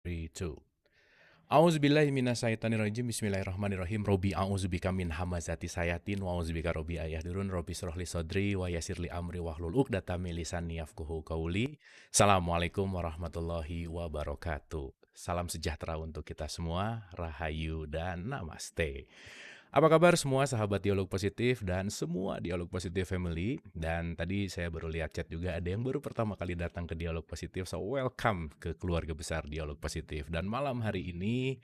Three, two. A'udzubillahi minasyaitonirrajim. Bismillahirrahmanirrahim. Robi a'udzubika min hamazati sayatin wa a'udzubika robi ayahdurun. Robi srohli sodri wa yasirli amri wahlul uqdatam min lisani yafqahu qauli. Assalamualaikum warahmatullahi wabarakatuh. Salam sejahtera untuk kita semua. Rahayu dan namaste. Apa kabar semua sahabat Dialog Positif dan semua Dialog Positif Family? Dan tadi saya baru lihat chat juga ada yang baru pertama kali datang ke Dialog Positif. So welcome ke keluarga besar Dialog Positif. Dan malam hari ini,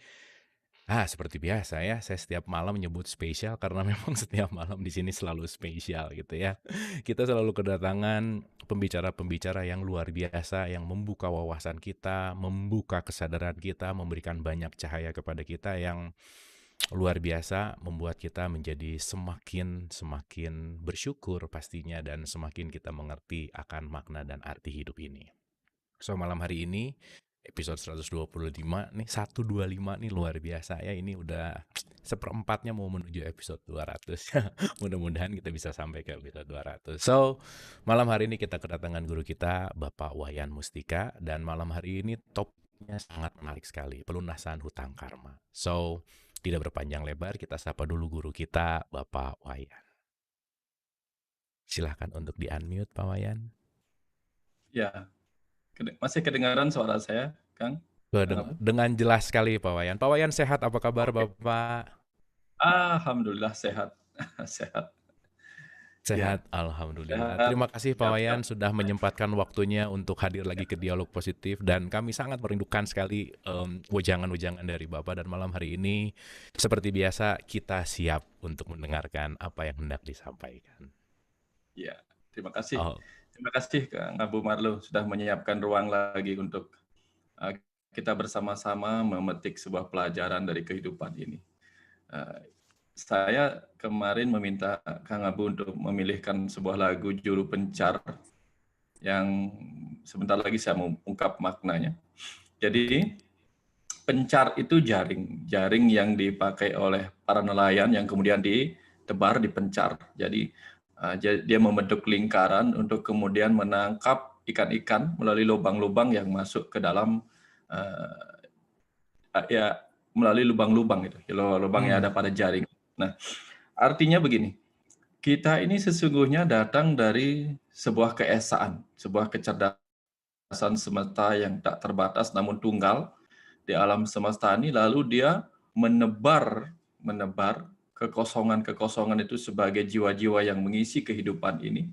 seperti biasa ya, saya setiap malam menyebut spesial karena memang setiap malam di sini selalu spesial gitu ya. Kita selalu kedatangan pembicara-pembicara yang luar biasa yang membuka wawasan kita, membuka kesadaran kita, memberikan banyak cahaya kepada kita yang luar biasa, membuat kita menjadi semakin bersyukur pastinya dan semakin kita mengerti akan makna dan arti hidup ini. So malam hari ini episode 125 nih, 125 nih luar biasa ya, ini udah seperempatnya mau menuju episode 200. Mudah-mudahan kita bisa sampai ke episode 200. So malam hari ini kita kedatangan guru kita Bapak Wayan Mustika, dan malam hari ini topiknya sangat menarik sekali, pelunasan hutang karma. So tidak berpanjang lebar, kita sapa dulu guru kita, Bapak Wayan. Silahkan untuk di-unmute, Pak Wayan. Ya, masih kedengaran suara saya, Kang? Kang Abu? Dengan jelas sekali, Pak Wayan. Pak Wayan sehat, apa kabar, Oke. Bapak? Alhamdulillah sehat. Sehat. Ya, Sehat, Alhamdulillah. sehat. Terima kasih, Pak Siap-siap. Wayan, sudah menyempatkan waktunya untuk hadir lagi ke Dialog Positif. Dan kami sangat merindukan sekali wejangan-wejangan dari Bapak. Dan malam hari ini, seperti biasa, kita siap untuk mendengarkan apa yang hendak disampaikan. Ya, terima kasih. Oh, Terima kasih, Kang Abu Marlo, sudah menyiapkan ruang lagi untuk kita bersama-sama memetik sebuah pelajaran dari kehidupan ini. Saya kemarin meminta Kang Abu untuk memilihkan sebuah lagu Juru Pencar yang sebentar lagi saya mau ungkap maknanya. Jadi, pencar itu jaring yang dipakai oleh para nelayan yang kemudian ditebar, dipencar. Jadi dia membentuk lingkaran untuk kemudian menangkap ikan-ikan melalui lubang-lubang yang masuk ke dalam ya melalui lubang-lubang itu, lubang yang ada pada jaring. Nah, artinya begini, kita ini sesungguhnya datang dari sebuah keesaan, sebuah kecerdasan semesta yang tak terbatas namun tunggal di alam semesta ini, lalu dia menebar kekosongan-kekosongan itu sebagai jiwa-jiwa yang mengisi kehidupan ini.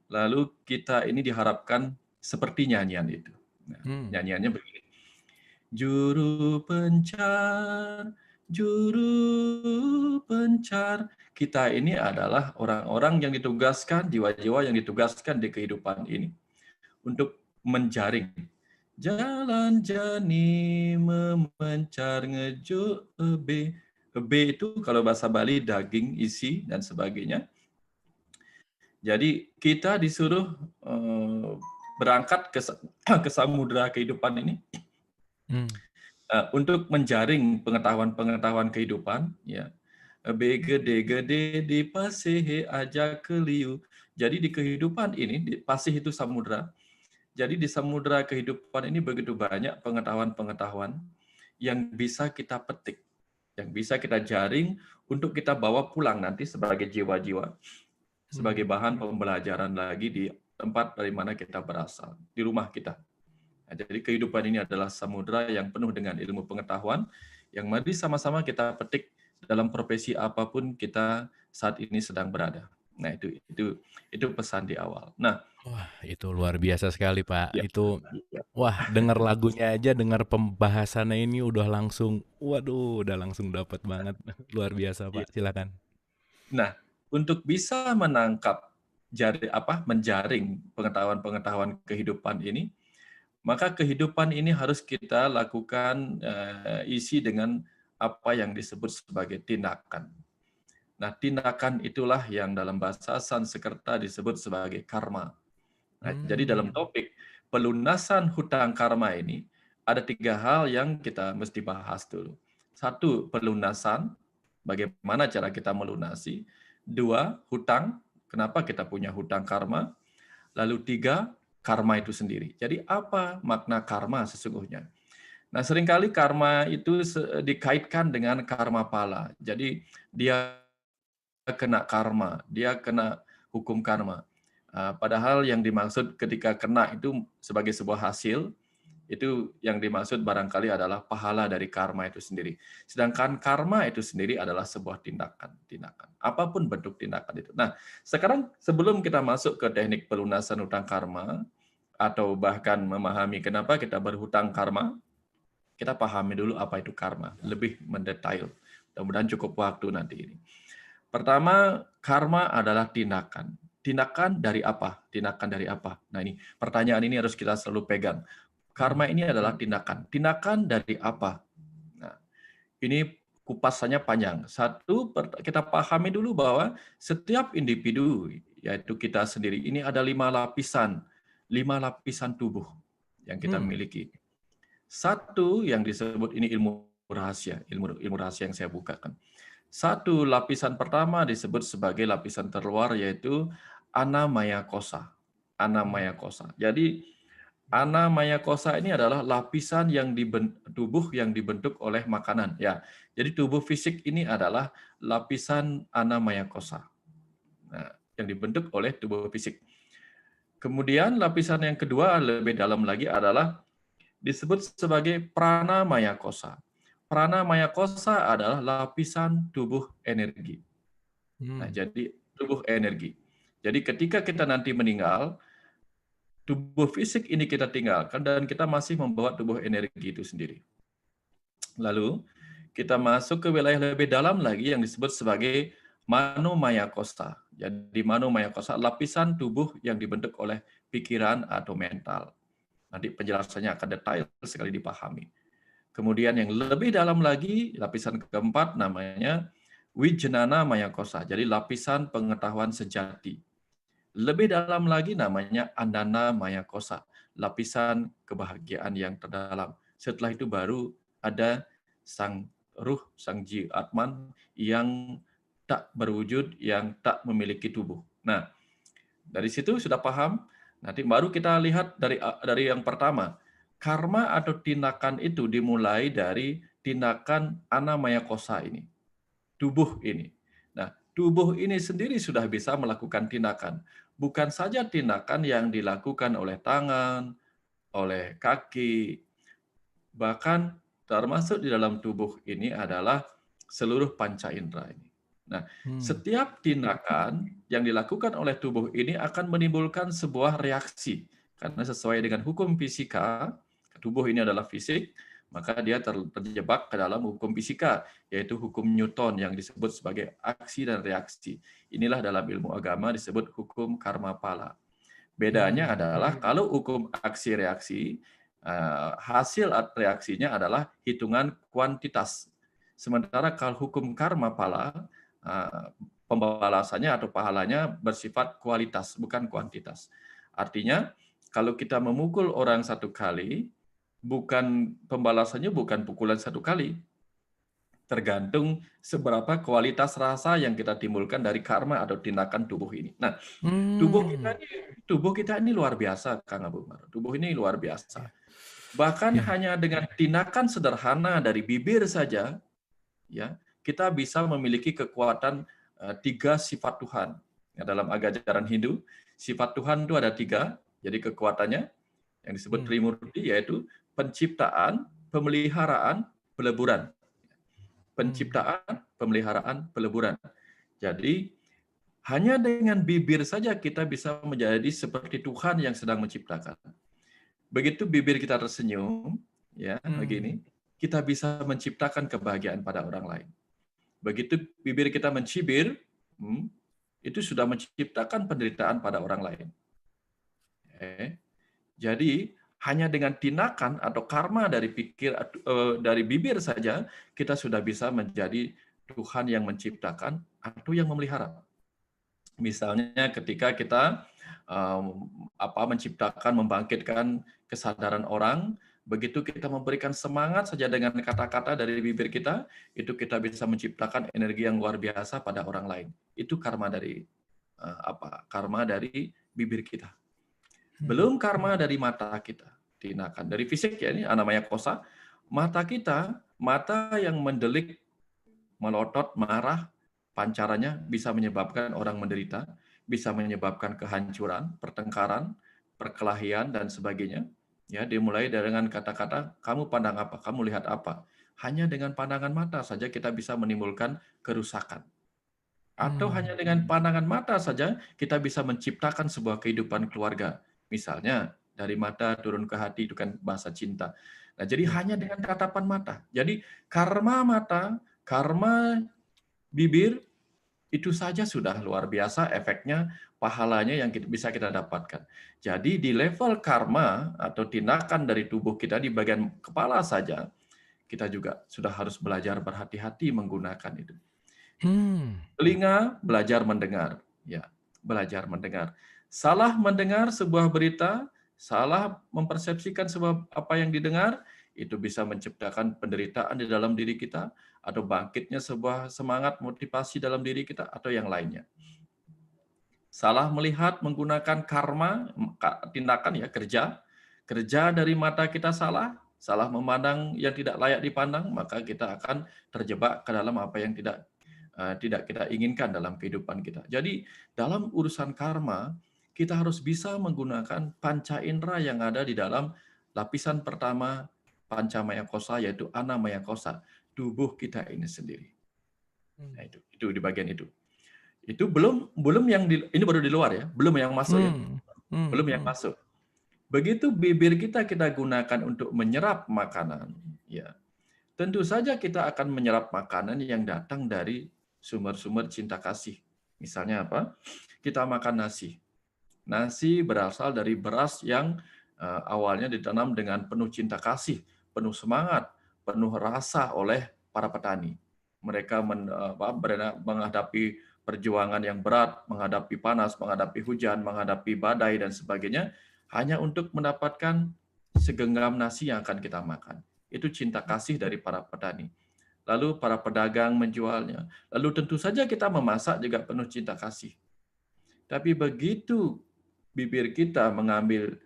Lalu kita ini diharapkan seperti nyanyian itu. Nah, nyanyiannya begini. Juru pencar, juru pencar. Kita ini adalah orang-orang yang ditugaskan, jiwa-jiwa yang ditugaskan di kehidupan ini untuk menjaring. Jalan jani memencar ngeju ebe. Ebe itu kalau bahasa Bali daging, isi, dan sebagainya. Jadi kita disuruh berangkat ke samudera kehidupan ini untuk menjaring pengetahuan-pengetahuan kehidupan. Ya. Begede-gede di pasih ajak keliu. Jadi di kehidupan ini, pasih itu samudera. Jadi di samudera kehidupan ini begitu banyak pengetahuan-pengetahuan yang bisa kita petik, yang bisa kita jaring untuk kita bawa pulang nanti sebagai jiwa-jiwa, sebagai bahan pembelajaran lagi di tempat dari mana kita berasal, di rumah kita. Nah, jadi kehidupan ini adalah samudera yang penuh dengan ilmu pengetahuan yang mari sama-sama kita petik dalam profesi apapun kita saat ini sedang berada. Nah, itu pesan di awal. Nah, wah, itu luar biasa sekali, Pak. ya, Itu, wah, dengar lagunya aja, dengar pembahasannya ini udah langsung, waduh, udah langsung dapat banget. Luar biasa, ya. Pak. Silakan. Nah, untuk bisa menangkap menjaring pengetahuan-pengetahuan kehidupan ini, maka kehidupan ini harus kita lakukan isi dengan apa yang disebut sebagai tindakan. Nah, tindakan itulah yang dalam bahasa Sanskerta disebut sebagai karma. Nah, jadi dalam topik pelunasan hutang karma ini, ada 3 hal yang kita mesti bahas dulu. 1, pelunasan, bagaimana cara kita melunasi. 2, hutang, kenapa kita punya hutang karma. Lalu 3, karma itu sendiri. Jadi apa makna karma sesungguhnya? Nah, seringkali karma itu dikaitkan dengan karma pala. Jadi dia kena karma, dia kena hukum karma. Padahal yang dimaksud ketika kena itu sebagai sebuah hasil, itu yang dimaksud barangkali adalah pahala dari karma itu sendiri. Sedangkan karma itu sendiri adalah sebuah tindakan. Apapun bentuk tindakan itu. Nah, sekarang sebelum kita masuk ke teknik pelunasan hutang karma, atau bahkan memahami kenapa kita berhutang karma, kita pahami dulu apa itu karma, lebih mendetail. Mudah-mudahan cukup waktu nanti ini. Pertama, karma adalah tindakan. Tindakan dari apa? Tindakan dari apa? Nah, ini pertanyaan ini harus kita selalu pegang. Karma ini adalah tindakan. Tindakan dari apa? Nah, ini kupasannya panjang. Satu, kita pahami dulu bahwa setiap individu, yaitu kita sendiri, ini ada 5 lapisan tubuh yang kita miliki. Satu yang disebut ini ilmu rahasia yang saya bukakan. Satu, lapisan pertama disebut sebagai lapisan terluar, yaitu Anamaya Kosa. Anamaya Kosa. Jadi Anamaya Kosa ini adalah lapisan yang tubuh yang dibentuk oleh makanan. Ya, jadi tubuh fisik ini adalah lapisan Anamaya Kosa. Nah, yang dibentuk oleh tubuh fisik. Kemudian lapisan yang kedua lebih dalam lagi adalah disebut sebagai Pranamaya Kosa. Pranamaya Kosa adalah lapisan tubuh energi. Nah, jadi tubuh energi. Jadi ketika kita nanti meninggal, tubuh fisik ini kita tinggalkan dan kita masih membawa tubuh energi itu sendiri. Lalu kita masuk ke wilayah lebih dalam lagi yang disebut sebagai Manomaya Kosa. Jadi Manomaya Kosa lapisan tubuh yang dibentuk oleh pikiran atau mental. Nanti penjelasannya akan detail sekali dipahami. Kemudian yang lebih dalam lagi, lapisan keempat namanya Wijnana Maya Kosa. Jadi lapisan pengetahuan sejati. Lebih dalam lagi namanya Andana Maya Kosa. Lapisan kebahagiaan yang terdalam. Setelah itu baru ada sang ruh, sang jiwa Atman yang tak berwujud, yang tak memiliki tubuh. Nah, dari situ sudah paham. Nanti baru kita lihat dari yang pertama. Karma atau tindakan itu dimulai dari tindakan Anamaya Kosa ini. Tubuh ini. Nah, tubuh ini sendiri sudah bisa melakukan tindakan. Bukan saja tindakan yang dilakukan oleh tangan, oleh kaki, bahkan termasuk di dalam tubuh ini adalah seluruh panca indera ini. Nah, setiap tindakan yang dilakukan oleh tubuh ini akan menimbulkan sebuah reaksi. Karena sesuai dengan hukum fisika, tubuh ini adalah fisik, maka dia terjebak ke dalam hukum fisika, yaitu hukum Newton yang disebut sebagai aksi dan reaksi. Inilah dalam ilmu agama disebut hukum karma pala. Bedanya adalah kalau hukum aksi reaksi, hasil reaksinya adalah hitungan kuantitas. Sementara kalau hukum karma pala, pembalasannya atau pahalanya bersifat kualitas, bukan kuantitas. Artinya, kalau kita memukul orang 1 kali, pembalasannya bukan pukulan 1 kali. Tergantung seberapa kualitas rasa yang kita timbulkan dari karma atau tindakan tubuh ini. Nah, tubuh kita ini luar biasa, Kang Abu Umar. Tubuh ini luar biasa. Bahkan hanya dengan tindakan sederhana dari bibir saja, ya, kita bisa memiliki kekuatan 3 sifat Tuhan. Ya, dalam ajaran Hindu, sifat Tuhan itu ada 3, jadi kekuatannya yang disebut Trimurti, yaitu penciptaan, pemeliharaan, peleburan. Penciptaan, pemeliharaan, peleburan. Jadi, hanya dengan bibir saja kita bisa menjadi seperti Tuhan yang sedang menciptakan. Begitu bibir kita tersenyum, ya, begini, kita bisa menciptakan kebahagiaan pada orang lain. Begitu bibir kita mencibir, itu sudah menciptakan penderitaan pada orang lain. Jadi hanya dengan tindakan atau karma dari bibir saja kita sudah bisa menjadi Tuhan yang menciptakan atau yang memelihara. Misalnya ketika kita menciptakan, membangkitkan kesadaran orang, begitu kita memberikan semangat saja dengan kata-kata dari bibir kita, itu kita bisa menciptakan energi yang luar biasa pada orang lain. Itu karma dari karma dari bibir kita. Belum karma dari mata kita, tindakan dari fisik, ya, ini namanya kosa. Mata kita, mata yang mendelik, melotot, marah, pancarannya bisa menyebabkan orang menderita, bisa menyebabkan kehancuran, pertengkaran, perkelahian, dan sebagainya. Ya, dimulai dengan kata-kata, kamu pandang apa, kamu lihat apa. Hanya dengan pandangan mata saja kita bisa menimbulkan kerusakan. Atau hanya dengan pandangan mata saja kita bisa menciptakan sebuah kehidupan keluarga. Misalnya, dari mata turun ke hati itu kan bahasa cinta. Nah, jadi Ya. hanya dengan tatapan mata. Jadi karma mata, karma bibir, itu saja sudah luar biasa efeknya, pahalanya yang bisa kita dapatkan. Jadi di level karma atau tindakan dari tubuh kita di bagian kepala saja, kita juga sudah harus belajar berhati-hati menggunakan itu. Hmm. Telinga belajar mendengar, ya, belajar mendengar. Salah mendengar sebuah berita, salah mempersepsikan sebuah apa yang didengar, itu bisa menciptakan penderitaan di dalam diri kita, atau bangkitnya sebuah semangat motivasi dalam diri kita, atau yang lainnya. Salah melihat menggunakan karma, tindakan ya, kerja dari mata kita salah memandang yang tidak layak dipandang, maka kita akan terjebak ke dalam apa yang tidak kita inginkan dalam kehidupan kita. Jadi dalam urusan karma, kita harus bisa menggunakan panca indera yang ada di dalam lapisan pertama panca maya kosa, yaitu ana maya kosa, tubuh kita ini sendiri. Nah, itu di bagian itu. Itu belum yang ini baru di luar ya, belum yang masuk ya, belum yang masuk. Begitu bibir kita gunakan untuk menyerap makanan, ya. Tentu saja kita akan menyerap makanan yang datang dari sumber-sumber cinta kasih. Misalnya apa? Kita makan nasi. Nasi berasal dari beras yang awalnya ditanam dengan penuh cinta kasih, penuh semangat, penuh rasa oleh para petani. Mereka menghadapi perjuangan yang berat, menghadapi panas, menghadapi hujan, menghadapi badai, dan sebagainya, hanya untuk mendapatkan segenggam nasi yang akan kita makan. Itu cinta kasih dari para petani. Lalu para pedagang menjualnya. Lalu tentu saja kita memasak juga penuh cinta kasih. Tapi begitu bibir kita mengambil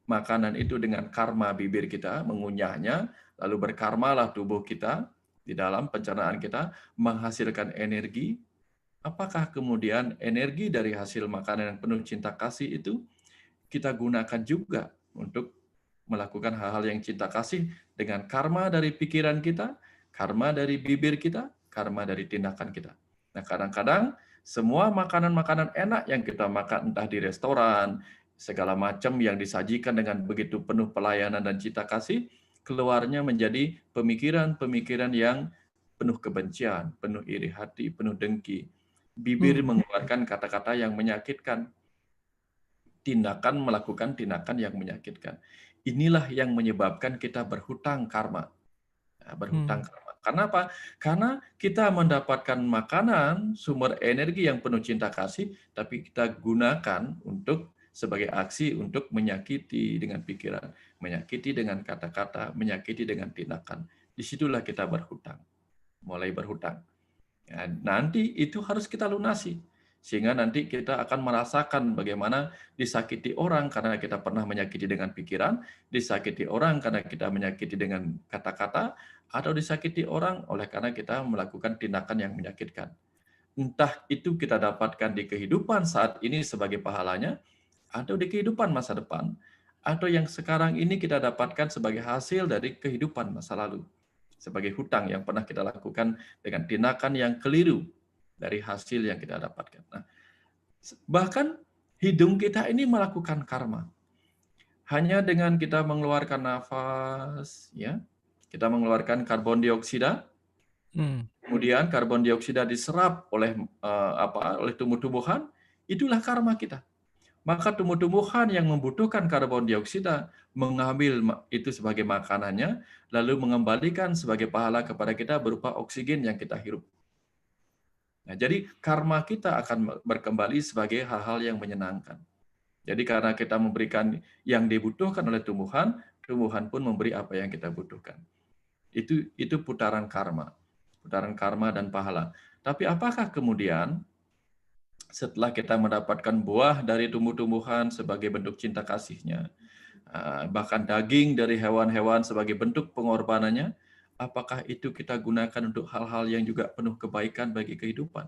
makanan itu dengan karma bibir kita, mengunyahnya, lalu berkarmalah tubuh kita di dalam pencernaan kita, menghasilkan energi. Apakah kemudian energi dari hasil makanan yang penuh cinta kasih itu kita gunakan juga untuk melakukan hal-hal yang cinta kasih dengan karma dari pikiran kita, karma dari bibir kita, karma dari tindakan kita. Nah, kadang-kadang semua makanan-makanan enak yang kita makan entah di restoran, segala macam yang disajikan dengan begitu penuh pelayanan dan cinta kasih, keluarnya menjadi pemikiran-pemikiran yang penuh kebencian, penuh iri hati, penuh dengki. Bibir mengeluarkan kata-kata yang menyakitkan, tindakan melakukan tindakan yang menyakitkan. Inilah yang menyebabkan kita berhutang karma. Berhutang karma. Karena apa? Karena kita mendapatkan makanan, sumber energi yang penuh cinta kasih, tapi kita gunakan untuk sebagai aksi untuk menyakiti dengan pikiran, menyakiti dengan kata-kata, menyakiti dengan tindakan. Disitulah kita berhutang. Mulai berhutang. Ya, nanti itu harus kita lunasi. Sehingga nanti kita akan merasakan bagaimana disakiti orang karena kita pernah menyakiti dengan pikiran, disakiti orang karena kita menyakiti dengan kata-kata, atau disakiti orang oleh karena kita melakukan tindakan yang menyakitkan. Entah itu kita dapatkan di kehidupan saat ini sebagai pahalanya, atau di kehidupan masa depan, atau yang sekarang ini kita dapatkan sebagai hasil dari kehidupan masa lalu. Sebagai hutang yang pernah kita lakukan dengan tindakan yang keliru dari hasil yang kita dapatkan. Nah, bahkan hidung kita ini melakukan karma. Hanya dengan kita mengeluarkan nafas, ya, kita mengeluarkan karbon dioksida, kemudian karbon dioksida diserap oleh oleh tumbuh-tumbuhan, itulah karma kita. Maka tumbuh-tumbuhan yang membutuhkan karbon dioksida mengambil itu sebagai makanannya, lalu mengembalikan sebagai pahala kepada kita berupa oksigen yang kita hirup. Nah, jadi karma kita akan berkembali sebagai hal-hal yang menyenangkan. Jadi karena kita memberikan yang dibutuhkan oleh tumbuhan, tumbuhan pun memberi apa yang kita butuhkan. Itu putaran karma dan pahala. Tapi apakah kemudian setelah kita mendapatkan buah dari tumbuh-tumbuhan sebagai bentuk cinta kasihnya, bahkan daging dari hewan-hewan sebagai bentuk pengorbanannya, apakah itu kita gunakan untuk hal-hal yang juga penuh kebaikan bagi kehidupan?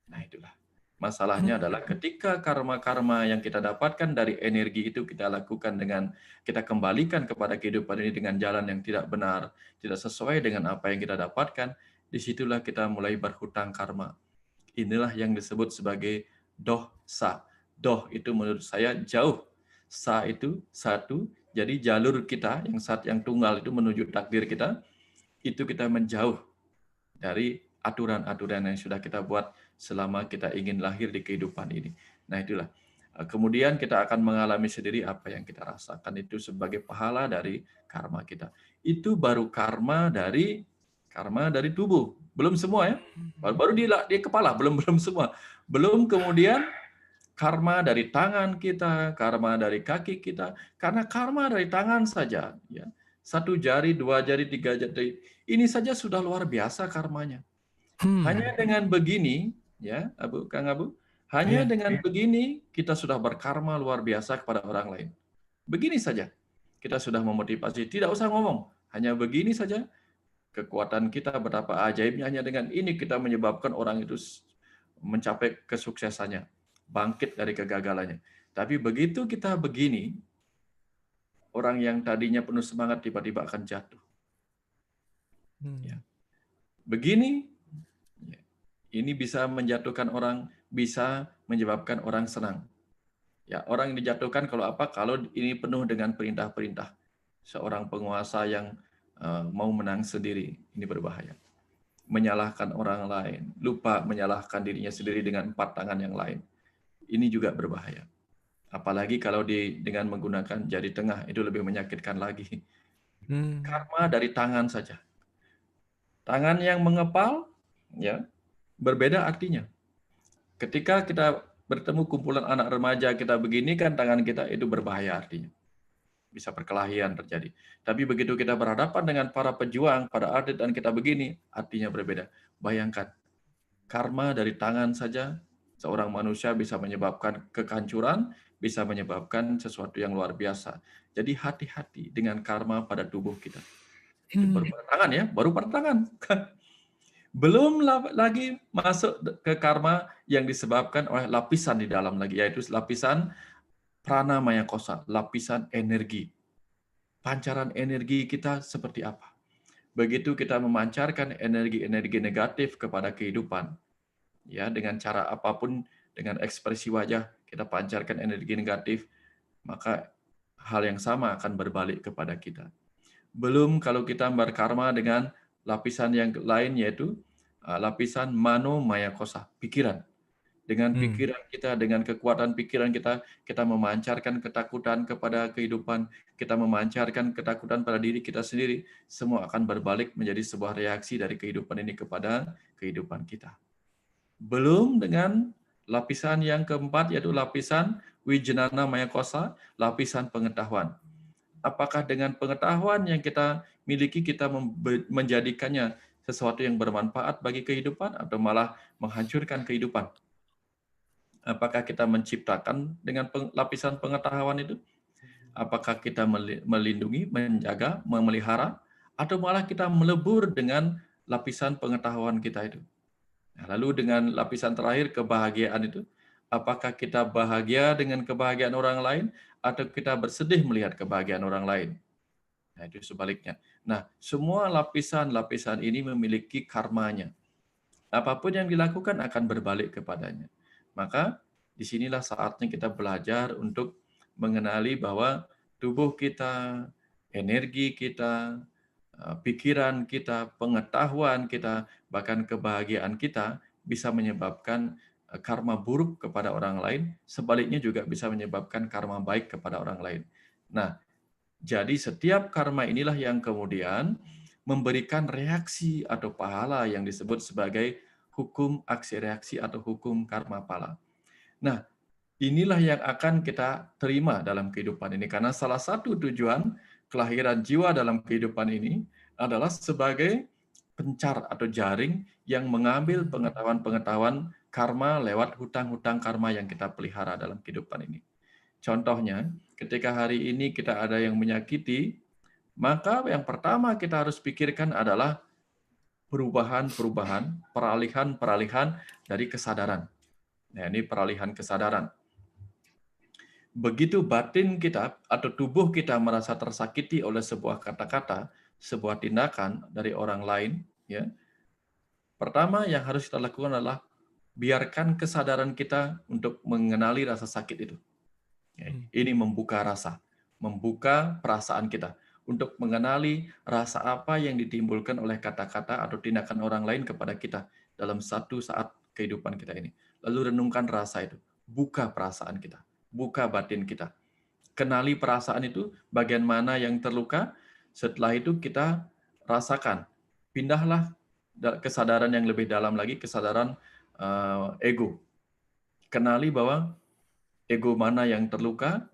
Nah, itulah. Masalahnya adalah ketika karma-karma yang kita dapatkan dari energi itu kita lakukan kita kembalikan kepada kehidupan ini dengan jalan yang tidak benar, tidak sesuai dengan apa yang kita dapatkan, disitulah kita mulai berhutang karma. Inilah yang disebut sebagai dosa. Doh itu menurut saya jauh. Sa itu satu, jadi jalur kita yang tunggal itu menuju takdir kita, itu kita menjauh dari aturan-aturan yang sudah kita buat selama kita ingin lahir di kehidupan ini. Nah, itulah. Kemudian kita akan mengalami sendiri apa yang kita rasakan itu sebagai pahala dari karma kita. Itu baru karma dari tubuh. Belum semua ya. Baru di kepala, belum semua. Belum kemudian karma dari tangan kita, karma dari kaki kita. Karena karma dari tangan saja, ya, 1 jari, 2 jari, 3 jari, ini saja sudah luar biasa karmanya. Hanya dengan begini, ya, Kang Abu, hanya dengan begini kita sudah berkarma luar biasa kepada orang lain. Begini saja kita sudah memotivasi, tidak usah ngomong, hanya begini saja kekuatan kita betapa ajaibnya. Hanya dengan ini kita menyebabkan orang itu mencapai kesuksesannya, bangkit dari kegagalannya. Tapi begitu kita begini, orang yang tadinya penuh semangat tiba-tiba akan jatuh. Ya. Begini, ini bisa menjatuhkan orang, bisa menyebabkan orang senang. Ya, orang yang dijatuhkan kalau apa? Kalau ini penuh dengan perintah-perintah. Seorang penguasa yang mau menang sendiri, ini berbahaya. Menyalahkan orang lain, lupa menyalahkan dirinya sendiri dengan 4 tangan yang lain. Ini juga berbahaya. Apalagi kalau dengan menggunakan jari tengah, itu lebih menyakitkan lagi. Karma dari tangan saja. Tangan yang mengepal, ya, berbeda artinya. Ketika kita bertemu kumpulan anak remaja kita begini kan tangan kita itu berbahaya artinya. Bisa perkelahian terjadi. Tapi begitu kita berhadapan dengan para pejuang, para atlet dan kita begini, artinya berbeda. Bayangkan, karma dari tangan saja seorang manusia bisa menyebabkan kehancuran, bisa menyebabkan sesuatu yang luar biasa. Jadi hati-hati dengan karma pada tubuh kita. Itu baru pada tangan ya, baru pada tangan. Belum lagi masuk ke karma yang disebabkan oleh lapisan di dalam lagi, yaitu lapisan prana maya kosa, lapisan energi. Pancaran energi kita seperti apa? Begitu kita memancarkan energi-energi negatif kepada kehidupan, ya, dengan cara apapun, dengan ekspresi wajah kita pancarkan energi negatif, maka hal yang sama akan berbalik kepada kita. Belum kalau kita berkarma dengan lapisan yang lain, yaitu lapisan mano maya kosa, pikiran. Dengan pikiran kita, dengan kekuatan pikiran kita, kita memancarkan ketakutan kepada kehidupan, kita memancarkan ketakutan pada diri kita sendiri, semua akan berbalik menjadi sebuah reaksi dari kehidupan ini kepada kehidupan kita. Belum dengan lapisan yang keempat, yaitu lapisan wijnana maya kosa, lapisan pengetahuan. Apakah dengan pengetahuan yang kita miliki kita menjadikannya sesuatu yang bermanfaat bagi kehidupan atau malah menghancurkan kehidupan? Apakah kita menciptakan dengan lapisan pengetahuan itu? Apakah kita melindungi, menjaga, memelihara, atau malah kita melebur dengan lapisan pengetahuan kita itu? Nah, lalu dengan lapisan terakhir, kebahagiaan itu, apakah kita bahagia dengan kebahagiaan orang lain, atau kita bersedih melihat kebahagiaan orang lain? Nah, itu sebaliknya. Nah, semua lapisan-lapisan ini memiliki karmanya. Apapun yang dilakukan akan berbalik kepadanya. Maka, disinilah saatnya kita belajar untuk mengenali bahwa tubuh kita, energi kita, pikiran kita, pengetahuan kita, bahkan kebahagiaan kita bisa menyebabkan karma buruk kepada orang lain, sebaliknya juga bisa menyebabkan karma baik kepada orang lain. Nah, jadi setiap karma inilah yang kemudian memberikan reaksi atau pahala yang disebut sebagai hukum aksi reaksi atau hukum karma pala. Nah, inilah yang akan kita terima dalam kehidupan ini, karena salah satu tujuan kelahiran jiwa dalam kehidupan ini adalah sebagai pencar atau jaring yang mengambil pengetahuan-pengetahuan karma lewat hutang-hutang karma yang kita pelihara dalam kehidupan ini. Contohnya, Ketika hari ini kita ada yang menyakiti, maka yang pertama kita harus pikirkan adalah perubahan-perubahan, peralihan-peralihan dari kesadaran. Nah, ini peralihan kesadaran. Begitu batin kita atau tubuh kita merasa tersakiti oleh sebuah kata-kata, sebuah tindakan dari orang lain, ya. Pertama yang harus kita lakukan adalah biarkan kesadaran kita untuk mengenali rasa sakit itu. Ya, ini membuka rasa, membuka perasaan kita untuk mengenali rasa apa yang ditimbulkan oleh kata-kata atau tindakan orang lain kepada kita dalam satu saat kehidupan kita ini. Lalu renungkan rasa itu, buka perasaan kita, buka batin kita. Kenali perasaan itu, bagian mana yang terluka, setelah itu kita rasakan. Pindahlah kesadaran yang lebih dalam lagi, kesadaran ego. Kenali bahwa ego mana yang terluka,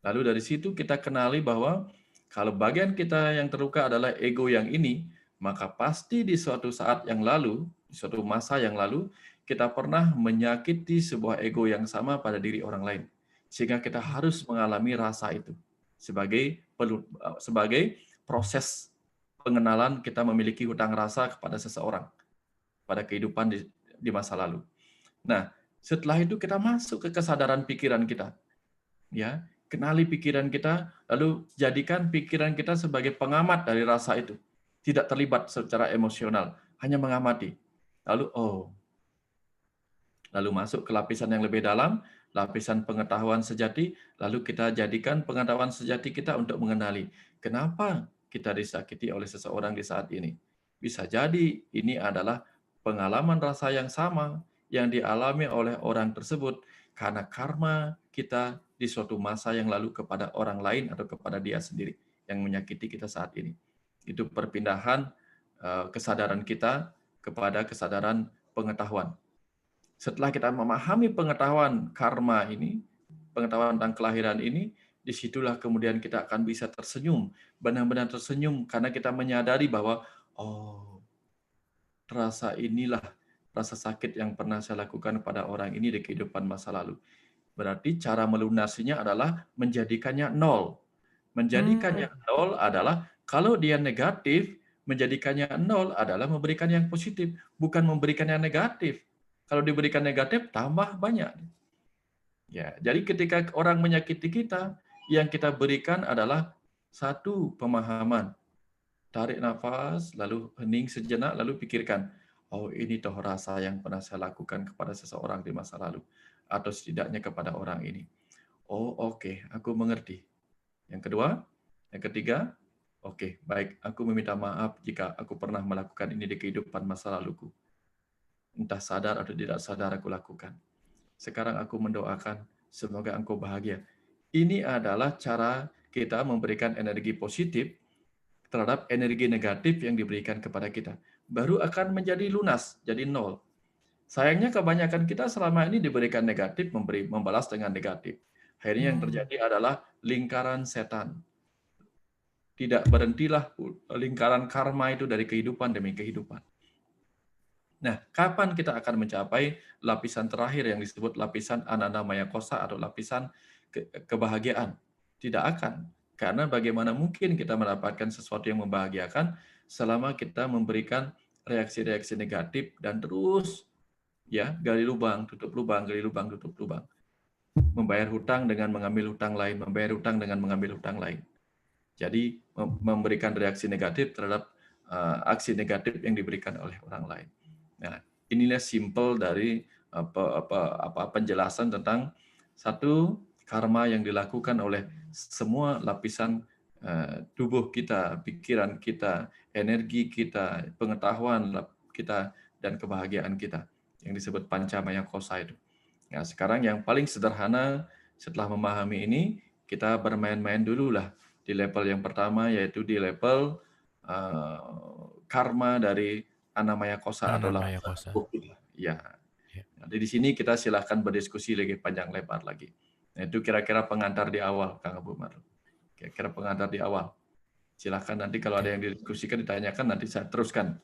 lalu dari situ kita kenali bahwa kalau bagian kita yang terluka adalah ego yang ini, maka pasti di suatu saat yang lalu, di suatu masa yang lalu, kita pernah menyakiti sebuah ego yang sama pada diri orang lain. Sehingga kita harus mengalami rasa itu sebagai proses pengenalan kita memiliki hutang rasa kepada seseorang pada kehidupan di masa lalu. Nah, setelah itu kita masuk ke kesadaran pikiran kita. Ya, kenali pikiran kita, lalu jadikan pikiran kita sebagai pengamat dari rasa itu. Tidak terlibat secara emosional, hanya mengamati. Lalu lalu masuk ke lapisan yang lebih dalam, lapisan pengetahuan sejati, lalu kita jadikan pengetahuan sejati kita untuk mengenali kenapa kita disakiti oleh seseorang di saat ini. Bisa jadi ini adalah pengalaman rasa yang sama yang dialami oleh orang tersebut karena karma kita di suatu masa yang lalu kepada orang lain atau kepada dia sendiri yang menyakiti kita saat ini. Itu perpindahan kesadaran kita kepada kesadaran pengetahuan. Setelah kita memahami pengetahuan karma ini, pengetahuan tentang kelahiran ini, disitulah kemudian kita akan bisa tersenyum, benar-benar tersenyum karena kita menyadari bahwa rasa inilah rasa sakit yang pernah saya lakukan pada orang ini di kehidupan masa lalu. Berarti cara melunasinya adalah menjadikannya nol. Menjadikannya nol adalah kalau dia negatif, menjadikannya nol adalah memberikan yang positif, bukan memberikan yang negatif. Kalau diberikan negatif, tambah banyak. Ya, jadi ketika orang menyakiti kita, yang kita berikan adalah satu pemahaman. Tarik nafas, lalu hening sejenak, lalu pikirkan, ini toh rasa yang pernah saya lakukan kepada seseorang di masa lalu, atau setidaknya kepada orang ini. Oke, aku mengerti. Yang kedua, yang ketiga, oke, baik, aku meminta maaf jika aku pernah melakukan ini di kehidupan masa laluku. Entah sadar atau tidak sadar aku lakukan. Sekarang aku mendoakan, semoga engkau bahagia. Ini adalah cara kita memberikan energi positif terhadap energi negatif yang diberikan kepada kita. Baru akan menjadi lunas, jadi nol. Sayangnya kebanyakan kita selama ini diberikan negatif, membalas dengan negatif. Akhirnya yang terjadi adalah lingkaran setan. Tidak berhentilah lingkaran karma itu dari kehidupan demi kehidupan. Nah, kapan kita akan mencapai lapisan terakhir yang disebut lapisan ananda maya kosa atau lapisan kebahagiaan? Tidak akan. Karena bagaimana mungkin kita mendapatkan sesuatu yang membahagiakan selama kita memberikan reaksi-reaksi negatif dan terus ya gali lubang, tutup lubang, gali lubang, tutup lubang. Membayar hutang dengan mengambil hutang lain, membayar hutang dengan mengambil hutang lain. Jadi memberikan reaksi negatif terhadap aksi negatif yang diberikan oleh orang lain. Nah, inilah simpel dari penjelasan tentang satu karma yang dilakukan oleh semua lapisan tubuh kita, pikiran kita, energi kita, pengetahuan kita, dan kebahagiaan kita yang disebut pancamaya kosa itu. Nah, sekarang yang paling sederhana setelah memahami ini, kita bermain-main dulu lah di level yang pertama, yaitu di level karma dari anamaya kosa atau lapisan tubuh kita. Ya. Nanti di sini kita silahkan berdiskusi lagi panjang lebar lagi. Nah, itu kira-kira pengantar di awal, Kang Abu Mar. Kira-kira pengantar di awal. Silahkan nanti kalau ada yang didiskusikan, ditanyakan, nanti saya teruskan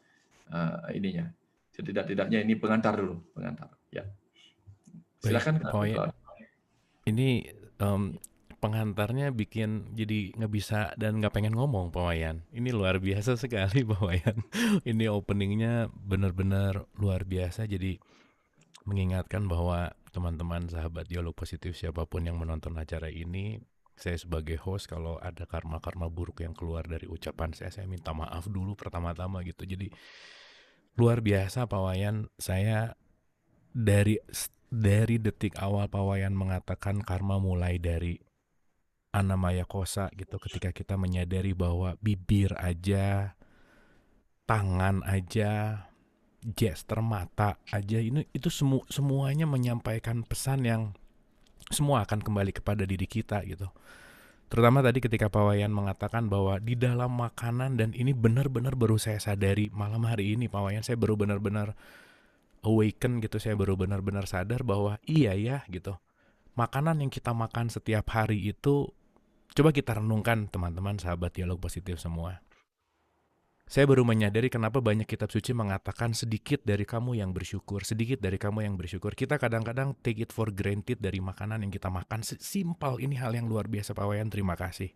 ininya. Setidak-tidaknya ini pengantar dulu, pengantar. Ya. Silakan. Baik, ini pengantarnya bikin jadi nggak bisa dan nggak pengen ngomong Pak Wayan. Ini luar biasa sekali Pak Wayan. Ini openingnya benar-benar luar biasa. Jadi mengingatkan bahwa teman-teman sahabat Dialog Positif siapapun yang menonton acara ini, saya sebagai host kalau ada karma-karma buruk yang keluar dari ucapan saya minta maaf dulu pertama-tama gitu. Jadi luar biasa Pak Wayan. Saya dari detik awal Pak Wayan mengatakan karma mulai dari Anamaya Kosa gitu, ketika kita menyadari bahwa bibir aja, tangan aja, gesture mata aja itu semuanya menyampaikan pesan yang semua akan kembali kepada diri kita gitu. Terutama tadi ketika Pak Wayan mengatakan bahwa di dalam makanan, dan ini benar-benar baru saya sadari malam hari ini Pak Wayan, saya baru benar-benar awaken gitu, saya baru benar-benar sadar bahwa iya ya gitu. Makanan yang kita makan setiap hari itu, coba kita renungkan teman-teman sahabat Dialog Positif semua. Saya baru menyadari kenapa banyak kitab suci mengatakan sedikit dari kamu yang bersyukur, sedikit dari kamu yang bersyukur. Kita kadang-kadang take it for granted dari makanan yang kita makan. Simpel, ini hal yang luar biasa Pak Wayan, terima kasih.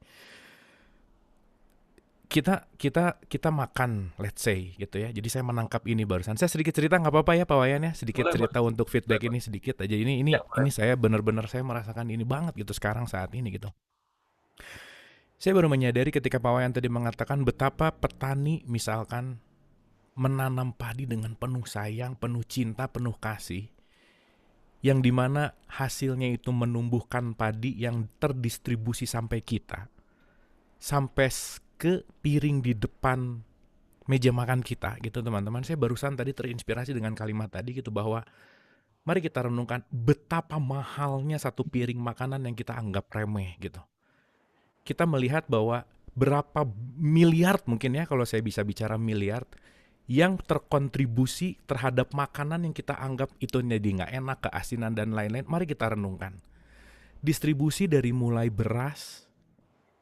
Kita makan, let's say gitu ya. Jadi saya menangkap ini barusan. Saya sedikit cerita nggak apa-apa ya Pak Wayan ya, sedikit Boleh, cerita boleh. untuk feedback Boleh, ini sedikit aja. Ini ya, boleh. saya benar-benar saya merasakan ini banget gitu sekarang saat ini gitu. Saya baru menyadari ketika Pak Wayan tadi mengatakan betapa petani misalkan menanam padi dengan penuh sayang, penuh cinta, penuh kasih, yang dimana hasilnya itu menumbuhkan padi yang terdistribusi sampai kita, sampai ke piring di depan meja makan kita gitu teman-teman. Saya barusan tadi terinspirasi dengan kalimat tadi gitu, bahwa mari kita renungkan betapa mahalnya satu piring makanan yang kita anggap remeh gitu. Kita melihat bahwa berapa miliar mungkin ya, kalau saya bisa bicara miliar, yang terkontribusi terhadap makanan yang kita anggap itu jadi nggak enak, keasinan dan lain-lain. Mari kita renungkan. Distribusi dari mulai beras,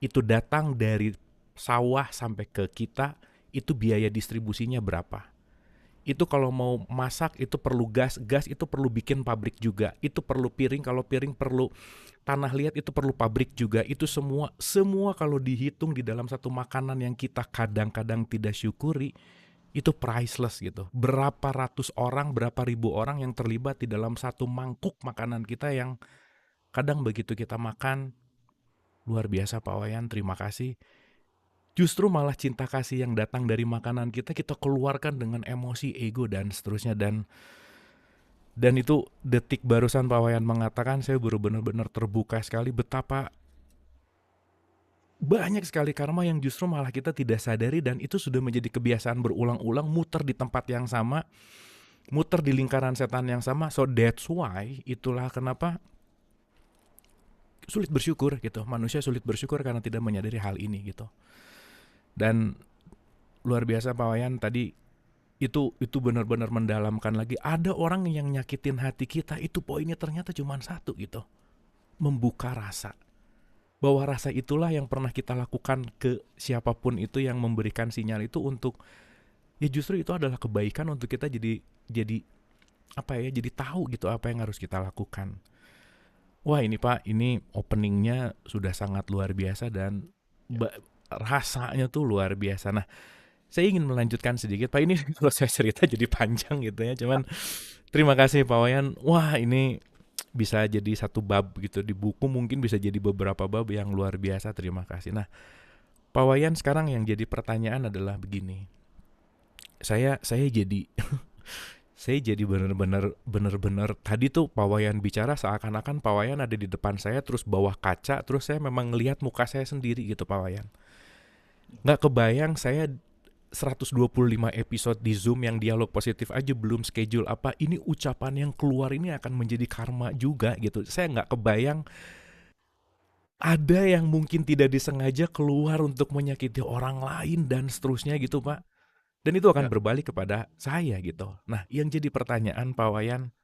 itu datang dari sawah sampai ke kita, itu biaya distribusinya berapa? Itu kalau mau masak itu perlu gas itu perlu bikin pabrik juga. Itu perlu piring, kalau piring perlu tanah liat, itu perlu pabrik juga. Itu semua kalau dihitung di dalam satu makanan yang kita kadang-kadang tidak syukuri, itu priceless gitu. Berapa ratus orang, berapa ribu orang yang terlibat di dalam satu mangkuk makanan kita yang kadang begitu kita makan, luar biasa Pak Wayan, terima kasih. Justru malah cinta kasih yang datang dari makanan kita keluarkan dengan emosi, ego, dan seterusnya. Dan itu detik barusan Pak Wayan mengatakan, saya baru benar-benar terbuka sekali betapa banyak sekali karma yang justru malah kita tidak sadari, dan itu sudah menjadi kebiasaan berulang-ulang, muter di tempat yang sama, muter di lingkaran setan yang sama. So that's why, itulah kenapa sulit bersyukur gitu. Manusia sulit bersyukur karena tidak menyadari hal ini gitu. Dan luar biasa Pak Wayan tadi, itu benar-benar mendalamkan lagi. Ada orang yang nyakitin hati kita, itu poinnya ternyata cuma satu gitu. Membuka rasa. Bahwa rasa itulah yang pernah kita lakukan ke siapapun itu yang memberikan sinyal itu, untuk ya justru itu adalah kebaikan untuk kita jadi apa ya, jadi tahu gitu apa yang harus kita lakukan. Wah ini Pak, ini openingnya sudah sangat luar biasa dan rasanya tuh luar biasa. Nah, saya ingin melanjutkan sedikit Pak, ini kalau saya cerita jadi panjang gitu ya. Cuman terima kasih Pak Wayan. Wah ini bisa jadi satu bab gitu di buku, mungkin bisa jadi beberapa bab yang luar biasa. Terima kasih. Nah Pak Wayan, sekarang yang jadi pertanyaan adalah begini. Saya jadi saya jadi benar-benar tadi tuh Pak Wayan bicara seakan-akan Pak Wayan ada di depan saya, terus bawah kaca, terus saya memang ngelihat muka saya sendiri gitu Pak Wayan. Nggak kebayang, saya 125 episode di Zoom yang Dialog Positif aja belum schedule apa, ini ucapan yang keluar ini akan menjadi karma juga gitu. Saya nggak kebayang ada yang mungkin tidak disengaja keluar untuk menyakiti orang lain dan seterusnya gitu Pak. Dan itu akan berbalik kepada saya gitu. Nah yang jadi pertanyaan Pak Wayan,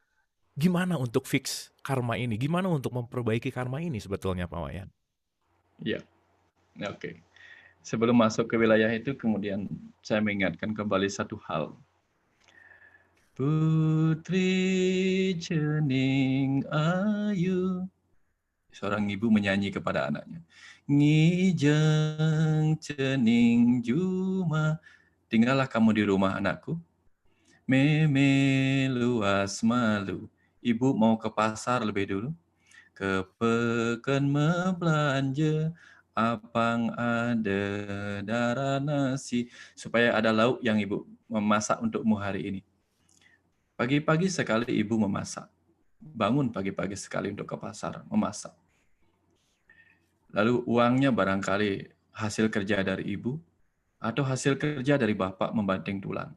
gimana untuk fix karma ini? Gimana untuk memperbaiki karma ini sebetulnya Pak Wayan? Ya, oke. Sebelum masuk ke wilayah itu, kemudian saya mengingatkan kembali satu hal. Putri Cening Ayu, Seorang ibu menyanyi kepada anaknya. Ngijeng cening juma. Tinggallah kamu di rumah anakku. Meme luas malu. Ibu mau ke pasar lebih dulu. Ke pekan membelanja. Apang ada darah nasi. Supaya ada lauk yang ibu memasak untukmu hari ini. Pagi-pagi sekali ibu memasak. Bangun pagi-pagi sekali untuk ke pasar, memasak. Lalu uangnya barangkali hasil kerja dari ibu, atau hasil kerja dari bapak membanting tulang.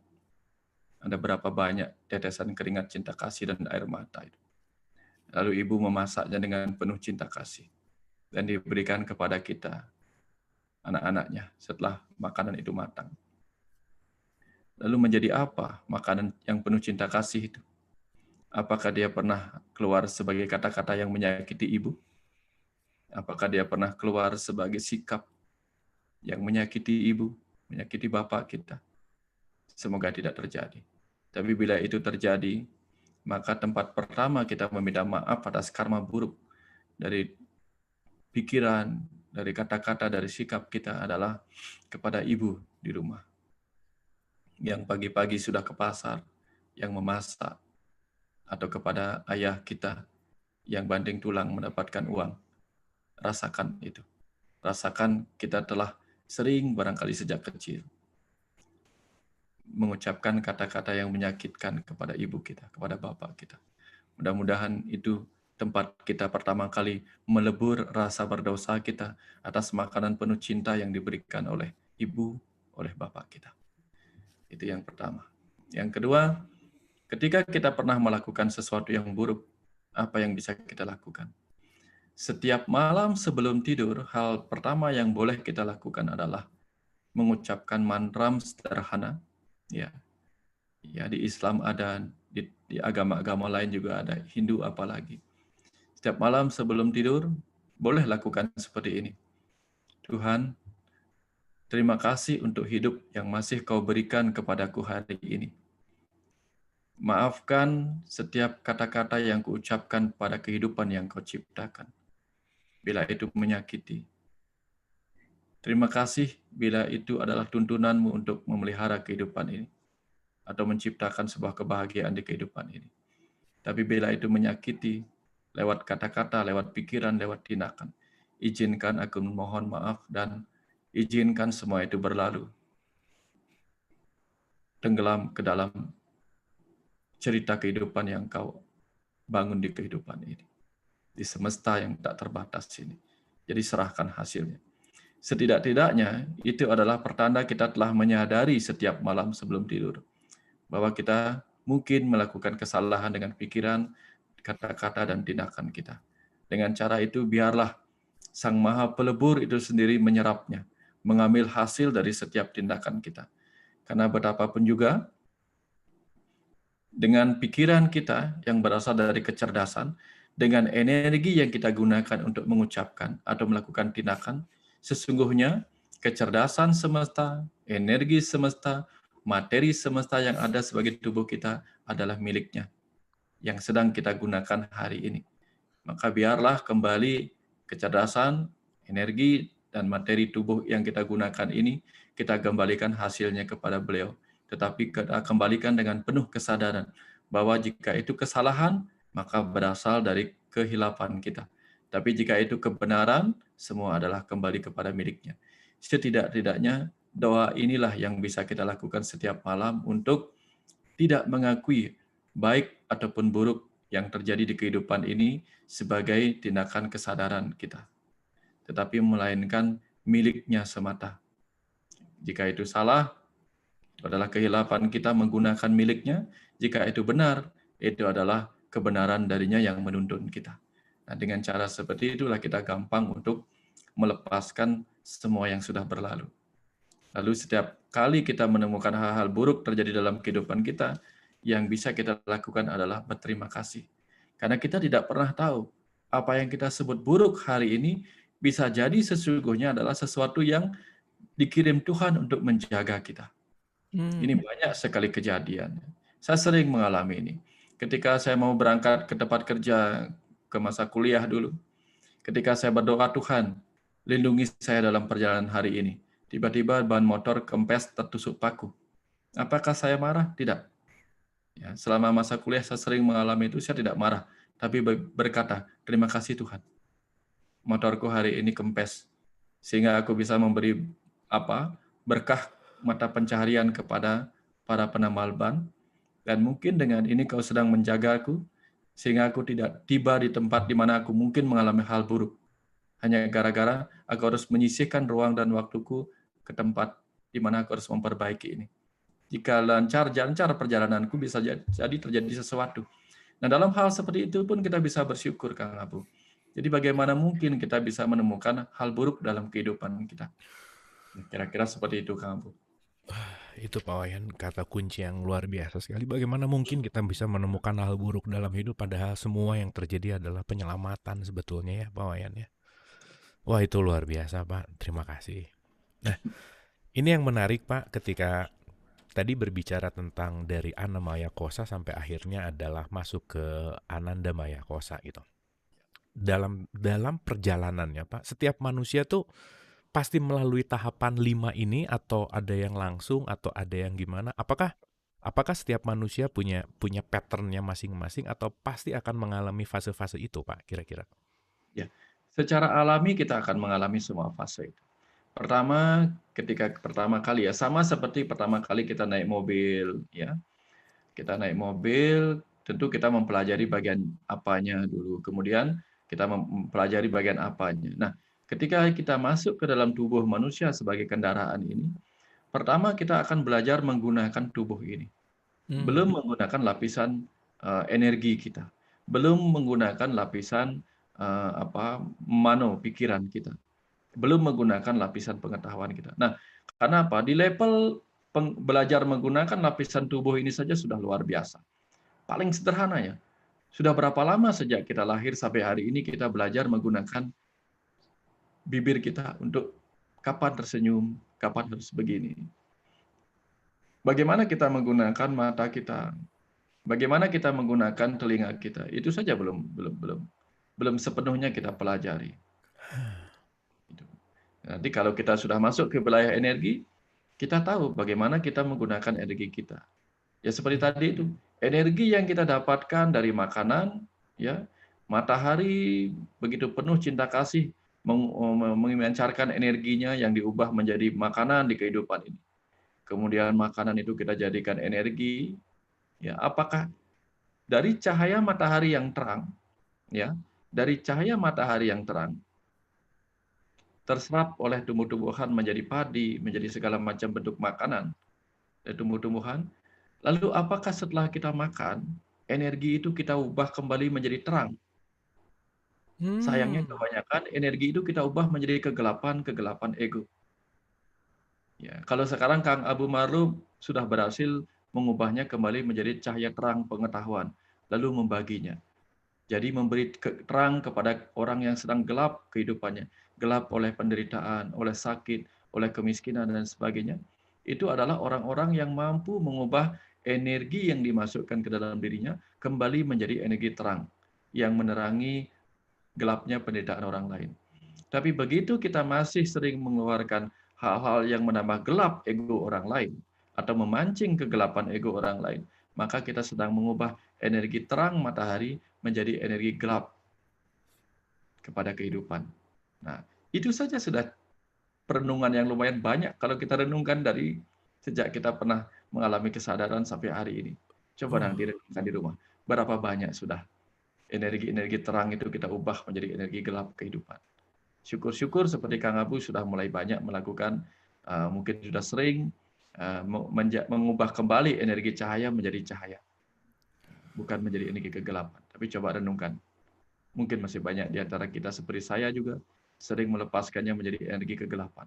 Ada berapa banyak tetesan keringat cinta kasih dan air mata itu. Lalu ibu memasaknya dengan penuh cinta kasih. Dan diberikan kepada kita, anak-anaknya, setelah makanan itu matang. Lalu menjadi apa makanan yang penuh cinta kasih itu? Apakah dia pernah keluar sebagai kata-kata yang menyakiti ibu? Apakah dia pernah keluar sebagai sikap yang menyakiti ibu, menyakiti bapak kita? Semoga tidak terjadi. Tapi bila itu terjadi, maka tempat pertama kita meminta maaf atas karma buruk dari pikiran, dari kata-kata, dari sikap kita adalah kepada ibu di rumah. Yang pagi-pagi sudah ke pasar, yang memasak, atau kepada ayah kita yang banting tulang mendapatkan uang. Rasakan itu. Rasakan kita telah sering barangkali sejak kecil mengucapkan kata-kata yang menyakitkan kepada ibu kita, kepada bapak kita. Mudah-mudahan itu tempat kita pertama kali melebur rasa berdosa kita atas makanan penuh cinta yang diberikan oleh ibu, oleh bapak kita. Itu yang pertama. Yang kedua, ketika kita pernah melakukan sesuatu yang buruk, apa yang bisa kita lakukan? Setiap malam sebelum tidur, hal pertama yang boleh kita lakukan adalah mengucapkan mantram sederhana. Ya, di Islam ada, di agama-agama lain juga ada, Hindu apalagi. Setiap malam sebelum tidur, boleh lakukan seperti ini. Tuhan, terima kasih untuk hidup yang masih Kau berikan kepadaku hari ini. Maafkan setiap kata-kata yang kuucapkan pada kehidupan yang Kau ciptakan, bila itu menyakiti. Terima kasih bila itu adalah tuntunanmu untuk memelihara kehidupan ini, atau menciptakan sebuah kebahagiaan di kehidupan ini. Tapi bila itu menyakiti, lewat kata-kata, lewat pikiran, lewat tindakan, izinkan aku memohon maaf dan izinkan semua itu berlalu. Tenggelam ke dalam cerita kehidupan yang Kau bangun di kehidupan ini. Di semesta yang tak terbatas ini. Jadi serahkan hasilnya. Setidak-tidaknya, itu adalah pertanda kita telah menyadari setiap malam sebelum tidur, bahwa kita mungkin melakukan kesalahan dengan pikiran, kata-kata, dan tindakan kita. Dengan cara itu, biarlah Sang Maha Pelebur itu sendiri menyerapnya, mengambil hasil dari setiap tindakan kita. Karena betapapun juga, dengan pikiran kita yang berasal dari kecerdasan, dengan energi yang kita gunakan untuk mengucapkan atau melakukan tindakan, sesungguhnya kecerdasan semesta, energi semesta, materi semesta yang ada sebagai tubuh kita adalah miliknya, yang sedang kita gunakan hari ini. Maka biarlah kembali kecerdasan, energi, dan materi tubuh yang kita gunakan ini, kita kembalikan hasilnya kepada beliau. Tetapi kita kembalikan dengan penuh kesadaran bahwa jika itu kesalahan, maka berasal dari kehilapan kita. Tapi jika itu kebenaran, semua adalah kembali kepada miliknya. Setidak-tidaknya, doa inilah yang bisa kita lakukan setiap malam untuk tidak mengakui baik ataupun buruk yang terjadi di kehidupan ini sebagai tindakan kesadaran kita, tetapi melainkan miliknya semata. Jika itu salah, itu adalah kehilapan kita menggunakan miliknya. Jika itu benar, itu adalah kebenaran darinya yang menuntun kita. Nah, dengan cara seperti itulah kita gampang untuk melepaskan semua yang sudah berlalu. Lalu setiap kali kita menemukan hal-hal buruk terjadi dalam kehidupan kita, yang bisa kita lakukan adalah berterima kasih. Karena kita tidak pernah tahu apa yang kita sebut buruk hari ini bisa jadi sesungguhnya adalah sesuatu yang dikirim Tuhan untuk menjaga kita. Ini banyak sekali kejadian. Saya sering mengalami ini. Ketika saya mau berangkat ke tempat kerja, ke masa kuliah dulu, Ketika saya berdoa, Tuhan, lindungi saya dalam perjalanan hari ini. Tiba-tiba ban motor kempes tertusuk paku. Apakah saya marah? Tidak. Ya, selama masa kuliah saya sering mengalami itu, saya tidak marah. Tapi berkata, terima kasih Tuhan. Motorku hari ini kempes. Sehingga aku bisa memberi berkah mata pencaharian kepada para penambal ban. Dan mungkin dengan ini kau sedang menjaga aku, sehingga aku tidak tiba di tempat di mana aku mungkin mengalami hal buruk. Hanya gara-gara aku harus menyisihkan ruang dan waktuku ke tempat di mana aku harus memperbaiki ini. Jika lancar perjalananku bisa jadi terjadi sesuatu. Nah, dalam hal seperti itu pun kita bisa bersyukur, Kang Abu. Jadi bagaimana mungkin kita bisa menemukan hal buruk dalam kehidupan kita? Kira-kira seperti itu, Kang Abu. Itu Pak Wayan, kata kunci yang luar biasa sekali. Bagaimana mungkin kita bisa menemukan hal buruk dalam hidup padahal semua yang terjadi adalah penyelamatan sebetulnya ya Pak Wayan ya. Wah itu luar biasa Pak, terima kasih. Nah ini yang menarik Pak ketika tadi berbicara tentang dari Annamaya Kosa sampai akhirnya adalah masuk ke Anandamaya Kosa gitu. Dalam perjalanannya Pak, setiap manusia tuh pasti melalui tahapan 5 ini atau ada yang langsung atau ada yang gimana? Apakah setiap manusia punya patternnya masing-masing atau pasti akan mengalami fase-fase itu Pak kira-kira? Ya, secara alami kita akan mengalami semua fase itu. Pertama, ketika pertama kali ya, sama seperti pertama kali kita naik mobil, ya. Kita naik mobil, tentu kita mempelajari bagian apanya dulu. Kemudian kita mempelajari bagian apanya. Nah, ketika kita masuk ke dalam tubuh manusia sebagai kendaraan ini, pertama kita akan belajar menggunakan tubuh ini. Belum menggunakan lapisan energi kita. Belum menggunakan lapisan pikiran kita. Belum menggunakan lapisan pengetahuan kita. Nah, karena apa? Di level belajar menggunakan lapisan tubuh ini saja sudah luar biasa. Paling sederhana ya. Sudah berapa lama sejak kita lahir sampai hari ini kita belajar menggunakan bibir kita untuk kapan tersenyum, kapan harus begini. Bagaimana kita menggunakan mata kita? Bagaimana kita menggunakan telinga kita? Itu saja belum sepenuhnya kita pelajari. Nanti kalau kita sudah masuk ke wilayah energi, kita tahu bagaimana kita menggunakan energi kita. Ya seperti tadi itu, energi yang kita dapatkan dari makanan, ya matahari begitu penuh cinta kasih memancarkan energinya yang diubah menjadi makanan di kehidupan ini. Kemudian makanan itu kita jadikan energi. Ya, apakah dari cahaya matahari yang terang, ya dari cahaya matahari yang terang terserap oleh tumbuh-tumbuhan menjadi padi, menjadi segala macam bentuk makanan dari tumbuh-tumbuhan. Lalu apakah setelah kita makan, energi itu kita ubah kembali menjadi terang? Sayangnya kebanyakan energi itu kita ubah menjadi kegelapan ego. Ya, kalau sekarang Kang Abu Marlum sudah berhasil mengubahnya kembali menjadi cahaya terang pengetahuan, lalu membaginya. Jadi memberi terang kepada orang yang sedang gelap kehidupannya, gelap oleh penderitaan, oleh sakit, oleh kemiskinan dan sebagainya. Itu adalah orang-orang yang mampu mengubah energi yang dimasukkan ke dalam dirinya kembali menjadi energi terang yang menerangi gelapnya penderitaan orang lain. Tapi begitu kita masih sering mengeluarkan hal-hal yang menambah gelap ego orang lain atau memancing kegelapan ego orang lain, maka kita sedang mengubah energi terang matahari menjadi energi gelap kepada kehidupan. Nah, itu saja sudah perenungan yang lumayan banyak kalau kita renungkan dari sejak kita pernah mengalami kesadaran sampai hari ini. Coba nanti renungkan di rumah. Berapa banyak sudah energi-energi terang itu kita ubah menjadi energi gelap kehidupan. Syukur-syukur seperti Kang Abu sudah mulai banyak melakukan, mungkin sudah sering mengubah kembali energi cahaya menjadi cahaya. Bukan menjadi energi kegelapan. Tapi coba renungkan. Mungkin masih banyak di antara kita seperti saya juga sering melepaskannya menjadi energi kegelapan.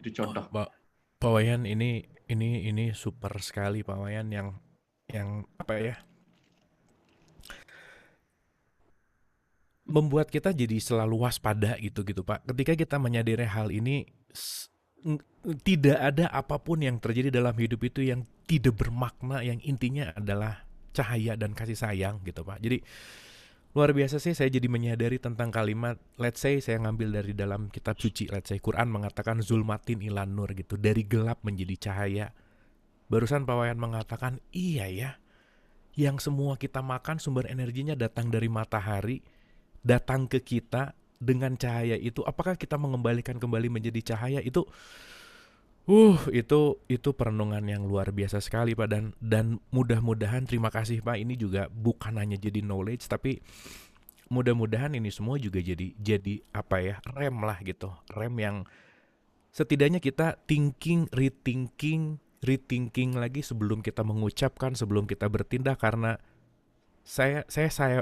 Itu contoh. Pak Wayan ini super sekali Pak Wayan yang apa ya? Membuat kita jadi selalu waspada gitu Pak. Ketika kita menyadari hal ini, tidak ada apapun yang terjadi dalam hidup itu yang tidak bermakna, yang intinya adalah cahaya dan kasih sayang gitu Pak. Jadi Luar biasa sih, saya jadi menyadari tentang kalimat, let's say saya ngambil dari dalam kitab suci, let's say Quran mengatakan zulmatin ilan nur gitu, dari gelap menjadi cahaya. Barusan Pak Wayan mengatakan, iya ya, yang semua kita makan sumber energinya datang dari matahari, datang ke kita dengan cahaya itu. Apakah kita mengembalikan kembali menjadi cahaya itu? Itu perenungan yang luar biasa sekali Pak, dan mudah-mudahan, terima kasih Pak, ini juga bukan hanya jadi knowledge, tapi mudah-mudahan ini semua juga jadi apa ya, rem lah gitu, rem yang setidaknya kita rethinking lagi sebelum kita mengucapkan, sebelum kita bertindak, karena saya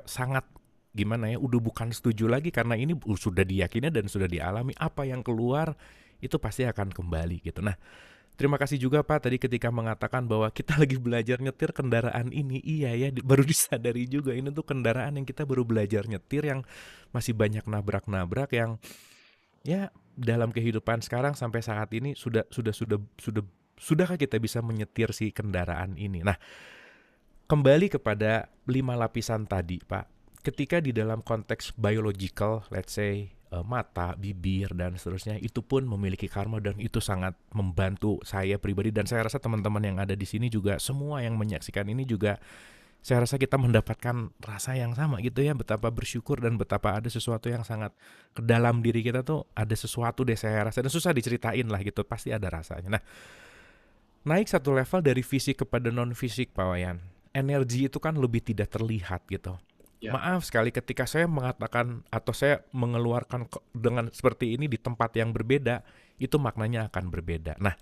sangat gimana ya, udah bukan setuju lagi, karena ini sudah diyakini dan sudah dialami, apa yang keluar itu pasti akan kembali gitu. Nah, terima kasih juga Pak tadi ketika mengatakan bahwa kita lagi belajar nyetir kendaraan ini. Iya ya, baru disadari juga ini tuh kendaraan yang kita baru belajar nyetir, yang masih banyak nabrak-nabrak, yang ya dalam kehidupan sekarang sampai saat ini sudahkah kita bisa menyetir si kendaraan ini. Nah, kembali kepada 5 lapisan tadi, Pak. Ketika di dalam konteks biological, let's say mata, bibir, dan seterusnya, itu pun memiliki karma, dan itu sangat membantu saya pribadi, dan saya rasa teman-teman yang ada di sini juga, semua yang menyaksikan ini juga, saya rasa kita mendapatkan rasa yang sama gitu ya, betapa bersyukur dan betapa ada sesuatu yang sangat ke dalam diri kita tuh, ada sesuatu deh saya rasa, dan susah diceritain lah gitu, pasti ada rasanya. Nah, naik satu level dari fisik kepada non-fisik Pak Wayan, energi itu kan lebih tidak terlihat gitu. Ya, Maaf sekali ketika saya mengatakan atau saya mengeluarkan dengan seperti ini di tempat yang berbeda, itu maknanya akan berbeda. Nah,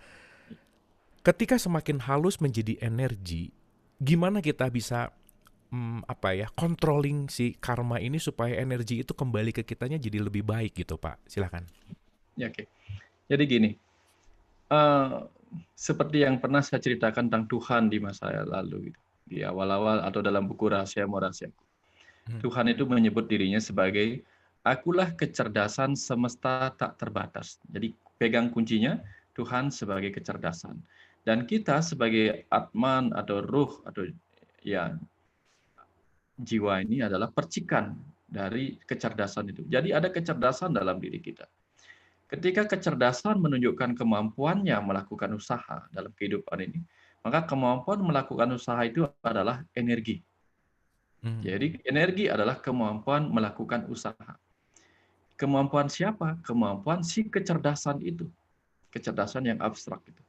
ketika semakin halus menjadi energi, gimana kita bisa controlling si karma ini supaya energi itu kembali ke kitanya jadi lebih baik gitu Pak? Silakan. ya, oke. Jadi gini, eh, seperti yang pernah saya ceritakan tentang Tuhan di masa lalu, gitu. Di awal-awal atau dalam buku Rahasia-Rahasiaku. Hmm. Tuhan itu menyebut dirinya sebagai akulah kecerdasan semesta tak terbatas. Jadi pegang kuncinya, Tuhan sebagai kecerdasan. Dan kita sebagai Atman atau ruh atau ya jiwa ini adalah percikan dari kecerdasan itu. Jadi ada kecerdasan dalam diri kita. Ketika kecerdasan menunjukkan kemampuannya melakukan usaha dalam kehidupan ini, maka kemampuan melakukan usaha itu adalah energi. Jadi energi adalah kemampuan melakukan usaha. Kemampuan siapa? Kemampuan si kecerdasan itu. Kecerdasan yang abstrak itu.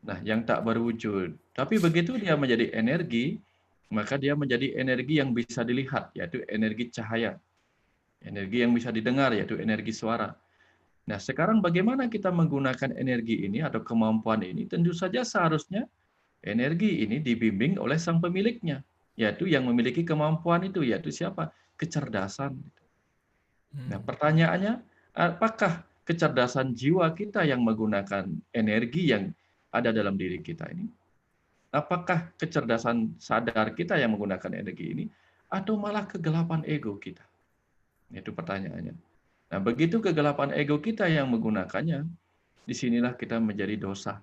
Nah, yang tak berwujud. Tapi begitu dia menjadi energi, maka dia menjadi energi yang bisa dilihat, yaitu energi cahaya. Energi yang bisa didengar, yaitu energi suara. Nah, sekarang bagaimana kita menggunakan energi ini atau kemampuan ini? Tentu saja seharusnya energi ini dibimbing oleh sang pemiliknya, yaitu yang memiliki kemampuan itu, yaitu siapa? Kecerdasan. Nah, pertanyaannya, apakah kecerdasan jiwa kita yang menggunakan energi yang ada dalam diri kita ini? Apakah kecerdasan sadar kita yang menggunakan energi ini? Atau malah kegelapan ego kita? Itu pertanyaannya. Nah, begitu kegelapan ego kita yang menggunakannya, disinilah kita menjadi dosa.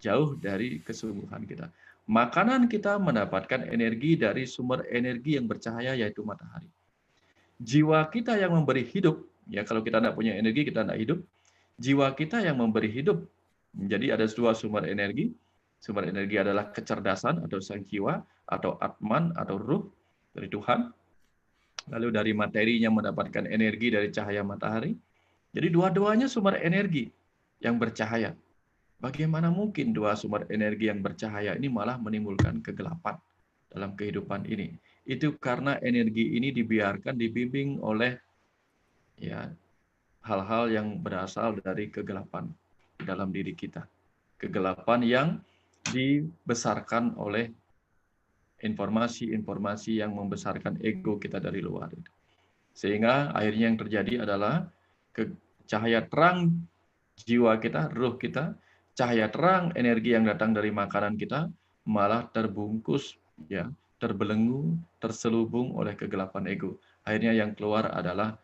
Jauh dari kesungguhan kita. Makanan kita mendapatkan energi dari sumber energi yang bercahaya, yaitu matahari. Jiwa kita yang memberi hidup, ya kalau kita tidak punya energi, kita tidak hidup. Jiwa kita yang memberi hidup. Jadi ada dua sumber energi. Sumber energi adalah kecerdasan atau sang jiwa, atau Atman atau ruh dari Tuhan. Lalu dari materinya mendapatkan energi dari cahaya matahari. Jadi dua-duanya sumber energi yang bercahaya. Bagaimana mungkin dua sumber energi yang bercahaya ini malah menimbulkan kegelapan dalam kehidupan ini? Itu karena energi ini dibiarkan dibimbing oleh ya hal-hal yang berasal dari kegelapan dalam diri kita. Kegelapan yang dibesarkan oleh informasi-informasi yang membesarkan ego kita dari luar. Sehingga akhirnya yang terjadi adalah cahaya terang jiwa kita, ruh kita, cahaya terang energi yang datang dari makanan kita malah terbungkus, ya, terbelenggu, terselubung oleh kegelapan ego. Akhirnya yang keluar adalah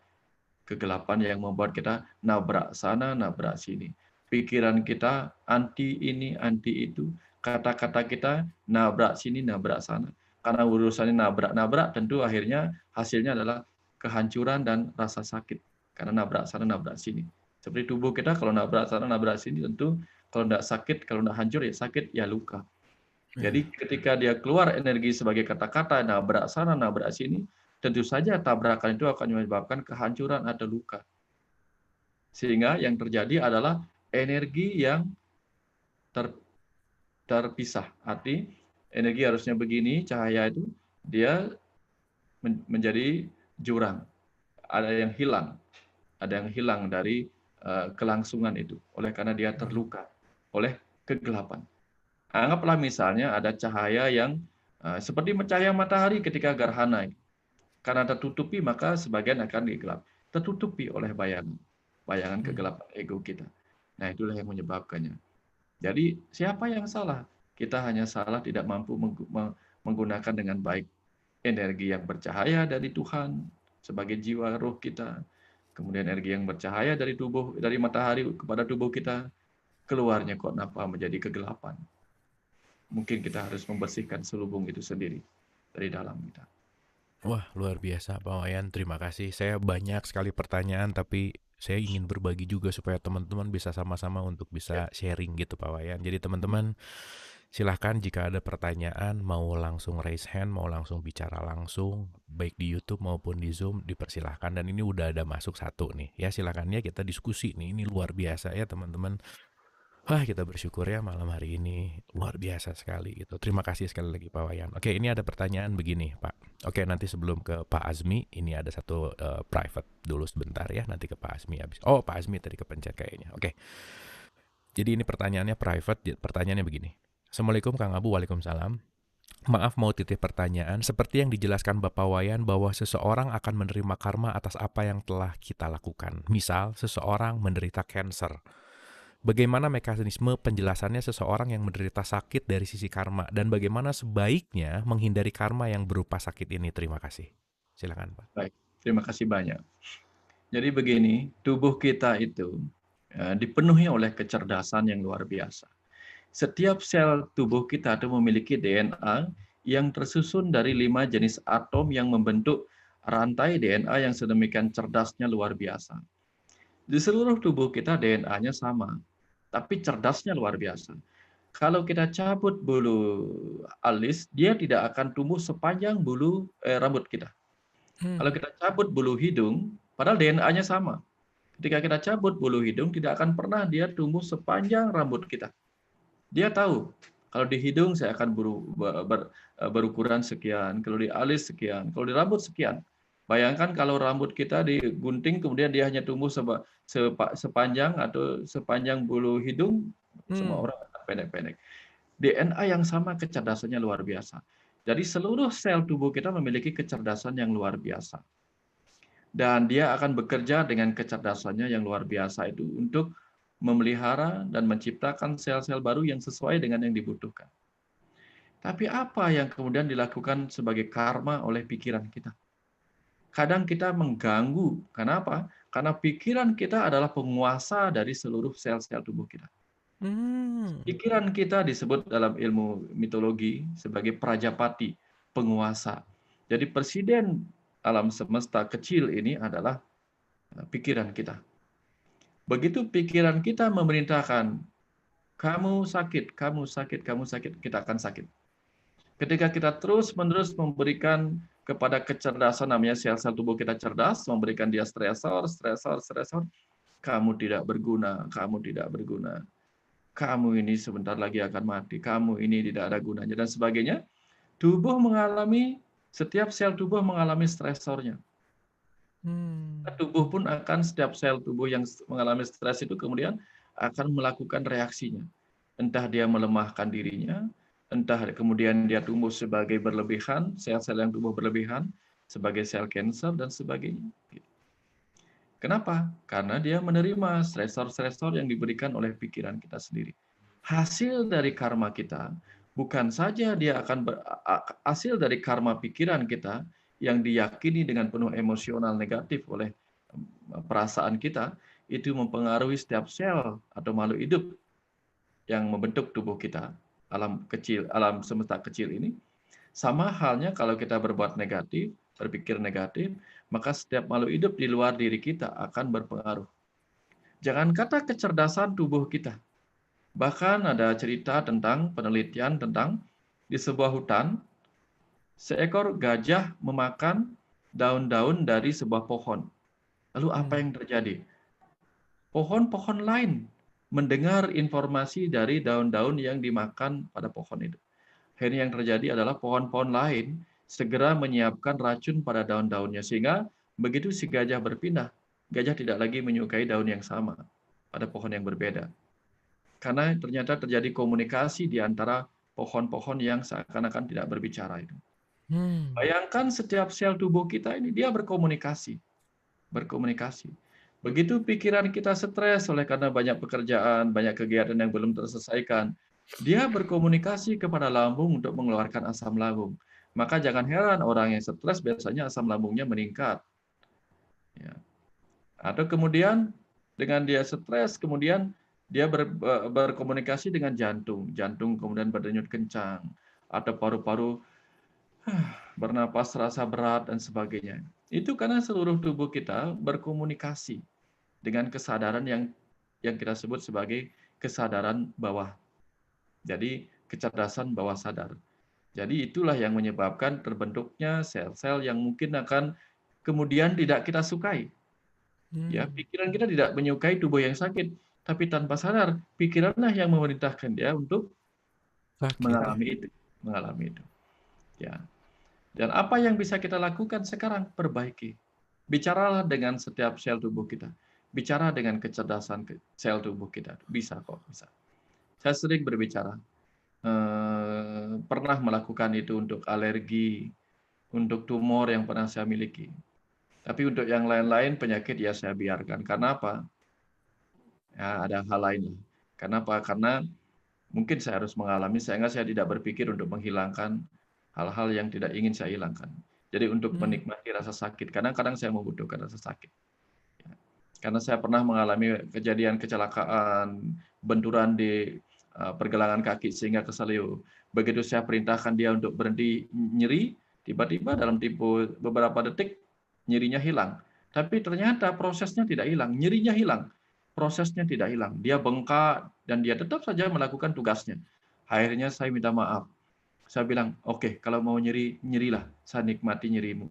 kegelapan yang membuat kita nabrak sana, nabrak sini. Pikiran kita anti ini, anti itu. Kata-kata kita nabrak sini, nabrak sana. karena urusannya nabrak-nabrak, tentu akhirnya hasilnya adalah kehancuran dan rasa sakit karena nabrak sana nabrak sini. Seperti tubuh kita kalau nabrak sana nabrak sini, tentu kalau tidak sakit, kalau tidak hancur ya sakit ya luka. Jadi ketika dia keluar energi sebagai kata-kata nabrak sana nabrak sini, tentu saja tabrakan itu akan menyebabkan kehancuran atau luka. Sehingga yang terjadi adalah energi yang terpisah. Arti energi harusnya begini, cahaya itu dia menjadi jurang. Ada yang hilang dari kelangsungan itu. Oleh karena dia terluka oleh kegelapan. Anggaplah misalnya ada cahaya yang seperti cahaya matahari ketika gerhana. Karena tertutupi maka sebagian akan digelap. Tertutupi oleh bayangan kegelapan ego kita. Nah itulah yang menyebabkannya. Jadi siapa yang salah? Kita hanya salah tidak mampu menggunakan dengan baik energi yang bercahaya dari Tuhan sebagai jiwa roh kita. Kemudian energi yang bercahaya dari matahari kepada tubuh kita, keluarnya kok kenapa menjadi kegelapan. Mungkin kita harus membersihkan selubung itu sendiri dari dalam kita. Wah, luar biasa Pak Wayan, terima kasih. Saya banyak sekali pertanyaan, tapi saya ingin berbagi juga supaya teman-teman bisa sama-sama untuk bisa sharing gitu Pak Wayan. Jadi teman-teman silahkan jika ada pertanyaan, mau langsung raise hand, mau langsung bicara langsung, baik di YouTube maupun di Zoom, dipersilahkan. Dan ini udah ada masuk satu nih, ya silakan ya kita diskusi nih, ini luar biasa ya teman-teman. Wah, kita bersyukur ya malam hari ini luar biasa sekali gitu. Terima kasih sekali lagi Pak Wayan. Oke, ini ada pertanyaan begini Pak. Oke, nanti sebelum ke Pak Azmi, ini ada satu private dulu sebentar ya. Nanti ke Pak Azmi habis. Oh, Pak Azmi tadi kepencet kayaknya. Oke. Jadi ini pertanyaannya private. Pertanyaannya begini. Assalamualaikum Kang Abu, waalaikumsalam. Maaf mau titip pertanyaan. Seperti yang dijelaskan Bapak Wayan bahwa seseorang akan menerima karma atas apa yang telah kita lakukan. Misal, seseorang menderita cancer. Bagaimana mekanisme penjelasannya seseorang yang menderita sakit dari sisi karma dan bagaimana sebaiknya menghindari karma yang berupa sakit ini? Terima kasih. Silakan, Pak. Baik, terima kasih banyak. Jadi begini, tubuh kita itu dipenuhi oleh kecerdasan yang luar biasa. Setiap sel tubuh kita itu memiliki DNA yang tersusun dari 5 jenis atom yang membentuk rantai DNA yang sedemikian cerdasnya luar biasa. Di seluruh tubuh kita DNA-nya sama, tapi cerdasnya luar biasa. Kalau kita cabut bulu alis, dia tidak akan tumbuh sepanjang bulu rambut kita. Kalau kita cabut bulu hidung, padahal DNA-nya sama. Ketika kita cabut bulu hidung, tidak akan pernah dia tumbuh sepanjang rambut kita. Dia tahu, kalau di hidung saya akan berukuran sekian, kalau di alis sekian, kalau di rambut sekian. Bayangkan kalau rambut kita digunting, kemudian dia hanya tumbuh sepanjang atau sepanjang bulu hidung, semua orang akan pendek-pendek. DNA yang sama kecerdasannya luar biasa. Jadi seluruh sel tubuh kita memiliki kecerdasan yang luar biasa. Dan dia akan bekerja dengan kecerdasannya yang luar biasa itu untuk memelihara dan menciptakan sel-sel baru yang sesuai dengan yang dibutuhkan. Tapi apa yang kemudian dilakukan sebagai karma oleh pikiran kita? Kadang kita mengganggu. Kenapa? Karena pikiran kita adalah penguasa dari seluruh sel-sel tubuh kita. Pikiran kita disebut dalam ilmu mitologi sebagai Prajapati, penguasa. Jadi presiden alam semesta kecil ini adalah pikiran kita. Begitu pikiran kita memerintahkan, kamu sakit, kamu sakit, kamu sakit, kita akan sakit. Ketika kita terus-menerus memberikan kepada kecerdasan, namanya sel-sel tubuh kita cerdas, memberikan dia stresor, kamu tidak berguna, kamu tidak berguna. Kamu ini sebentar lagi akan mati, kamu ini tidak ada gunanya, dan sebagainya. Setiap sel tubuh mengalami stresornya. Tubuh pun setiap sel tubuh yang mengalami stres itu kemudian akan melakukan reaksinya. Entah dia melemahkan dirinya, entah kemudian dia tumbuh sebagai berlebihan, sel-sel yang tumbuh berlebihan, sebagai sel kanker dan sebagainya. Kenapa? Karena dia menerima stresor-stresor yang diberikan oleh pikiran kita sendiri. Hasil dari karma kita, bukan saja dia akan hasil dari karma pikiran kita yang diyakini dengan penuh emosional negatif oleh perasaan kita, itu mempengaruhi setiap sel atau makhluk hidup yang membentuk tubuh kita, alam semesta kecil ini. Sama halnya kalau kita berbuat negatif, berpikir negatif, maka setiap makhluk hidup di luar diri kita akan berpengaruh. Jangan kata kecerdasan tubuh kita. Bahkan ada cerita tentang penelitian tentang di sebuah hutan, seekor gajah memakan daun-daun dari sebuah pohon. Lalu apa Hmm. yang terjadi? Pohon-pohon lain mendengar informasi dari daun-daun yang dimakan pada pohon itu. Akhirnya yang terjadi adalah pohon-pohon lain segera menyiapkan racun pada daun-daunnya, sehingga begitu si gajah berpindah, gajah tidak lagi menyukai daun yang sama pada pohon yang berbeda. Karena ternyata terjadi komunikasi di antara pohon-pohon yang seakan-akan tidak berbicara itu. Hmm. Bayangkan setiap sel tubuh kita ini dia berkomunikasi, berkomunikasi. Begitu pikiran kita stres oleh karena banyak pekerjaan, banyak kegiatan yang belum terselesaikan, dia berkomunikasi kepada lambung untuk mengeluarkan asam lambung. Maka jangan heran orang yang stres biasanya asam lambungnya meningkat. Ya. Atau kemudian dengan dia stres, kemudian dia berkomunikasi dengan jantung. Jantung kemudian berdenyut kencang. Atau paru-paru bernapas terasa berat dan sebagainya. Itu karena seluruh tubuh kita berkomunikasi dengan kesadaran yang kita sebut sebagai kesadaran bawah. Jadi kecerdasan bawah sadar. Jadi itulah yang menyebabkan terbentuknya sel-sel yang mungkin akan kemudian tidak kita sukai. Ya, Hmm. pikiran kita tidak menyukai tubuh yang sakit, tapi tanpa sadar pikiranlah yang memerintahkan dia untuk Sakit ya. mengalami itu, mengalami itu. Ya. Dan apa yang bisa kita lakukan sekarang? Perbaiki. Bicaralah dengan setiap sel tubuh kita. Bicara dengan kecerdasan sel tubuh kita. Bisa kok, bisa. Saya sering berbicara. Pernah melakukan itu untuk alergi, untuk tumor yang pernah saya miliki. Tapi untuk yang lain-lain penyakit ya saya biarkan. Karena apa? Ya, ada hal lain. Kenapa? Karena mungkin saya harus mengalami sehingga saya tidak berpikir untuk menghilangkan hal-hal yang tidak ingin saya hilangkan. Jadi untuk Hmm. menikmati rasa sakit, kadang-kadang saya membutuhkan rasa sakit. Karena saya pernah mengalami kejadian kecelakaan, benturan di pergelangan kaki sehingga keselio. Begitu saya perintahkan dia untuk berhenti nyeri, tiba-tiba dalam tempo beberapa detik nyerinya hilang. Tapi ternyata prosesnya tidak hilang, nyerinya hilang. Prosesnya tidak hilang. Dia bengkak dan dia tetap saja melakukan tugasnya. Akhirnya saya minta maaf. Saya bilang, "Oke, kalau mau nyeri, nyerilah. Saya nikmati nyerimu."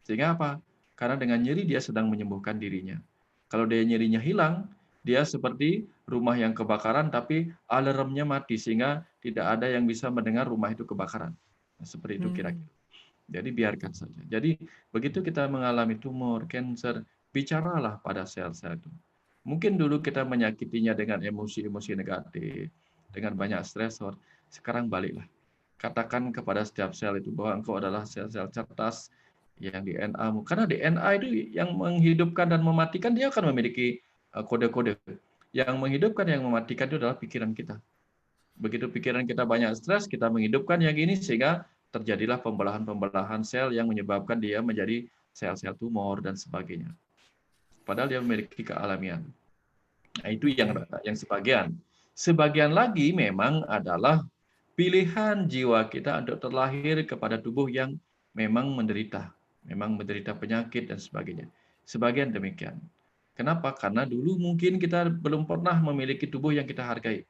Sehingga apa? Karena dengan nyeri dia sedang menyembuhkan dirinya. Kalau dia nyerinya hilang, dia seperti rumah yang kebakaran tapi alarmnya mati sehingga tidak ada yang bisa mendengar rumah itu kebakaran. Nah, seperti itu Hmm. kira-kira. Jadi biarkan saja. Jadi begitu kita mengalami tumor, cancer, bicaralah pada sel-sel itu. Mungkin dulu kita menyakitinya dengan emosi-emosi negatif, dengan banyak stresor. Sekarang baliklah. Katakan kepada setiap sel itu bahwa engkau adalah sel-sel cerdas yang DNA-mu. Karena DNA itu yang menghidupkan dan mematikan, dia akan memiliki kode-kode. Yang menghidupkan, yang mematikan itu adalah pikiran kita. Begitu pikiran kita banyak stres, kita menghidupkan yang ini sehingga terjadilah pembelahan-pembelahan sel yang menyebabkan dia menjadi sel-sel tumor dan sebagainya. Padahal dia memiliki kealamian. Nah, itu Oke. yang sebagian. Sebagian lagi memang adalah pilihan jiwa kita untuk terlahir kepada tubuh yang memang menderita penyakit dan sebagainya. Sebagian demikian. Kenapa? Karena dulu mungkin kita belum pernah memiliki tubuh yang kita hargai.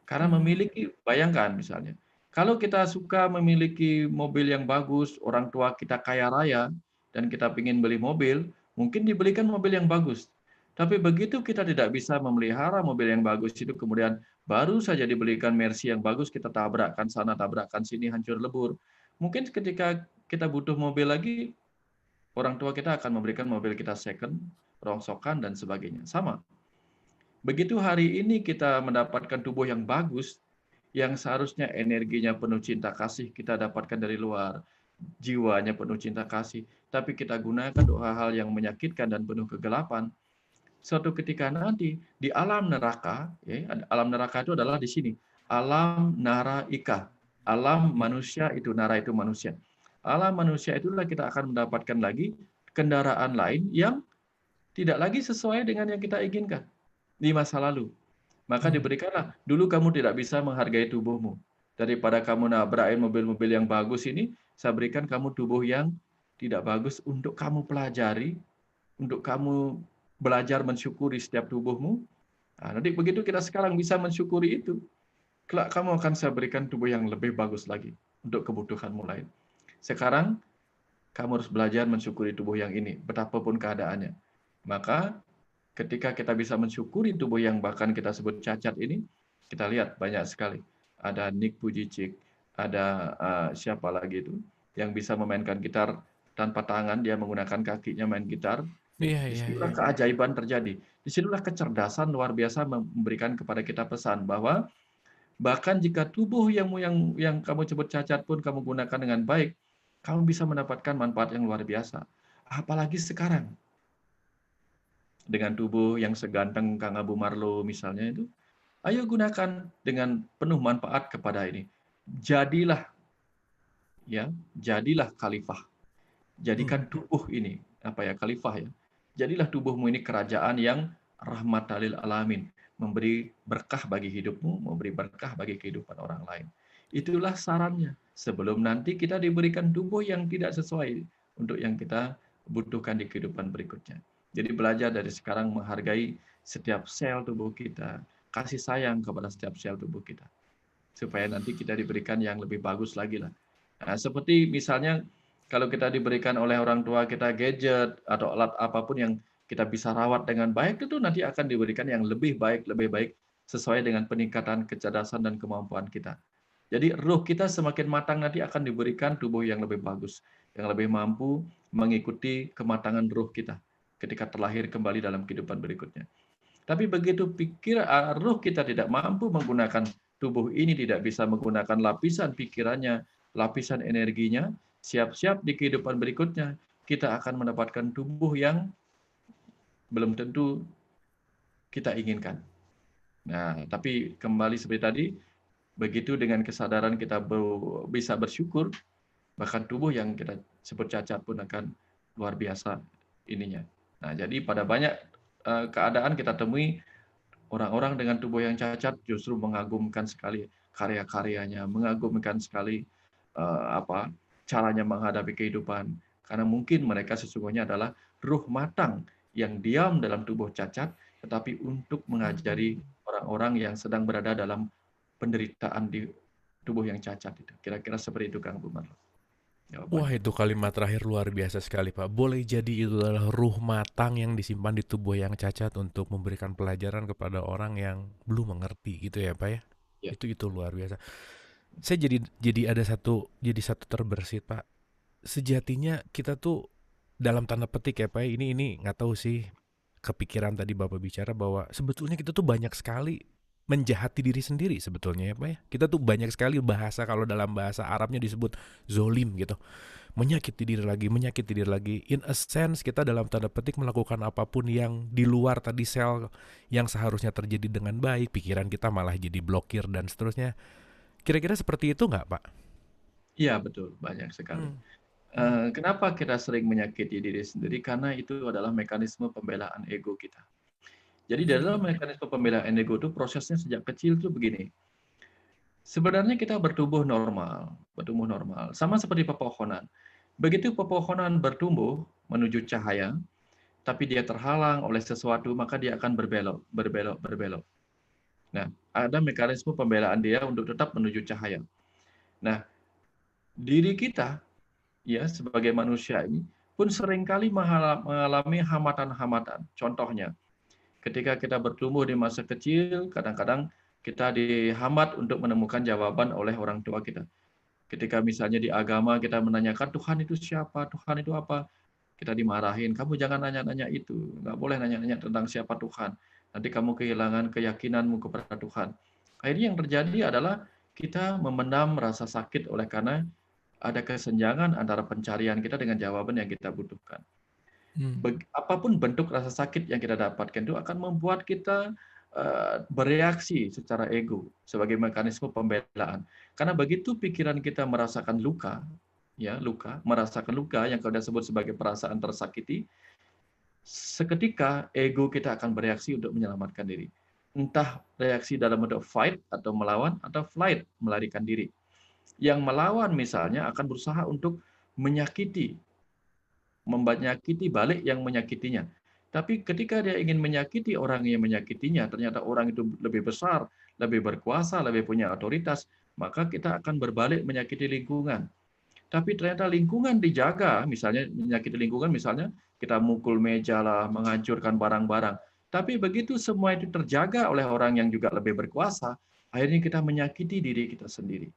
Karena Hmm. memiliki, bayangkan misalnya, kalau kita suka memiliki mobil yang bagus, orang tua kita kaya raya, dan kita ingin beli mobil, mungkin dibelikan mobil yang bagus. Tapi begitu kita tidak bisa memelihara mobil yang bagus itu, kemudian baru saja dibelikan Mercy yang bagus, kita tabrakkan sana, tabrakkan sini, hancur lebur. Mungkin ketika kita butuh mobil lagi, orang tua kita akan memberikan mobil kita second, rongsokan, dan sebagainya. Sama. Begitu hari ini kita mendapatkan tubuh yang bagus, yang seharusnya energinya penuh cinta kasih kita dapatkan dari luar, jiwanya penuh cinta kasih, tapi kita gunakan untuk hal-hal yang menyakitkan dan penuh kegelapan, suatu ketika nanti di alam neraka, ya, alam neraka itu adalah di sini, alam nara ika, alam manusia itu nara itu manusia. Alam manusia itulah kita akan mendapatkan lagi kendaraan lain yang tidak lagi sesuai dengan yang kita inginkan di masa lalu. Maka Hmm. diberikanlah, dulu kamu tidak bisa menghargai tubuhmu. Daripada kamu nabrakin mobil-mobil yang bagus ini, saya berikan kamu tubuh yang tidak bagus untuk kamu pelajari, untuk kamu belajar mensyukuri setiap tubuhmu. Nah, nanti begitu kita sekarang bisa mensyukuri itu, kelak kamu akan saya berikan tubuh yang lebih bagus lagi untuk kebutuhanmu lain. Sekarang kamu harus belajar mensyukuri tubuh yang ini, betapapun keadaannya. Maka ketika kita bisa mensyukuri tubuh yang bahkan kita sebut cacat ini, kita lihat banyak sekali. Ada Nick Vujicic, ada siapa lagi itu yang bisa memainkan gitar tanpa tangan, dia menggunakan kakinya main gitar. Iya, iya, iya. Disitulah keajaiban terjadi. Disitulah kecerdasan luar biasa memberikan kepada kita pesan bahwa bahkan jika tubuh yang kamu sebut cacat pun kamu gunakan dengan baik, kamu bisa mendapatkan manfaat yang luar biasa. Apalagi sekarang, dengan tubuh yang seganteng Kang Abu Marlo misalnya itu, ayo gunakan dengan penuh manfaat kepada ini. Jadilah jadilah khalifah. Jadikan tubuh ini khalifah ya. Jadilah tubuhmu ini kerajaan yang rahmat lil alamin, memberi berkah bagi hidupmu, memberi berkah bagi kehidupan orang lain. Itulah sarannya. Sebelum nanti kita diberikan tubuh yang tidak sesuai untuk yang kita butuhkan di kehidupan berikutnya. Jadi belajar dari sekarang menghargai setiap sel tubuh kita, kasih sayang kepada setiap sel tubuh kita, supaya nanti kita diberikan yang lebih bagus lagi lah. Nah, seperti misalnya kalau kita diberikan oleh orang tua kita gadget atau alat apapun yang kita bisa rawat dengan baik, itu nanti akan diberikan yang lebih baik sesuai dengan peningkatan kecerdasan dan kemampuan kita. Jadi ruh kita semakin matang nanti akan diberikan tubuh yang lebih bagus, yang lebih mampu mengikuti kematangan ruh kita ketika terlahir kembali dalam kehidupan berikutnya. Tapi begitu ruh kita tidak mampu menggunakan tubuh ini, tidak bisa menggunakan lapisan pikirannya, lapisan energinya, siap-siap di kehidupan berikutnya, kita akan mendapatkan tubuh yang belum tentu kita inginkan. Nah, tapi kembali seperti tadi, begitu dengan kesadaran kita bisa bersyukur, bahkan tubuh yang kita sebut cacat pun akan luar biasa ininya. Nah, jadi pada banyak keadaan kita temui orang-orang dengan tubuh yang cacat justru mengagumkan sekali karya-karyanya, mengagumkan sekali caranya menghadapi kehidupan. Karena mungkin mereka sesungguhnya adalah ruh matang yang diam dalam tubuh cacat, tetapi untuk mengajari orang-orang yang sedang berada dalam penderitaan di tubuh yang cacat itu. Kira-kira seperti itu, Kang Bumar. Wah, itu kalimat terakhir luar biasa sekali, Pak. Boleh jadi itu adalah ruh matang yang disimpan di tubuh yang cacat untuk memberikan pelajaran kepada orang yang belum mengerti gitu ya, Pak ya. Ya. Itu luar biasa. Saya jadi satu terbersit, Pak. Sejatinya kita tuh dalam tanda petik ya, Pak. Ini nggak tahu sih, kepikiran tadi Bapak bicara bahwa sebetulnya kita tuh banyak sekali menjahati diri sendiri sebetulnya ya, Pak ya. Kita tuh banyak sekali bahasa, kalau dalam bahasa Arabnya disebut zolim gitu. Menyakiti diri lagi. In a sense kita dalam tanda petik melakukan apapun yang di luar tadi sel yang seharusnya terjadi dengan baik, pikiran kita malah jadi blokir dan seterusnya. Kira-kira seperti itu nggak, Pak? Iya, betul. Banyak sekali. Kenapa kita sering menyakiti diri sendiri? Karena itu adalah mekanisme pembelaan ego kita. Jadi dalam mekanisme pembelaan ego itu prosesnya sejak kecil itu begini. Sebenarnya kita bertumbuh normal, sama seperti pepohonan. Begitu pepohonan bertumbuh menuju cahaya, tapi dia terhalang oleh sesuatu, maka dia akan berbelok. Nah, ada mekanisme pembelaan dia untuk tetap menuju cahaya. Nah, diri kita ya sebagai manusia ini pun seringkali mengalami hambatan-hambatan. Contohnya, ketika kita bertumbuh di masa kecil, kadang-kadang kita dihambat untuk menemukan jawaban oleh orang tua kita. Ketika misalnya di agama kita menanyakan Tuhan itu siapa, Tuhan itu apa, kita dimarahin, kamu jangan nanya-nanya itu, nggak boleh nanya-nanya tentang siapa Tuhan. Nanti kamu kehilangan keyakinanmu kepada Tuhan. Akhirnya yang terjadi adalah kita memendam rasa sakit oleh karena ada kesenjangan antara pencarian kita dengan jawaban yang kita butuhkan. Apapun bentuk rasa sakit yang kita dapatkan itu akan membuat kita bereaksi secara ego sebagai mekanisme pembelaan. Karena begitu pikiran kita merasakan luka yang kita sebut sebagai perasaan tersakiti, seketika ego kita akan bereaksi untuk menyelamatkan diri. Entah reaksi dalam bentuk fight atau melawan atau flight, melarikan diri. Yang melawan misalnya akan berusaha untuk menyakiti, menyakiti balik yang menyakitinya. Tapi ketika dia ingin menyakiti orang yang menyakitinya, ternyata orang itu lebih besar, lebih berkuasa, lebih punya otoritas, maka kita akan berbalik menyakiti lingkungan. Tapi ternyata lingkungan dijaga, misalnya menyakiti lingkungan, misalnya kita mukul meja lah, menghancurkan barang-barang. Tapi begitu semua itu terjaga oleh orang yang juga lebih berkuasa, akhirnya kita menyakiti diri kita sendiri.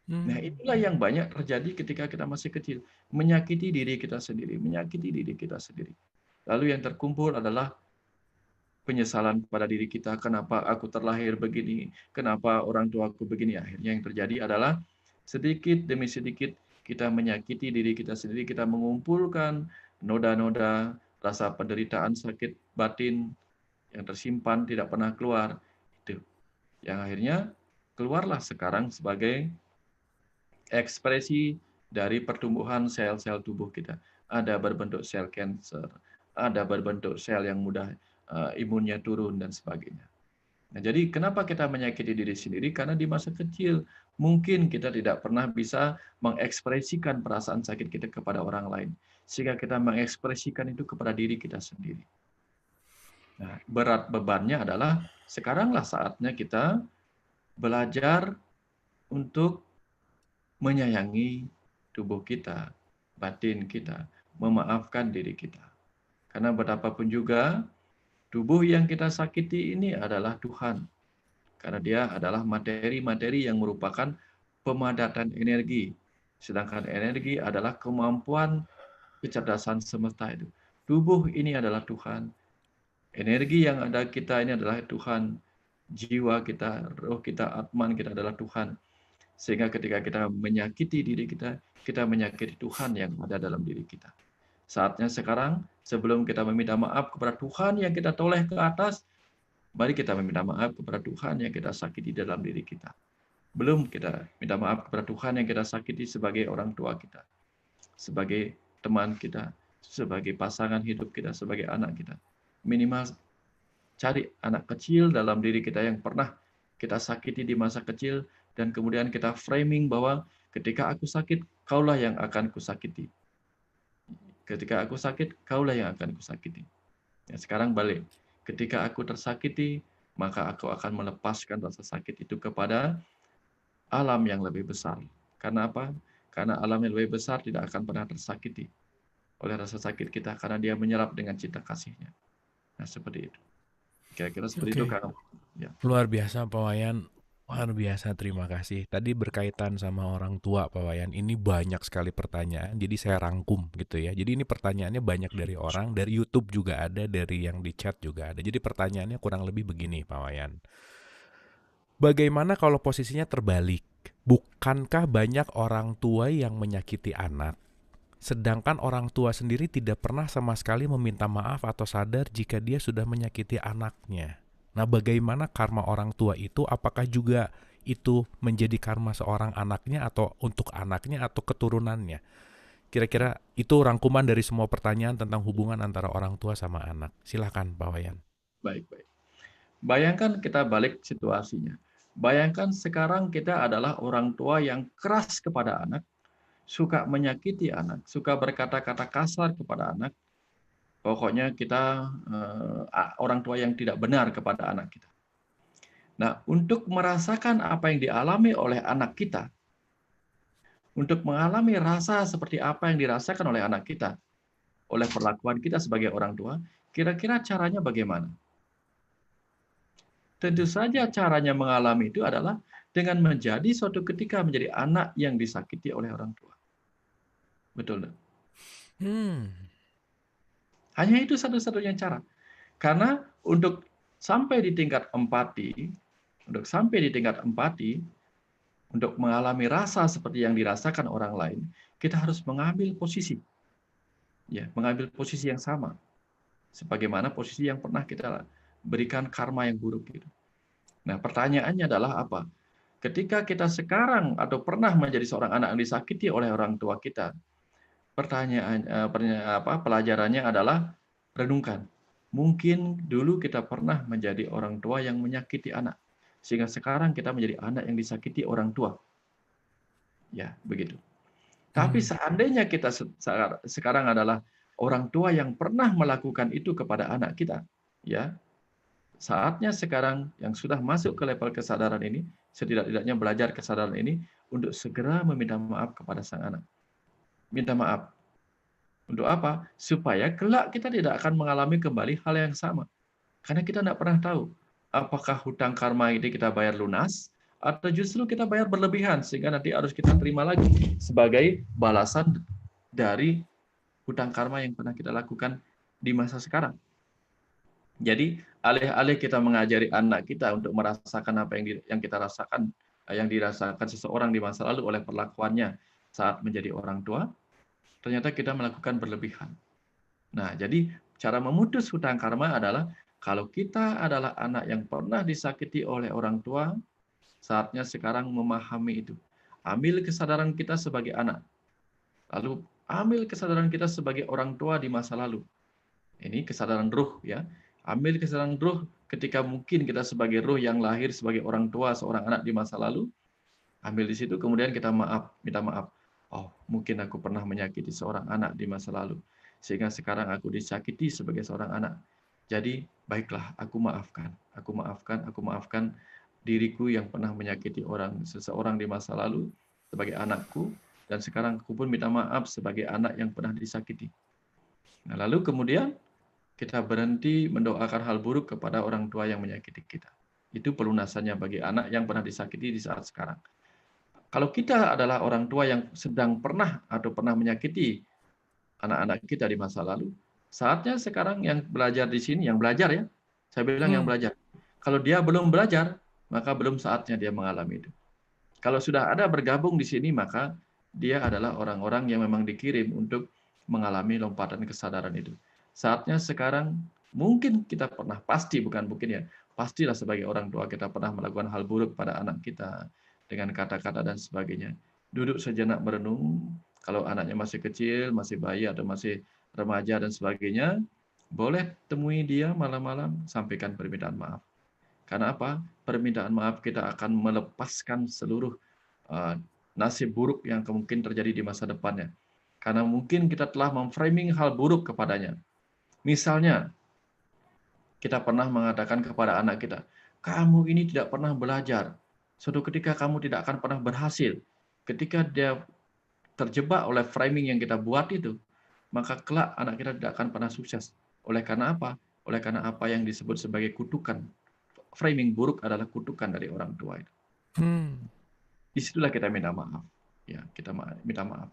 Nah, Hmm. itulah yang banyak terjadi ketika kita masih kecil. Menyakiti diri kita sendiri, menyakiti diri kita sendiri. Lalu yang terkumpul adalah penyesalan pada diri kita, kenapa aku terlahir begini, kenapa orang tuaku begini. Akhirnya yang terjadi adalah sedikit demi sedikit kita menyakiti diri kita sendiri, kita mengumpulkan noda-noda rasa penderitaan, sakit batin yang tersimpan tidak pernah keluar. Itu yang akhirnya keluarlah sekarang sebagai ekspresi dari pertumbuhan sel-sel tubuh kita. Ada berbentuk sel kanker, ada berbentuk sel yang mudah imunnya turun dan sebagainya. Nah, jadi kenapa kita menyakiti diri sendiri? Karena di masa kecil mungkin kita tidak pernah bisa mengekspresikan perasaan sakit kita kepada orang lain, sehingga kita mengekspresikan itu kepada diri kita sendiri. Nah, berat bebannya adalah sekaranglah saatnya kita belajar untuk menyayangi tubuh kita, batin kita, memaafkan diri kita. Karena betapapun juga tubuh yang kita sakiti ini adalah Tuhan. Karena dia adalah materi-materi yang merupakan pemadatan energi. Sedangkan energi adalah kemampuan kecerdasan semesta itu. Tubuh ini adalah Tuhan. Energi yang ada kita ini adalah Tuhan. Jiwa kita, roh kita, atman kita adalah Tuhan. Sehingga ketika kita menyakiti diri kita, kita menyakiti Tuhan yang ada dalam diri kita. Saatnya sekarang, sebelum kita meminta maaf kepada Tuhan yang kita toleh ke atas, mari kita meminta maaf kepada Tuhan yang kita sakiti dalam diri kita. Belum kita minta maaf kepada Tuhan yang kita sakiti sebagai orang tua kita, sebagai teman kita, sebagai pasangan hidup kita, sebagai anak kita. Minimal cari anak kecil dalam diri kita yang pernah kita sakiti di masa kecil, dan kemudian kita framing bahwa ketika aku sakit, kaulah yang akan kusakiti. Ketika aku sakit, kaulah yang akan kusakiti. Ya, sekarang balik. Ketika aku tersakiti, maka aku akan melepaskan rasa sakit itu kepada alam yang lebih besar. Karena apa? Karena alam yang lebih besar tidak akan pernah tersakiti oleh rasa sakit kita, karena dia menyerap dengan cinta kasihnya. Nah, seperti itu. Kira-kira seperti itu, Oke, Kak. Ya, luar biasa Pak Wayan. Luar biasa, terima kasih. Tadi berkaitan sama orang tua Pak Wayan. Ini banyak sekali pertanyaan, jadi saya rangkum gitu ya. Jadi ini pertanyaannya banyak dari orang, dari YouTube juga ada, dari yang di chat juga ada. Jadi pertanyaannya kurang lebih begini Pak Wayan. Bagaimana kalau posisinya terbalik? Bukankah banyak orang tua yang menyakiti anak, sedangkan orang tua sendiri tidak pernah sama sekali meminta maaf atau sadar jika dia sudah menyakiti anaknya? Nah, bagaimana karma orang tua itu? Apakah juga itu menjadi karma seorang anaknya atau untuk anaknya atau keturunannya? Kira-kira itu rangkuman dari semua pertanyaan tentang hubungan antara orang tua sama anak. Silakan Pak Wayan. baik-baik. Bayangkan kita balik situasinya. Bayangkan sekarang kita adalah orang tua yang keras kepada anak, suka menyakiti anak, suka berkata-kata kasar kepada anak. Pokoknya kita orang tua yang tidak benar kepada anak kita. Nah, untuk merasakan apa yang dialami oleh anak kita, untuk mengalami rasa seperti apa yang dirasakan oleh anak kita, oleh perlakuan kita sebagai orang tua, kira-kira caranya bagaimana? Tentu saja caranya mengalami itu adalah dengan menjadi suatu ketika menjadi anak yang disakiti oleh orang tua. Betul. Hmm. Hanya itu satu-satunya cara. Karena untuk sampai di tingkat empati, untuk mengalami rasa seperti yang dirasakan orang lain, kita harus mengambil posisi. Ya, mengambil posisi yang sama. Sebagaimana posisi yang pernah kita berikan karma yang buruk itu. Nah, pertanyaannya adalah apa? Ketika kita sekarang atau pernah menjadi seorang anak yang disakiti oleh orang tua kita, pelajarannya adalah renungkan. Mungkin dulu kita pernah menjadi orang tua yang menyakiti anak, sehingga sekarang kita menjadi anak yang disakiti orang tua. Ya, begitu. Tapi Hmm. seandainya kita sekarang adalah orang tua yang pernah melakukan itu kepada anak kita, ya, saatnya sekarang yang sudah masuk ke level kesadaran ini, setidak-tidaknya belajar kesadaran ini untuk segera meminta maaf kepada sang anak. Minta maaf. Untuk apa? Supaya kelak kita tidak akan mengalami kembali hal yang sama. Karena kita tidak pernah tahu apakah hutang karma ini kita bayar lunas atau justru kita bayar berlebihan sehingga nanti harus kita terima lagi sebagai balasan dari hutang karma yang pernah kita lakukan di masa sekarang. Jadi alih-alih kita mengajari anak kita untuk merasakan apa yang kita rasakan, yang dirasakan seseorang di masa lalu oleh perlakuannya saat menjadi orang tua, ternyata kita melakukan berlebihan. Nah, jadi cara memutus hutang karma adalah kalau kita adalah anak yang pernah disakiti oleh orang tua, saatnya sekarang memahami itu. Ambil kesadaran kita sebagai anak. Lalu ambil kesadaran kita sebagai orang tua di masa lalu. Ini kesadaran ruh ya. Ambil kesadaran ruh ketika mungkin kita sebagai ruh yang lahir sebagai orang tua seorang anak di masa lalu, ambil di situ kemudian kita minta maaf. Oh, mungkin aku pernah menyakiti seorang anak di masa lalu sehingga sekarang aku disakiti sebagai seorang anak. Jadi, baiklah, aku maafkan diriku yang pernah menyakiti seseorang di masa lalu sebagai anakku dan sekarang aku pun minta maaf sebagai anak yang pernah disakiti. Nah, lalu kemudian kita berhenti mendoakan hal buruk kepada orang tua yang menyakiti kita. Itu pelunasannya bagi anak yang pernah disakiti di saat sekarang. Kalau kita adalah orang tua yang sedang pernah atau pernah menyakiti anak-anak kita di masa lalu, saatnya sekarang yang belajar di sini, yang belajar ya, saya bilang yang Hmm. belajar. Kalau dia belum belajar, maka belum saatnya dia mengalami itu. Kalau sudah ada bergabung di sini, maka dia adalah orang-orang yang memang dikirim untuk mengalami lompatan kesadaran itu. Saatnya sekarang, mungkin kita pernah, pasti bukan mungkin ya, pastilah sebagai orang tua kita pernah melakukan hal buruk pada anak kita dengan kata-kata dan sebagainya. Duduk sejenak merenung, kalau anaknya masih kecil, masih bayi atau masih remaja dan sebagainya, boleh temui dia malam-malam, sampaikan permintaan maaf. Karena apa? Permintaan maaf kita akan melepaskan seluruh nasib buruk yang kemungkinan terjadi di masa depannya. Karena mungkin kita telah memframing hal buruk kepadanya. Misalnya, kita pernah mengatakan kepada anak kita, kamu ini tidak pernah belajar. Suatu ketika kamu tidak akan pernah berhasil. Ketika dia terjebak oleh framing yang kita buat itu, maka kelak anak kita tidak akan pernah sukses. Oleh karena apa? Oleh karena apa yang disebut sebagai kutukan. Framing buruk adalah kutukan dari orang tua itu. Hmm. Disitulah kita minta maaf. Ya, kita minta maaf.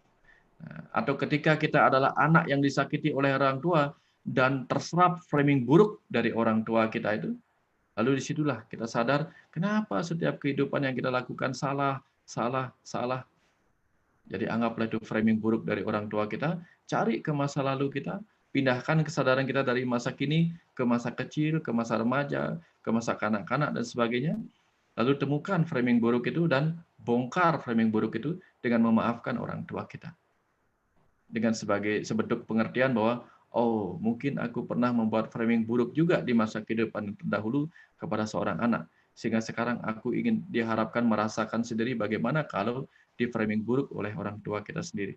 Nah, atau ketika kita adalah anak yang disakiti oleh orang tua dan terserap framing buruk dari orang tua kita itu, lalu disitulah kita sadar kenapa setiap kehidupan yang kita lakukan salah, salah, salah. Jadi anggaplah itu framing buruk dari orang tua kita, cari ke masa lalu kita, pindahkan kesadaran kita dari masa kini ke masa kecil, ke masa remaja, ke masa kanak-kanak dan sebagainya. Lalu temukan framing buruk itu dan bongkar framing buruk itu dengan memaafkan orang tua kita. Dengan sebentuk pengertian bahwa oh, mungkin aku pernah membuat framing buruk juga di masa kehidupan terdahulu kepada seorang anak. Sehingga sekarang aku ingin diharapkan merasakan sendiri bagaimana kalau di framing buruk oleh orang tua kita sendiri.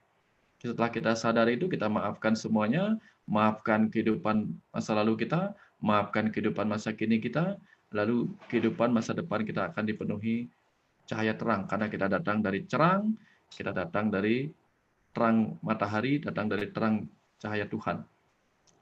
Setelah kita sadar itu, kita maafkan semuanya, maafkan kehidupan masa lalu kita, maafkan kehidupan masa kini kita, lalu kehidupan masa depan kita akan dipenuhi cahaya terang, karena kita datang dari cerang, kita datang dari terang matahari, datang dari terang cahaya Tuhan.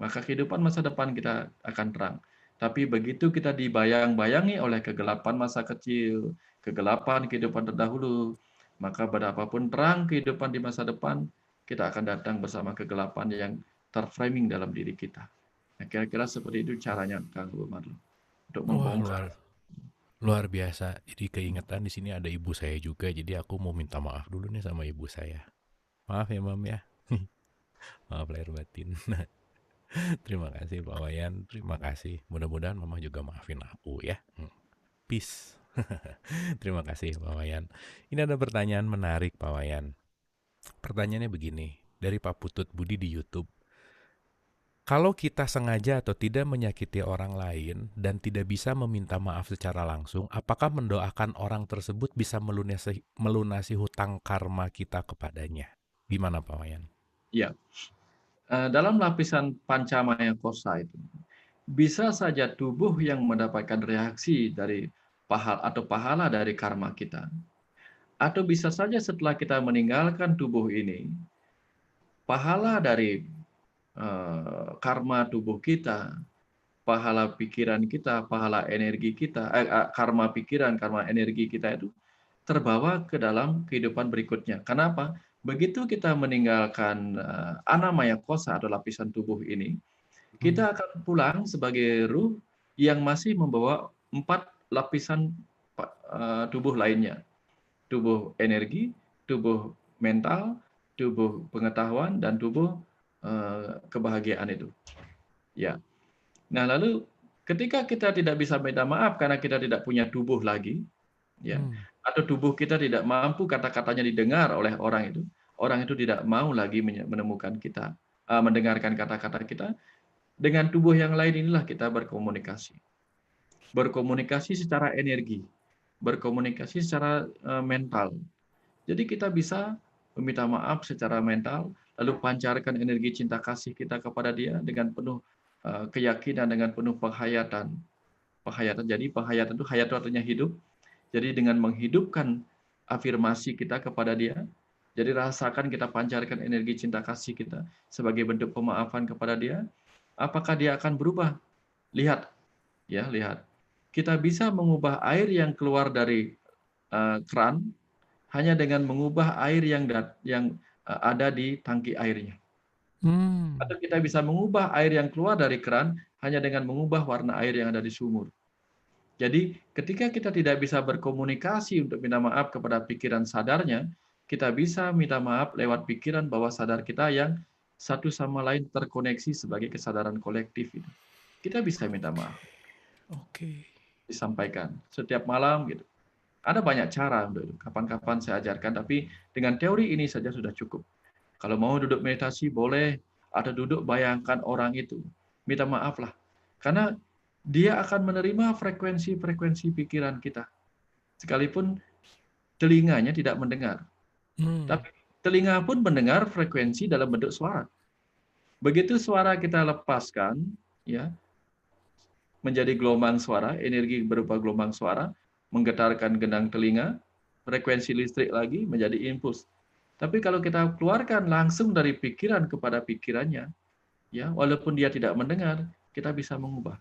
Maka kehidupan masa depan kita akan terang. Tapi begitu kita dibayang-bayangi oleh kegelapan masa kecil, kegelapan kehidupan terdahulu, maka berapapun terang kehidupan di masa depan, kita akan datang bersama kegelapan yang terframing dalam diri kita. Nah, kira-kira seperti itu caranya, Kang Marlo, untuk Wah, membongkar. luar biasa. Jadi keingetan di sini ada ibu saya juga. Jadi aku mau minta maaf dulu nih sama ibu saya. Maaf ya, Mam ya. Maaf lahir batin. Terima kasih Pak Wayan. Terima kasih. Mudah-mudahan Mama juga maafin aku ya. Peace. Terima kasih Pak Wayan. Ini ada pertanyaan menarik Pak Wayan. Pertanyaannya begini. Dari Pak Putut Budi di YouTube. Kalau kita sengaja atau tidak menyakiti orang lain dan tidak bisa meminta maaf secara langsung, apakah mendoakan orang tersebut bisa melunasi hutang karma kita kepadanya? Gimana Pak Wayan? Ya, dalam lapisan pancamaya kosa itu, bisa saja tubuh yang mendapatkan reaksi dari pahala dari karma kita. Atau bisa saja setelah kita meninggalkan tubuh ini, pahala dari karma tubuh kita, pahala pikiran kita, pahala energi kita, karma pikiran, karma energi kita itu terbawa ke dalam kehidupan berikutnya. Kenapa? Begitu kita meninggalkan anamaya kosa atau lapisan tubuh ini, kita akan pulang sebagai ruh yang masih membawa 4 lapisan tubuh lainnya. Tubuh energi, tubuh mental, tubuh pengetahuan, dan tubuh kebahagiaan itu. Ya. Nah, lalu ketika kita tidak bisa minta maaf karena kita tidak punya tubuh lagi, ya, atau tubuh kita tidak mampu kata-katanya didengar oleh orang itu tidak mau lagi menemukan kita, mendengarkan kata-kata kita, dengan tubuh yang lain inilah kita berkomunikasi. Berkomunikasi secara energi, berkomunikasi secara mental. Jadi kita bisa meminta maaf secara mental, lalu pancarkan energi cinta kasih kita kepada dia dengan penuh keyakinan, dengan penuh penghayatan. Jadi penghayatan itu, hayat itu artinya hidup. Jadi dengan menghidupkan afirmasi kita kepada dia, jadi rasakan kita pancarkan energi cinta kasih kita sebagai bentuk pemaafan kepada dia, apakah dia akan berubah? Lihat, ya lihat. Kita bisa mengubah air yang keluar dari keran hanya dengan mengubah air yang ada di tangki airnya. Atau kita bisa mengubah air yang keluar dari keran hanya dengan mengubah warna air yang ada di sumur. Jadi ketika kita tidak bisa berkomunikasi untuk minta maaf kepada pikiran sadarnya, kita bisa minta maaf lewat pikiran bawah sadar kita yang satu sama lain terkoneksi sebagai kesadaran kolektif itu. Kita bisa minta maaf. Oke. Disampaikan setiap malam gitu. Ada banyak cara untuk itu. Kapan-kapan saya ajarkan, tapi dengan teori ini saja sudah cukup. Kalau mau duduk meditasi boleh, atau duduk bayangkan orang itu. Minta maaflah. Karena dia akan menerima frekuensi-frekuensi pikiran kita. Sekalipun telinganya tidak mendengar. Tapi telinga pun mendengar frekuensi dalam bentuk suara. Begitu suara kita lepaskan, ya, menjadi gelombang suara, energi berupa gelombang suara, menggetarkan gendang telinga, frekuensi listrik lagi menjadi impuls. Tapi kalau kita keluarkan langsung dari pikiran kepada pikirannya, ya, walaupun dia tidak mendengar, kita bisa mengubah.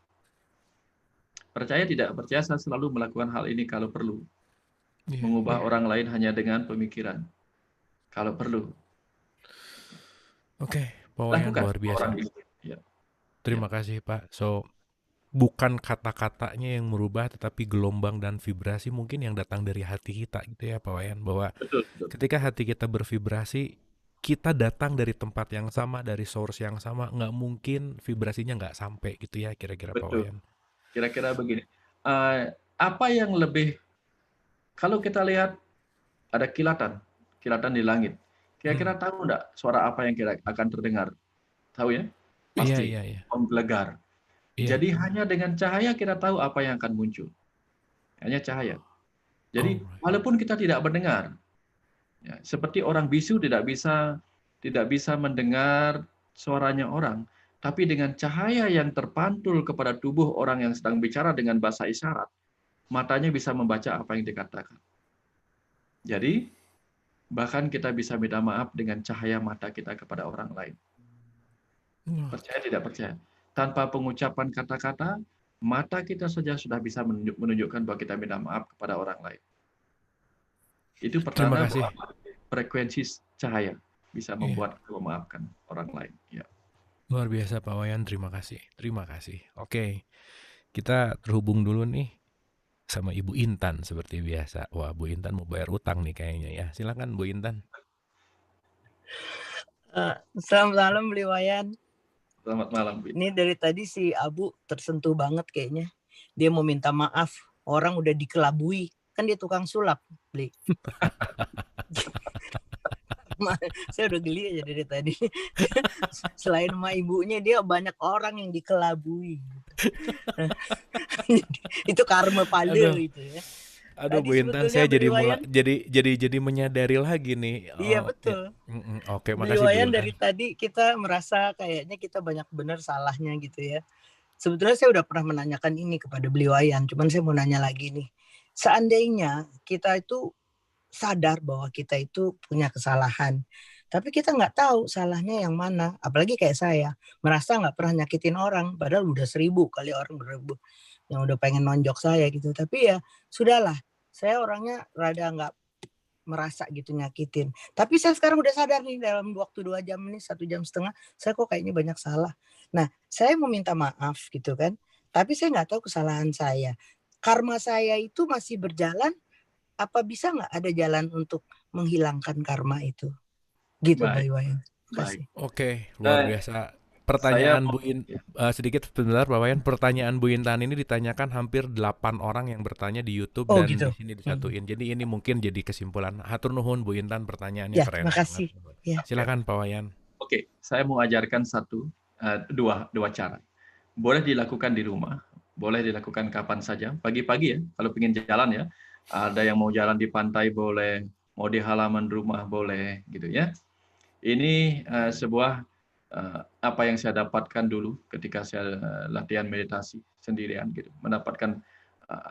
Percaya tidak percaya, saya selalu melakukan hal ini kalau perlu. Mengubah orang lain hanya dengan pemikiran. Kalau perlu. Oke, Pak Wayan luar biasa. Ya. Terima kasih Pak. So, bukan kata-katanya yang merubah, tetapi gelombang dan vibrasi mungkin yang datang dari hati kita gitu ya Pak Wayan. Bahwa Betul. ketika hati kita bervibrasi, kita datang dari tempat yang sama, dari source yang sama, nggak mungkin vibrasinya nggak sampai gitu ya kira-kira Pak Wayan. Kira-kira begini. Apa yang lebih, kalau kita lihat ada kilatan di langit. Kira-kira tahu nggak suara apa yang akan terdengar? Tahu ya? Pasti. Iya. Menggelegar. Iya. Jadi hanya dengan cahaya kita tahu apa yang akan muncul. Hanya cahaya. Jadi walaupun kita tidak mendengar, ya, seperti orang bisu tidak bisa mendengar suaranya orang, tapi dengan cahaya yang terpantul kepada tubuh orang yang sedang bicara dengan bahasa isyarat, matanya bisa membaca apa yang dikatakan. Jadi, bahkan kita bisa minta maaf dengan cahaya mata kita kepada orang lain. Percaya tidak percaya? Tanpa pengucapan kata-kata, mata kita saja sudah bisa menunjukkan bahwa kita minta maaf kepada orang lain. Itu pertanda bahwa frekuensi cahaya bisa membuat kita memaafkan orang lain. Ya. Luar biasa Pak Wayan, terima kasih. Oke, kita terhubung dulu nih sama Ibu Intan seperti biasa. Wah, Bu Intan mau bayar utang nih kayaknya ya. Silakan Bu Intan. Selamat malam Bli Wayan. Selamat malam. Ini dari tadi si Abu tersentuh banget kayaknya. Dia mau minta maaf. Orang udah dikelabui. Kan dia tukang sulap, Bli. Saya udah geli aja dari tadi. Selain sama ibunya, dia banyak orang yang dikelabui. Itu karma pada Aduh, itu ya. aduh Tadi Bu Intan, sebetulnya saya jadi Beliwayan, jadi menyadari lagi nih. iya Oh, ya. betul. Oke, makasih Bu Beliwayan Intan. dari tadi kita merasa kayaknya kita banyak benar salahnya gitu ya. Sebetulnya saya udah pernah menanyakan ini kepada Beliwayan, cuman saya mau nanya lagi nih. Seandainya kita itu sadar bahwa kita itu punya kesalahan, tapi kita nggak tahu salahnya yang mana. Apalagi kayak saya, merasa nggak pernah nyakitin orang, padahal udah 1000 kali orang berebut yang udah pengen nonjok saya gitu. Tapi ya sudahlah, saya orangnya rada nggak merasa gitu nyakitin. Tapi saya sekarang udah sadar nih dalam waktu 2 jam ini, 1,5 jam, saya kok kayaknya banyak salah. Nah, saya mau minta maaf gitu kan, tapi saya nggak tahu kesalahan saya. Karma saya itu masih berjalan, apa bisa nggak ada jalan untuk menghilangkan karma itu? Gitu, Mbak Baik, Iwayan. Terima baik. kasih. Oke, luar biasa. Saya Pertanyaan mau, sedikit sebentar Pak Wayan. Pertanyaan Bu Intan ini ditanyakan hampir 8 orang yang bertanya di YouTube Oh dan di gitu. sini disatuin. Jadi ini mungkin jadi kesimpulan. Hatur nuhun Bu Intan, pertanyaannya Ya, keren terima banget. kasih. Ya. Silakan Pak Wayan. Oke, saya mau ajarkan dua cara. Boleh dilakukan di rumah, boleh dilakukan kapan saja, pagi-pagi ya, kalau ingin jalan ya. Ada yang mau jalan di pantai boleh, mau di halaman rumah boleh, gitu ya. Ini sebuah apa yang saya dapatkan dulu ketika saya latihan meditasi sendirian, gitu, mendapatkan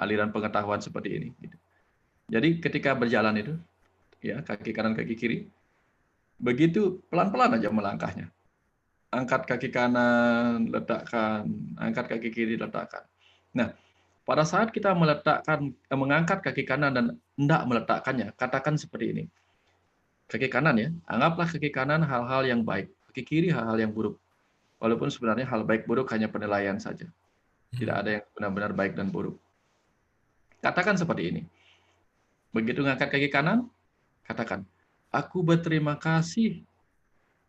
aliran pengetahuan seperti ini. Gitu. Jadi ketika berjalan itu, ya kaki kanan kaki kiri, begitu pelan-pelan aja melangkahnya. Angkat kaki kanan, letakkan, angkat kaki kiri, letakkan. Nah, pada saat kita mengangkat kaki kanan dan hendak meletakkannya, katakan seperti ini. Kaki kanan ya, anggaplah kaki kanan hal-hal yang baik, kaki kiri hal-hal yang buruk. Walaupun sebenarnya hal baik buruk hanya penilaian saja. Tidak ada yang benar-benar baik dan buruk. Katakan seperti ini. Begitu mengangkat kaki kanan, katakan, aku berterima kasih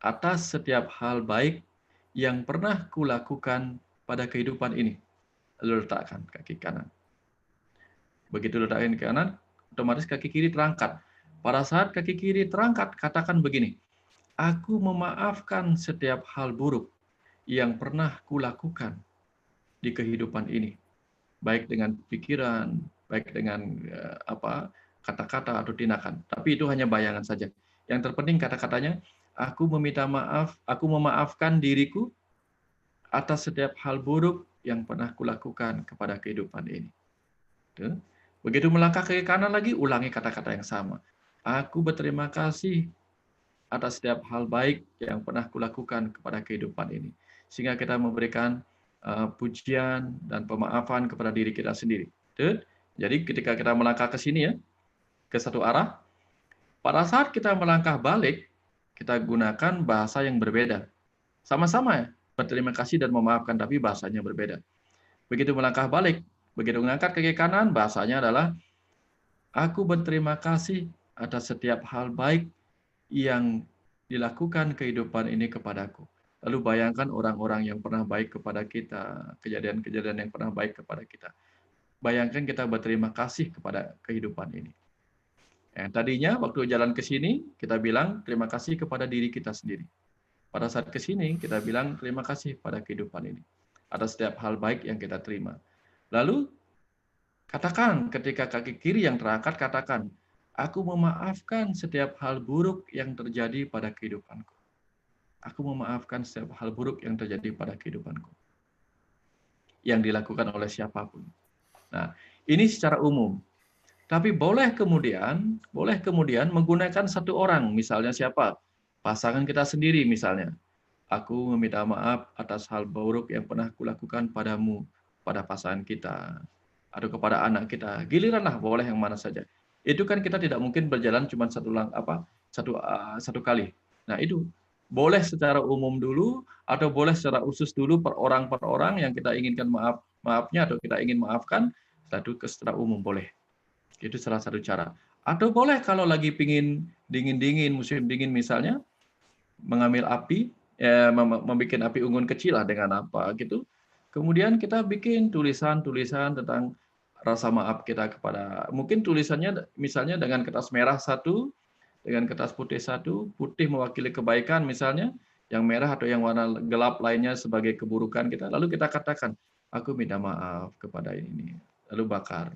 atas setiap hal baik yang pernah kulakukan pada kehidupan ini. Lalu letakkan kaki kanan. Begitu letakkan kaki kanan, otomatis kaki kiri terangkat. Pada saat kaki kiri terangkat, katakan begini, aku memaafkan setiap hal buruk yang pernah kulakukan di kehidupan ini. Baik dengan pikiran, baik dengan kata-kata atau tindakan. Tapi itu hanya bayangan saja. Yang terpenting kata-katanya, aku meminta maaf, aku memaafkan diriku atas setiap hal buruk yang pernah kulakukan kepada kehidupan ini. Begitu melangkah ke kanan lagi, ulangi kata-kata yang sama. Aku berterima kasih atas setiap hal baik yang pernah kulakukan kepada kehidupan ini. Sehingga kita memberikan pujian dan pemaafan kepada diri kita sendiri. Jadi ketika kita melangkah ke sini ya, ke satu arah, pada saat kita melangkah balik, kita gunakan bahasa yang berbeda. Sama-sama ya, berterima kasih dan memaafkan, tapi bahasanya berbeda. Begitu melangkah balik, begitu mengangkat kaki kanan, bahasanya adalah, aku berterima kasih atas setiap hal baik yang dilakukan kehidupan ini kepadaku. Lalu bayangkan orang-orang yang pernah baik kepada kita, kejadian-kejadian yang pernah baik kepada kita. Bayangkan kita berterima kasih kepada kehidupan ini. Tadinya waktu jalan ke sini, kita bilang terima kasih kepada diri kita sendiri. Pada saat ke sini, kita bilang terima kasih pada kehidupan ini. Atas setiap hal baik yang kita terima. Lalu, katakan ketika kaki kiri yang terangkat, katakan, aku memaafkan setiap hal buruk yang terjadi pada kehidupanku. Aku memaafkan setiap hal buruk yang terjadi pada kehidupanku. Yang dilakukan oleh siapapun. Nah, ini secara umum. Tapi boleh kemudian menggunakan satu orang, misalnya siapa? Pasangan kita sendiri misalnya. Aku meminta maaf atas hal buruk yang pernah kulakukan padamu, pada pasangan kita, atau kepada anak kita. Giliran lah, boleh yang mana saja. Itu kan kita tidak mungkin berjalan cuma satu kali. Nah itu boleh secara umum dulu, atau boleh secara khusus dulu per orang yang kita inginkan maafnya atau kita ingin maafkan, satu secara umum boleh. Itu salah satu cara. Atau boleh kalau lagi pingin dingin-dingin, musim dingin misalnya, mengambil api, membuat api unggun kecil lah dengan apa gitu. Kemudian kita bikin tulisan-tulisan tentang rasa maaf kita kepada, mungkin tulisannya misalnya dengan kertas merah satu, dengan kertas putih satu, putih mewakili kebaikan misalnya, yang merah atau yang warna gelap lainnya sebagai keburukan kita, lalu kita katakan, aku minta maaf kepada ini, lalu bakar.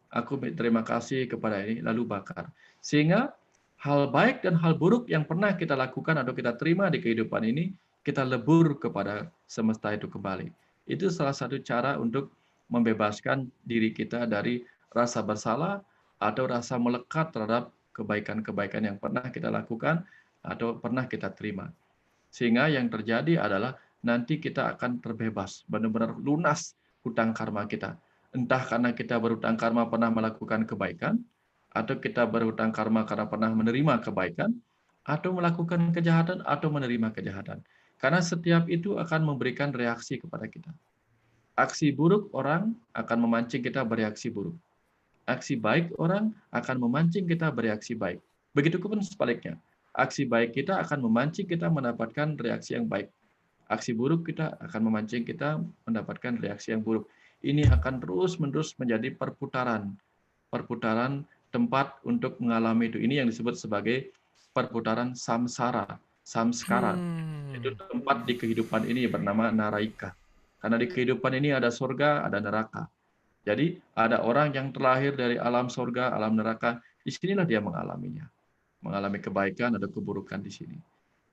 Aku terima kasih kepada ini, lalu bakar. Sehingga hal baik dan hal buruk yang pernah kita lakukan atau kita terima di kehidupan ini, kita lebur kepada semesta itu kembali. Itu salah satu cara untuk membebaskan diri kita dari rasa bersalah atau rasa melekat terhadap kebaikan-kebaikan yang pernah kita lakukan atau pernah kita terima. Sehingga yang terjadi adalah nanti kita akan terbebas, benar-benar lunas hutang karma kita. Entah karena kita berhutang karma pernah melakukan kebaikan, atau kita berhutang karma karena pernah menerima kebaikan, atau melakukan kejahatan, atau menerima kejahatan. Karena setiap itu akan memberikan reaksi kepada kita. Aksi buruk orang akan memancing kita bereaksi buruk. Aksi baik orang akan memancing kita bereaksi baik. Begitupun sebaliknya. Aksi baik kita akan memancing kita mendapatkan reaksi yang baik. Aksi buruk kita akan memancing kita mendapatkan reaksi yang buruk. Ini akan terus-menerus menjadi perputaran tempat untuk mengalami itu. Ini yang disebut sebagai perputaran samsara, samskara. Itu tempat di kehidupan ini bernama naraika. Karena di kehidupan ini ada surga, ada neraka. Jadi ada orang yang terlahir dari alam surga, alam neraka, di sinilah dia mengalaminya. Mengalami kebaikan atau keburukan di sini.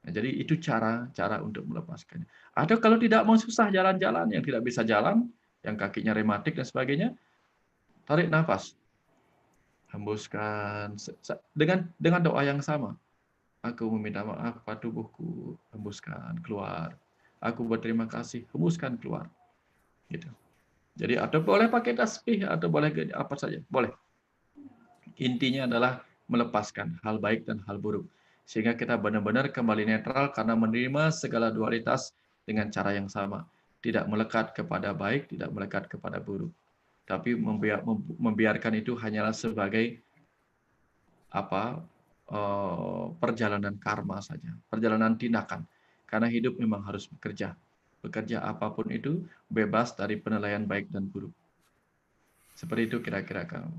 Nah, jadi itu cara untuk melepaskannya. Atau kalau tidak mau susah jalan-jalan, yang tidak bisa jalan, yang kakinya rematik dan sebagainya, tarik nafas. Hembuskan dengan doa yang sama. Aku meminta maaf pada tubuhku, hembuskan keluar. Aku berterima kasih, hembuskan keluar. Gitu. Jadi atau boleh pakai tasbih atau boleh apa saja, boleh. Intinya adalah melepaskan hal baik dan hal buruk. Sehingga kita benar-benar kembali netral karena menerima segala dualitas dengan cara yang sama. Tidak melekat kepada baik, tidak melekat kepada buruk. Tapi membiarkan itu hanyalah sebagai perjalanan karma saja, perjalanan tindakan. Karena hidup memang harus bekerja. Bekerja apapun itu bebas dari penilaian baik dan buruk. Seperti itu kira-kira kamu.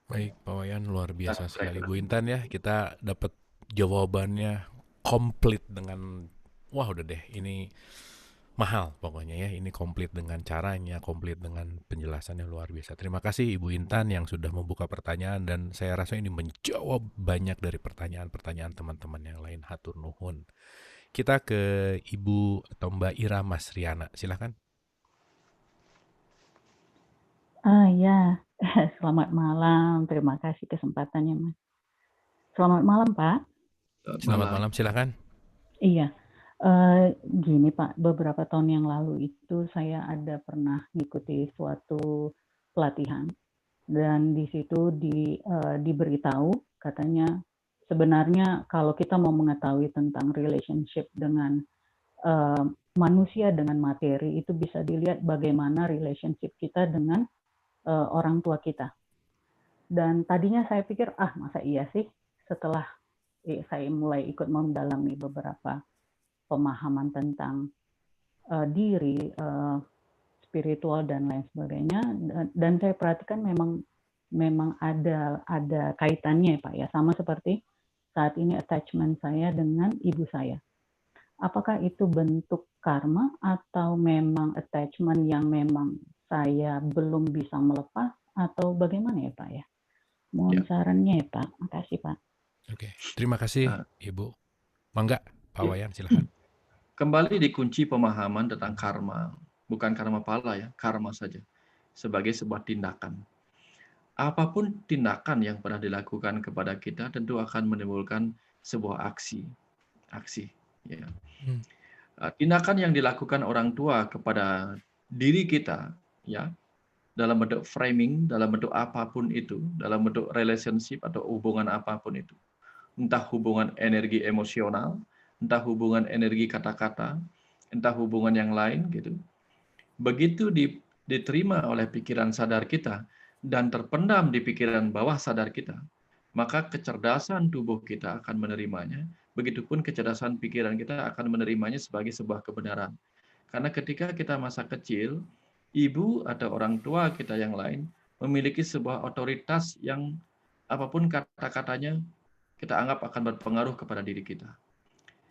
Baik, Pak Wayan, luar biasa sekali. Bu Intan ya, kita dapat jawabannya komplit dengan, wah udah deh, ini mahal pokoknya ya. Ini komplit dengan caranya, komplit dengan penjelasannya luar biasa. Terima kasih Ibu Intan yang sudah membuka pertanyaan dan saya rasa ini menjawab banyak dari pertanyaan-pertanyaan teman-teman yang lain. Hatur nuhun. Kita ke Ibu atau Mbak Ira Masriana, silakan. Ya, selamat malam. Terima kasih kesempatannya, Mas. Selamat malam, Pak. Selamat malam, silakan. Iya, gini Pak, beberapa tahun yang lalu itu saya ada pernah mengikuti suatu pelatihan dan di situ diberitahu katanya sebenarnya kalau kita mau mengetahui tentang relationship dengan manusia dengan materi itu bisa dilihat bagaimana relationship kita dengan orang tua kita. Dan tadinya saya pikir, masa iya sih, setelah saya mulai ikut mendalami beberapa pemahaman tentang diri, spiritual dan lain sebagainya, dan saya perhatikan memang ada kaitannya Pak ya, sama seperti saat ini attachment saya dengan ibu saya. Apakah itu bentuk karma atau memang attachment yang memang saya belum bisa melepas atau bagaimana ya Pak ya? Mohon sarannya ya Pak. Makasih Pak. Oke, terima kasih Ibu. Mangga, Pak Wayan silakan. Kembali dikunci pemahaman tentang karma, bukan karma pala ya, karma saja sebagai sebuah tindakan. Apapun tindakan yang pernah dilakukan kepada kita tentu akan menimbulkan sebuah aksi ya. Tindakan yang dilakukan orang tua kepada diri kita ya, dalam bentuk framing, dalam bentuk apapun itu, dalam bentuk relationship atau hubungan apapun itu, entah hubungan energi emosional, entah hubungan energi kata-kata, entah hubungan yang lain gitu. Begitu diterima oleh pikiran sadar kita dan terpendam di pikiran bawah sadar kita, maka kecerdasan tubuh kita akan menerimanya. Begitupun kecerdasan pikiran kita akan menerimanya sebagai sebuah kebenaran. Karena ketika kita masa kecil, ibu atau orang tua kita yang lain memiliki sebuah otoritas yang apapun kata-katanya kita anggap akan berpengaruh kepada diri kita.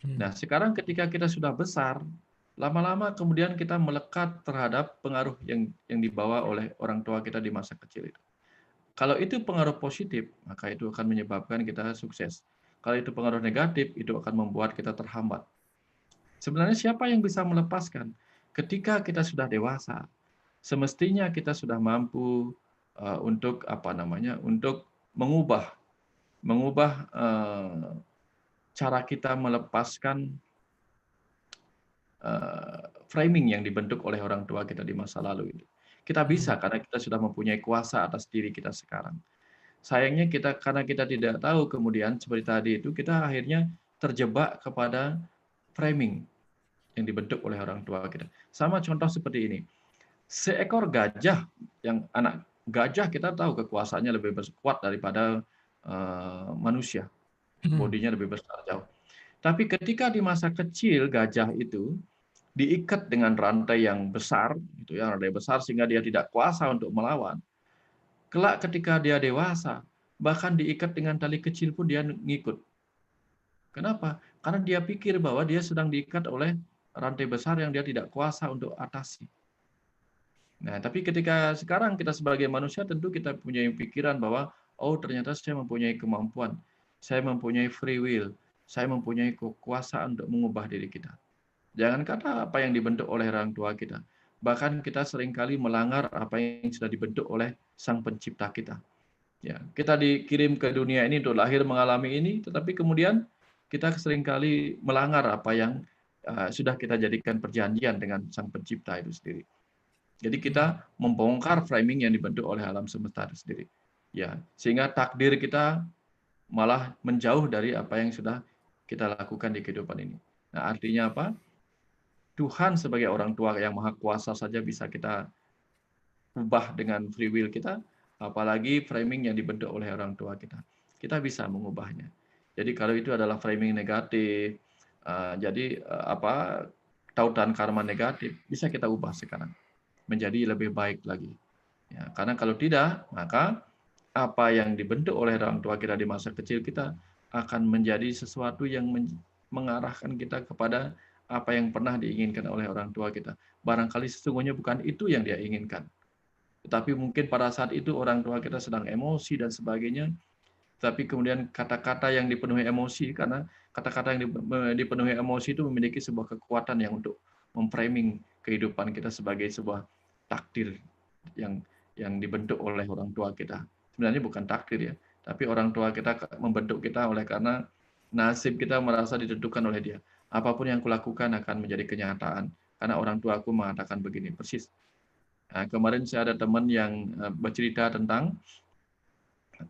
Nah, sekarang ketika kita sudah besar, lama-lama kemudian kita melekat terhadap pengaruh yang dibawa oleh orang tua kita di masa kecil itu. Kalau itu pengaruh positif, maka itu akan menyebabkan kita sukses. Kalau itu pengaruh negatif, itu akan membuat kita terhambat. Sebenarnya siapa yang bisa melepaskan? Ketika kita sudah dewasa, semestinya kita sudah mampu untuk untuk mengubah cara kita melepaskan framing yang dibentuk oleh orang tua kita di masa lalu itu. Kita bisa karena kita sudah mempunyai kuasa atas diri kita sekarang. Sayangnya karena kita tidak tahu, kemudian seperti tadi itu kita akhirnya terjebak kepada framing yang dibentuk oleh orang tua kita. Sama contoh seperti ini. Seekor gajah, anak gajah kita tahu kekuasaannya lebih kuat daripada manusia. Bodinya lebih besar jauh. Tapi ketika di masa kecil gajah itu diikat dengan rantai yang besar, rantai besar sehingga dia tidak kuasa untuk melawan. Kelak ketika dia dewasa, bahkan diikat dengan tali kecil pun dia ngikut. Kenapa? Karena dia pikir bahwa dia sedang diikat oleh rantai besar yang dia tidak kuasa untuk atasi. Nah, tapi ketika sekarang kita sebagai manusia tentu kita punya pikiran bahwa ternyata saya mempunyai kemampuan, saya mempunyai free will, saya mempunyai kekuasaan untuk mengubah diri kita. Jangan kata apa yang dibentuk oleh orang tua kita. Bahkan kita seringkali melanggar apa yang sudah dibentuk oleh Sang Pencipta kita. Ya, kita dikirim ke dunia ini untuk lahir mengalami ini, tetapi kemudian kita seringkali melanggar apa yang sudah kita jadikan perjanjian dengan Sang Pencipta itu sendiri. Jadi kita membongkar framing yang dibentuk oleh alam semesta itu sendiri. Ya, sehingga takdir kita malah menjauh dari apa yang sudah kita lakukan di kehidupan ini. Nah, artinya apa? Tuhan sebagai orang tua yang maha kuasa saja bisa kita ubah dengan free will kita, apalagi framing yang dibentuk oleh orang tua kita. Kita bisa mengubahnya. Jadi kalau itu adalah framing negatif, tautan karma negatif, bisa kita ubah sekarang menjadi lebih baik lagi. Ya, karena kalau tidak, maka apa yang dibentuk oleh orang tua kita di masa kecil kita akan menjadi sesuatu yang mengarahkan kita kepada apa yang pernah diinginkan oleh orang tua kita. Barangkali sesungguhnya bukan itu yang dia inginkan. Tetapi mungkin pada saat itu orang tua kita sedang emosi dan sebagainya. Tapi kemudian kata-kata yang dipenuhi emosi, karena kata-kata yang dipenuhi emosi itu memiliki sebuah kekuatan yang untuk memframing kehidupan kita sebagai sebuah takdir yang dibentuk oleh orang tua kita. Sebenarnya bukan takdir ya, tapi orang tua kita membentuk kita oleh karena nasib kita merasa ditentukan oleh dia. Apapun yang kulakukan akan menjadi kenyataan. Karena orang tuaku mengatakan begini, persis. Nah, kemarin saya ada teman yang bercerita tentang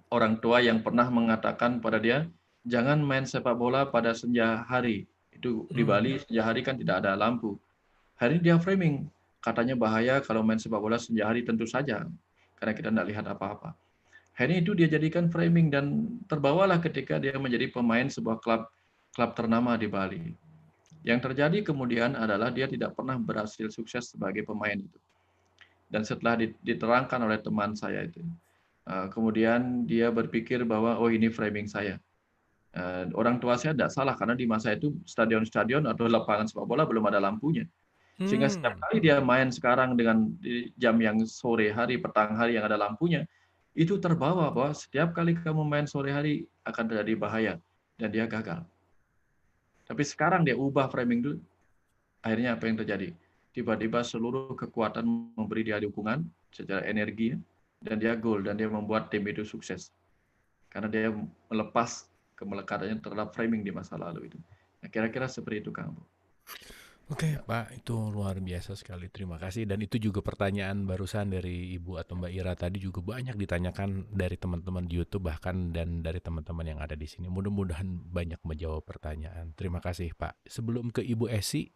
orang tua yang pernah mengatakan pada dia, jangan main sepak bola pada senja hari. Itu di Bali, senja hari kan tidak ada lampu. Hari ini dia framing, katanya bahaya kalau main sepak bola senja hari, tentu saja. Karena kita tidak lihat apa-apa. Hari itu dia jadikan framing dan terbawalah ketika dia menjadi pemain sebuah klub ternama di Bali. Yang terjadi kemudian adalah dia tidak pernah berhasil sukses sebagai pemain itu. Dan setelah diterangkan oleh teman saya itu, kemudian dia berpikir bahwa ini framing saya. Orang tua saya tidak salah karena di masa itu stadion-stadion atau lapangan sepak bola belum ada lampunya. Sehingga setiap kali dia main sekarang dengan jam yang sore hari, petang hari yang ada lampunya, itu terbawa bahwa setiap kali kamu main sore hari akan terjadi bahaya dan dia gagal. Tapi sekarang dia ubah framing dulu. Akhirnya apa yang terjadi? Tiba-tiba seluruh kekuatan memberi dia dukungan secara energi dan dia gol dan dia membuat tim itu sukses. Karena dia melepas kemelekatannya terhadap framing di masa lalu itu. Nah, kira-kira seperti itu, Kang. Oke, Pak, itu luar biasa sekali. Terima kasih. Dan itu juga pertanyaan barusan dari Ibu atau Mbak Ira tadi juga banyak ditanyakan dari teman-teman di YouTube bahkan dan dari teman-teman yang ada di sini. Mudah-mudahan banyak menjawab pertanyaan. Terima kasih, Pak. Sebelum ke Ibu Esi,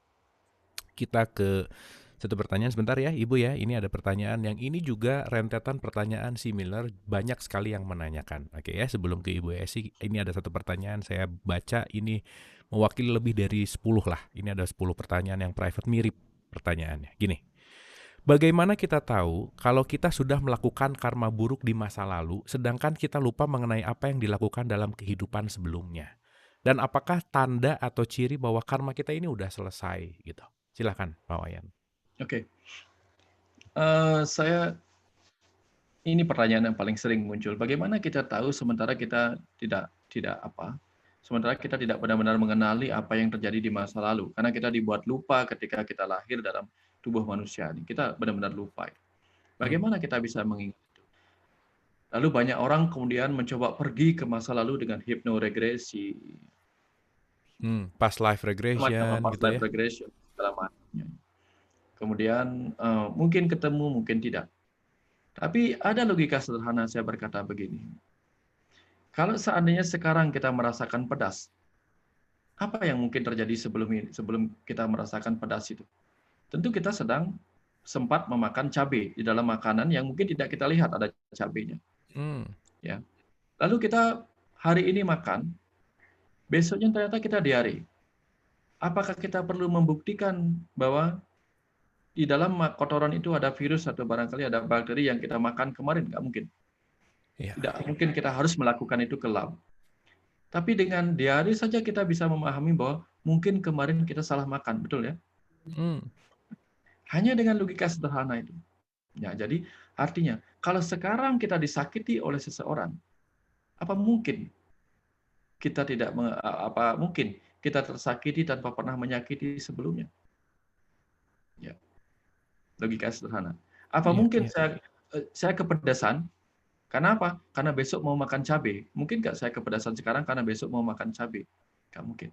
kita ke satu pertanyaan sebentar ya, Ibu ya. Ini ada pertanyaan yang ini juga rentetan pertanyaan similar, banyak sekali yang menanyakan. Oke ya, sebelum ke Ibu Esi, ini ada satu pertanyaan saya baca ini mewakili lebih dari 10 lah. Ini ada 10 pertanyaan yang private mirip pertanyaannya. Gini, bagaimana kita tahu kalau kita sudah melakukan karma buruk di masa lalu, sedangkan kita lupa mengenai apa yang dilakukan dalam kehidupan sebelumnya? Dan apakah tanda atau ciri bahwa karma kita ini udah selesai gitu? Silakan Pak Wayan. Oke. Ini pertanyaan yang paling sering muncul. Bagaimana kita tahu sementara kita sementara kita tidak benar-benar mengenali apa yang terjadi di masa lalu, karena kita dibuat lupa ketika kita lahir dalam tubuh manusia ini. Kita benar-benar lupa. Bagaimana kita bisa mengingat itu? Lalu banyak orang kemudian mencoba pergi ke masa lalu dengan hipnoregresi, Past life regression macam gitu life ya. regression segala macamnya. Kemudian mungkin ketemu, mungkin tidak. Tapi ada logika sederhana, saya berkata begini. Kalau seandainya sekarang kita merasakan pedas, apa yang mungkin terjadi sebelum kita merasakan pedas itu? Tentu kita sedang sempat memakan cabai di dalam makanan yang mungkin tidak kita lihat ada cabainya. Ya. Lalu kita hari ini makan, besoknya ternyata kita diare. Apakah kita perlu membuktikan bahwa di dalam kotoran itu ada virus atau barangkali ada bakteri yang kita makan kemarin? Nggak mungkin. Iya. Tidak mungkin kita harus melakukan itu ke lab. Tapi dengan diare saja kita bisa memahami bahwa mungkin kemarin kita salah makan, betul ya? Hanya dengan logika sederhana itu. Ya, jadi artinya kalau sekarang kita disakiti oleh seseorang, apa mungkin kita mungkin kita tersakiti tanpa pernah menyakiti sebelumnya? Ya. Logika sederhana. Apa mungkin saya kepedesan? Karena apa? Karena besok mau makan cabai. Mungkin nggak saya kepedasan sekarang karena besok mau makan cabai? Nggak mungkin.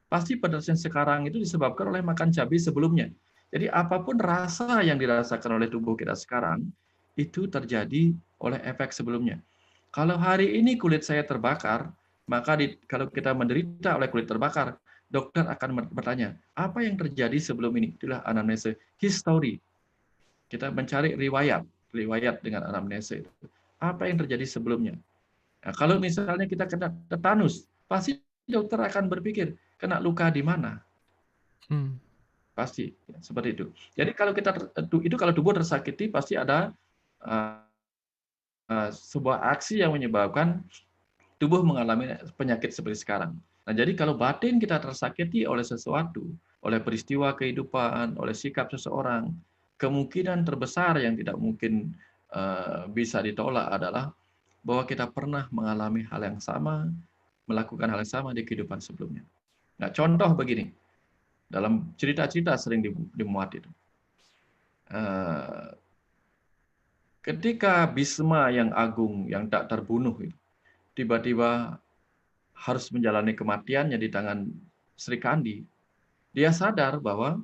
Pasti pedas yang sekarang itu disebabkan oleh makan cabai sebelumnya. Jadi apapun rasa yang dirasakan oleh tubuh kita sekarang, itu terjadi oleh efek sebelumnya. Kalau hari ini kulit saya terbakar, maka kalau kita menderita oleh kulit terbakar, dokter akan bertanya, apa yang terjadi sebelum ini? Itulah anamnesa, history. Kita mencari riwayat dengan anamnesa itu. Apa yang terjadi sebelumnya? Nah, kalau misalnya kita kena tetanus, pasti dokter akan berpikir, kena luka di mana? Pasti seperti itu. Jadi kalau kalau tubuh tersakiti, pasti ada sebuah aksi yang menyebabkan tubuh mengalami penyakit seperti sekarang. Nah, jadi kalau batin kita tersakiti oleh sesuatu, oleh peristiwa kehidupan, oleh sikap seseorang, kemungkinan terbesar yang tidak mungkin bisa ditolak adalah bahwa kita pernah mengalami hal yang sama, melakukan hal yang sama di kehidupan sebelumnya. Nah, contoh begini, dalam cerita-cerita sering dimuat itu. Ketika Bisma yang agung, yang tak terbunuh itu, tiba-tiba harus menjalani kematiannya di tangan Sri Kandi, dia sadar bahwa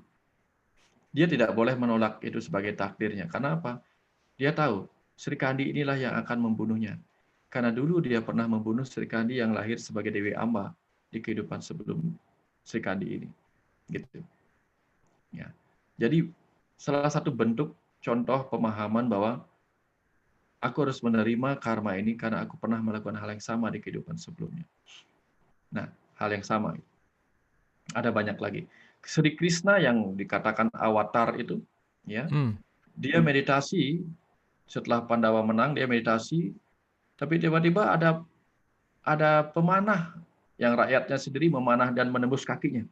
dia tidak boleh menolak itu sebagai takdirnya. Karena apa? Dia tahu Sri Kandi inilah yang akan membunuhnya. Karena dulu dia pernah membunuh Sri Kandi yang lahir sebagai Dewi Amba di kehidupan sebelum Sri Kandi ini. Gitu. Ya. Jadi salah satu bentuk contoh pemahaman bahwa aku harus menerima karma ini karena aku pernah melakukan hal yang sama di kehidupan sebelumnya. Nah, hal yang sama. Ada banyak lagi. Sri Krishna yang dikatakan avatar itu, ya, dia meditasi. Setelah Pandawa menang, dia meditasi, tapi tiba-tiba ada pemanah yang rakyatnya sendiri memanah dan menembus kakinya,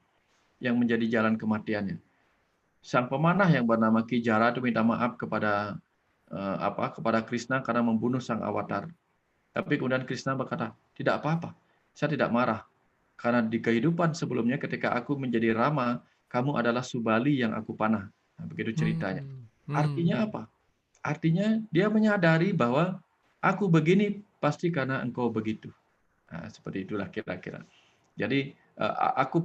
yang menjadi jalan kematiannya. Sang pemanah yang bernama Ki Jara itu minta maaf kepada Krishna karena membunuh sang avatar. Tapi kemudian Krishna berkata, tidak apa-apa, saya tidak marah. Karena di kehidupan sebelumnya ketika aku menjadi Rama, kamu adalah Subali yang aku panah. Nah, begitu ceritanya. Artinya apa? Artinya dia menyadari bahwa aku begini pasti karena engkau begitu. Nah, seperti itulah kira-kira. Jadi aku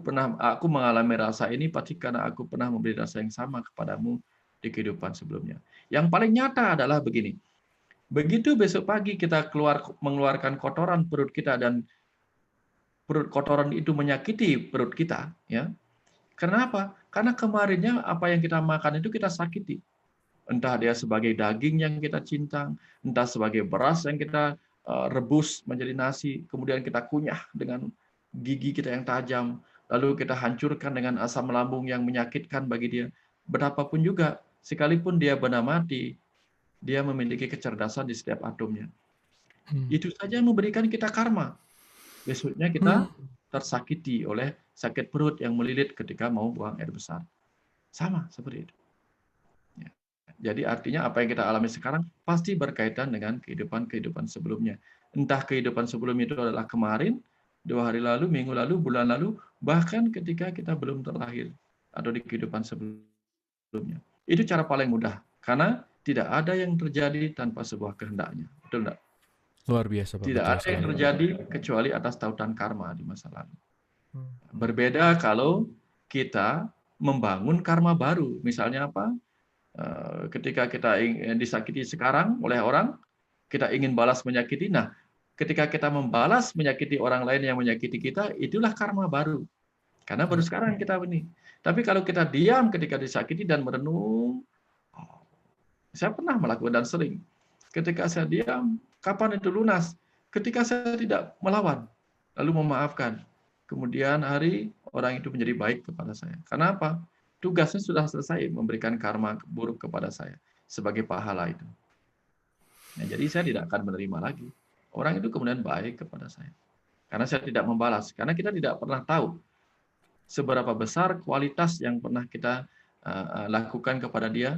mengalami rasa ini pasti karena aku pernah memberi rasa yang sama kepadamu di kehidupan sebelumnya. Yang paling nyata adalah begini. Begitu besok pagi kita mengeluarkan kotoran perut kita dan perut kotoran itu menyakiti perut kita, ya. Kenapa? Karena kemarinnya apa yang kita makan itu kita sakiti. Entah dia sebagai daging yang kita cincang, entah sebagai beras yang kita rebus menjadi nasi, kemudian kita kunyah dengan gigi kita yang tajam, lalu kita hancurkan dengan asam lambung yang menyakitkan bagi dia. Betapapun juga, sekalipun dia benda mati, dia memiliki kecerdasan di setiap atomnya. Itu saja memberikan kita karma. Besoknya kita tersakiti oleh sakit perut yang melilit ketika mau buang air besar. Sama seperti itu. Ya. Jadi artinya apa yang kita alami sekarang pasti berkaitan dengan kehidupan sebelumnya. Entah kehidupan sebelum itu adalah kemarin, 2 hari lalu, minggu lalu, bulan lalu, bahkan ketika kita belum terlahir atau di kehidupan sebelumnya. Itu cara paling mudah, karena tidak ada yang terjadi tanpa sebuah kehendaknya. Betul enggak? Luar biasa, Pak. Tidak Betul ada yang sekali. terjadi kecuali atas tautan karma di masa lalu. Berbeda kalau kita membangun karma baru. Misalnya apa? Ketika kita disakiti sekarang oleh orang, kita ingin balas menyakiti. Nah, ketika kita membalas menyakiti orang lain yang menyakiti kita, itulah karma baru. Karena baru sekarang kita benih. Tapi kalau kita diam ketika disakiti dan merenung, saya pernah melakukan dan sering. Ketika saya diam, kapan itu lunas? Ketika saya tidak melawan, lalu memaafkan. Kemudian hari orang itu menjadi baik kepada saya. Karena apa? Tugasnya sudah selesai memberikan karma buruk kepada saya sebagai pahala itu. Nah, jadi saya tidak akan menerima lagi. Orang itu kemudian baik kepada saya. Karena saya tidak membalas. Karena kita tidak pernah tahu seberapa besar kualitas yang pernah kita lakukan kepada dia.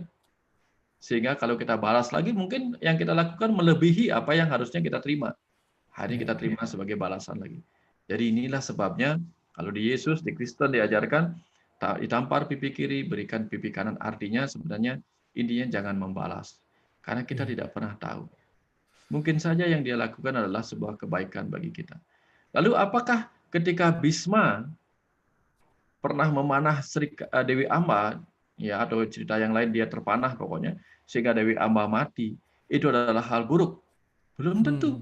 Sehingga kalau kita balas lagi, mungkin yang kita lakukan melebihi apa yang harusnya kita terima. Hari kita terima sebagai balasan lagi. Jadi inilah sebabnya kalau di Yesus, di Kristen diajarkan, ditampar pipi kiri, berikan pipi kanan. Artinya sebenarnya intinya jangan membalas. Karena kita tidak pernah tahu. Mungkin saja yang dia lakukan adalah sebuah kebaikan bagi kita. Lalu apakah ketika Bisma pernah memanah Dewi Amba, ya, atau cerita yang lain dia terpanah pokoknya, sehingga Dewi Amba mati, itu adalah hal buruk? Belum tentu.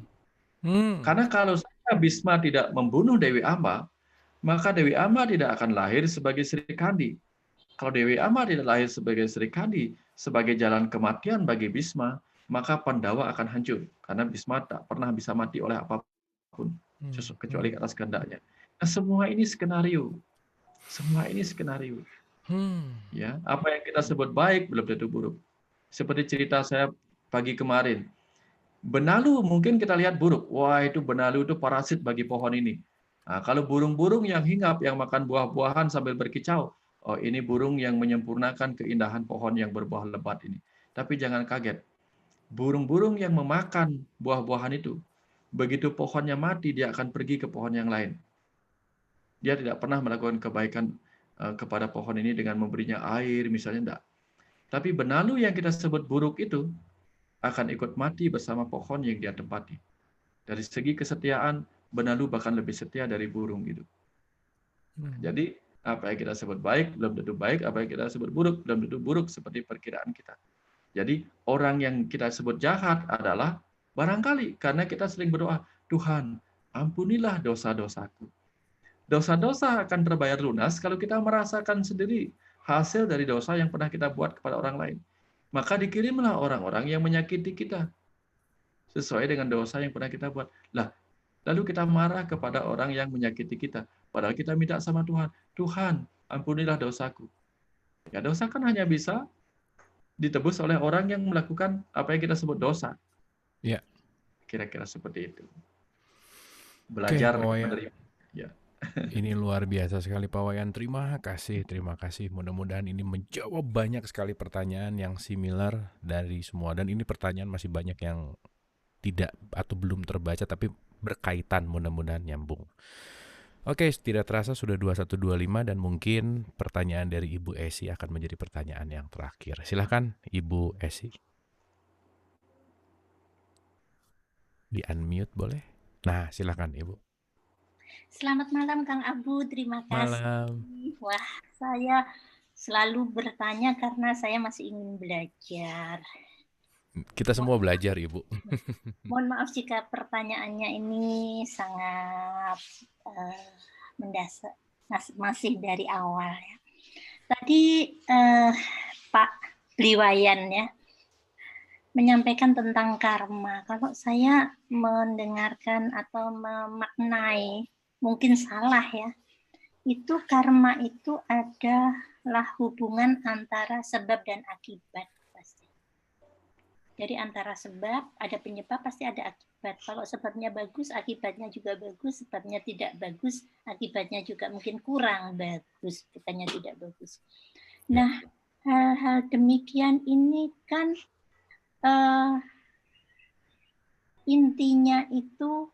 Karena kalau saja Bisma tidak membunuh Dewi Amba, maka Dewi Amba tidak akan lahir sebagai Sri Kandi. Kalau Dewi Amba tidak lahir sebagai Sri Kandi, sebagai jalan kematian bagi Bisma, maka Pandawa akan hancur. Karena Bisma tak pernah bisa mati oleh apapun, kecuali atas kehendaknya. Nah, semua ini skenario. Semua ini skenario. Ya, apa yang kita sebut baik belum tentu buruk. Seperti cerita saya pagi kemarin. Benalu mungkin kita lihat buruk. Wah, itu benalu itu parasit bagi pohon ini. Nah, kalau burung-burung yang hinggap, yang makan buah-buahan sambil berkicau, oh ini burung yang menyempurnakan keindahan pohon yang berbuah lebat ini. Tapi jangan kaget. Burung-burung yang memakan buah-buahan itu, begitu pohonnya mati, dia akan pergi ke pohon yang lain. Dia tidak pernah melakukan kebaikan kepada pohon ini dengan memberinya air, misalnya enggak. Tapi benalu yang kita sebut buruk itu, akan ikut mati bersama pohon yang dia tempati. Dari segi kesetiaan, benalu bahkan lebih setia dari burung itu. Jadi, apa yang kita sebut baik, belum tentu baik. Apa yang kita sebut buruk, belum tentu buruk seperti perkiraan kita. Jadi, orang yang kita sebut jahat adalah barangkali karena kita sering berdoa, Tuhan, ampunilah dosa-dosaku. Dosa-dosa akan terbayar lunas kalau kita merasakan sendiri hasil dari dosa yang pernah kita buat kepada orang lain. Maka dikirimlah orang-orang yang menyakiti kita sesuai dengan dosa yang pernah kita buat. Lalu kita marah kepada orang yang menyakiti kita. Padahal kita minta sama Tuhan, Tuhan, ampunilah dosaku. Ya, dosa kan hanya bisa ditebus oleh orang yang melakukan apa yang kita sebut dosa. Ya. Kira-kira seperti itu. Belajar menerima. Ya. Ini luar biasa sekali Pak Wayan. Terima kasih. Mudah-mudahan ini menjawab banyak sekali pertanyaan yang similar dari semua. Dan ini pertanyaan masih banyak yang tidak atau belum terbaca tapi berkaitan, mudah-mudahan nyambung. Oke, tidak terasa sudah 21.25 dan mungkin pertanyaan dari Ibu Esi akan menjadi pertanyaan yang terakhir. Silakan Ibu Esi. Di unmute boleh? Nah, silakan Ibu. Selamat malam Kang Abu, terima kasih. Malam. Wah, saya selalu bertanya karena saya masih ingin belajar. Kita semua belajar, Ibu. Mohon maaf jika pertanyaannya ini sangat mendasar, masih dari awal ya. Tadi Pak Bliwayan ya menyampaikan tentang karma. Kalau saya mendengarkan atau memaknai, mungkin salah ya, itu karma itu adalah hubungan antara sebab dan akibat pasti. Jadi antara sebab ada penyebab pasti ada akibat. akibat. Kalau sebabnya bagus, akibatnya juga bagus. Sebabnya tidak bagus, akibatnya juga mungkin kurang bagus, bukannya tidak bagus. Nah, hal-hal demikian ini kan intinya itu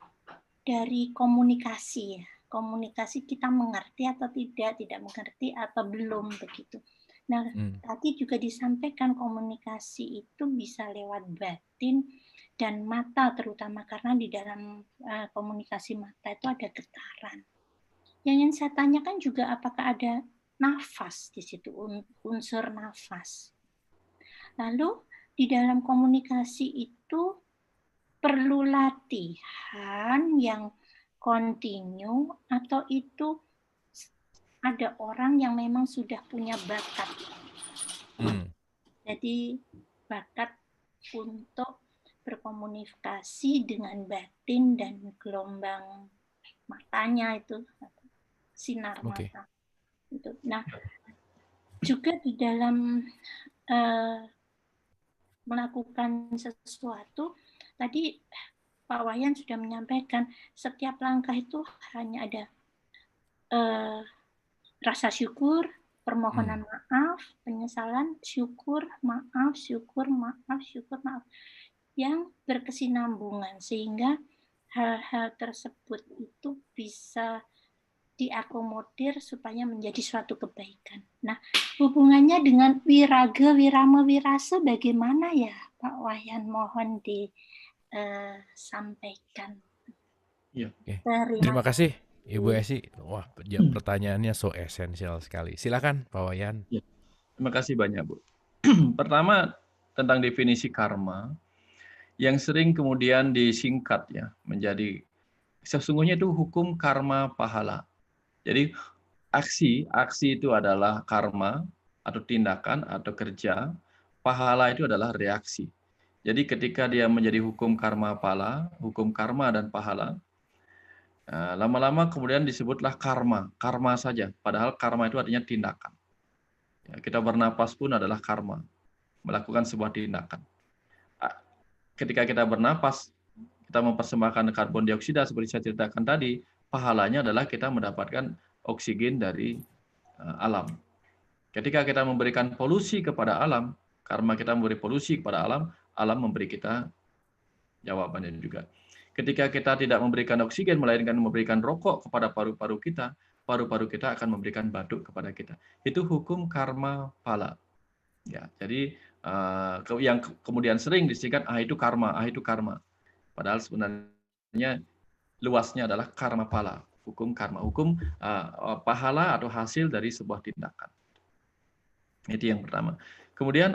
dari komunikasi ya. Komunikasi kita mengerti atau tidak mengerti atau belum begitu. Nah, tadi juga disampaikan komunikasi itu bisa lewat batin dan mata terutama karena di dalam komunikasi mata itu ada getaran. Yang ingin saya tanyakan juga apakah ada nafas di situ, unsur nafas. Lalu di dalam komunikasi itu perlu latihan yang kontinu atau itu ada orang yang memang sudah punya bakat. Jadi bakat untuk berkomunikasi dengan batin dan gelombang matanya itu sinar mata. Nah, juga di dalam melakukan sesuatu tadi Pak Wayan sudah menyampaikan setiap langkah itu hanya ada rasa syukur, permohonan maaf, penyesalan, syukur, maaf, yang berkesinambungan sehingga hal-hal tersebut itu bisa diakomodir supaya menjadi suatu kebaikan. Nah, hubungannya dengan wiraga, wirama, wirasa bagaimana ya Pak Wayan? Mohon disampaikan. Ya. Terima kasih Ibu Esi. Wah, pertanyaannya so esensial sekali. Silakan Pak Wayan. Ya. Terima kasih banyak Bu. Pertama tentang definisi karma yang sering kemudian disingkat ya menjadi sesungguhnya itu hukum karma pahala. Jadi aksi itu adalah karma atau tindakan atau kerja, pahala itu adalah reaksi. Jadi ketika dia menjadi hukum karma pahala, hukum karma dan pahala, lama-lama kemudian disebutlah karma saja. Padahal karma itu artinya tindakan. Ya, kita bernapas pun adalah karma, melakukan sebuah tindakan. Ketika kita bernapas, kita mempersembahkan karbon dioksida seperti saya ceritakan tadi, pahalanya adalah kita mendapatkan oksigen dari alam. Ketika kita memberikan polusi kepada alam, karma kita memberi polusi kepada alam, alam memberi kita jawabannya juga. Ketika kita tidak memberikan oksigen, melainkan memberikan rokok kepada paru-paru kita akan memberikan batuk kepada kita. Itu hukum karma pala. Ya, jadi yang kemudian sering disingkat itu karma. Padahal sebenarnya luasnya adalah karma pala, hukum karma, hukum pahala atau hasil dari sebuah tindakan. Itu yang pertama. Kemudian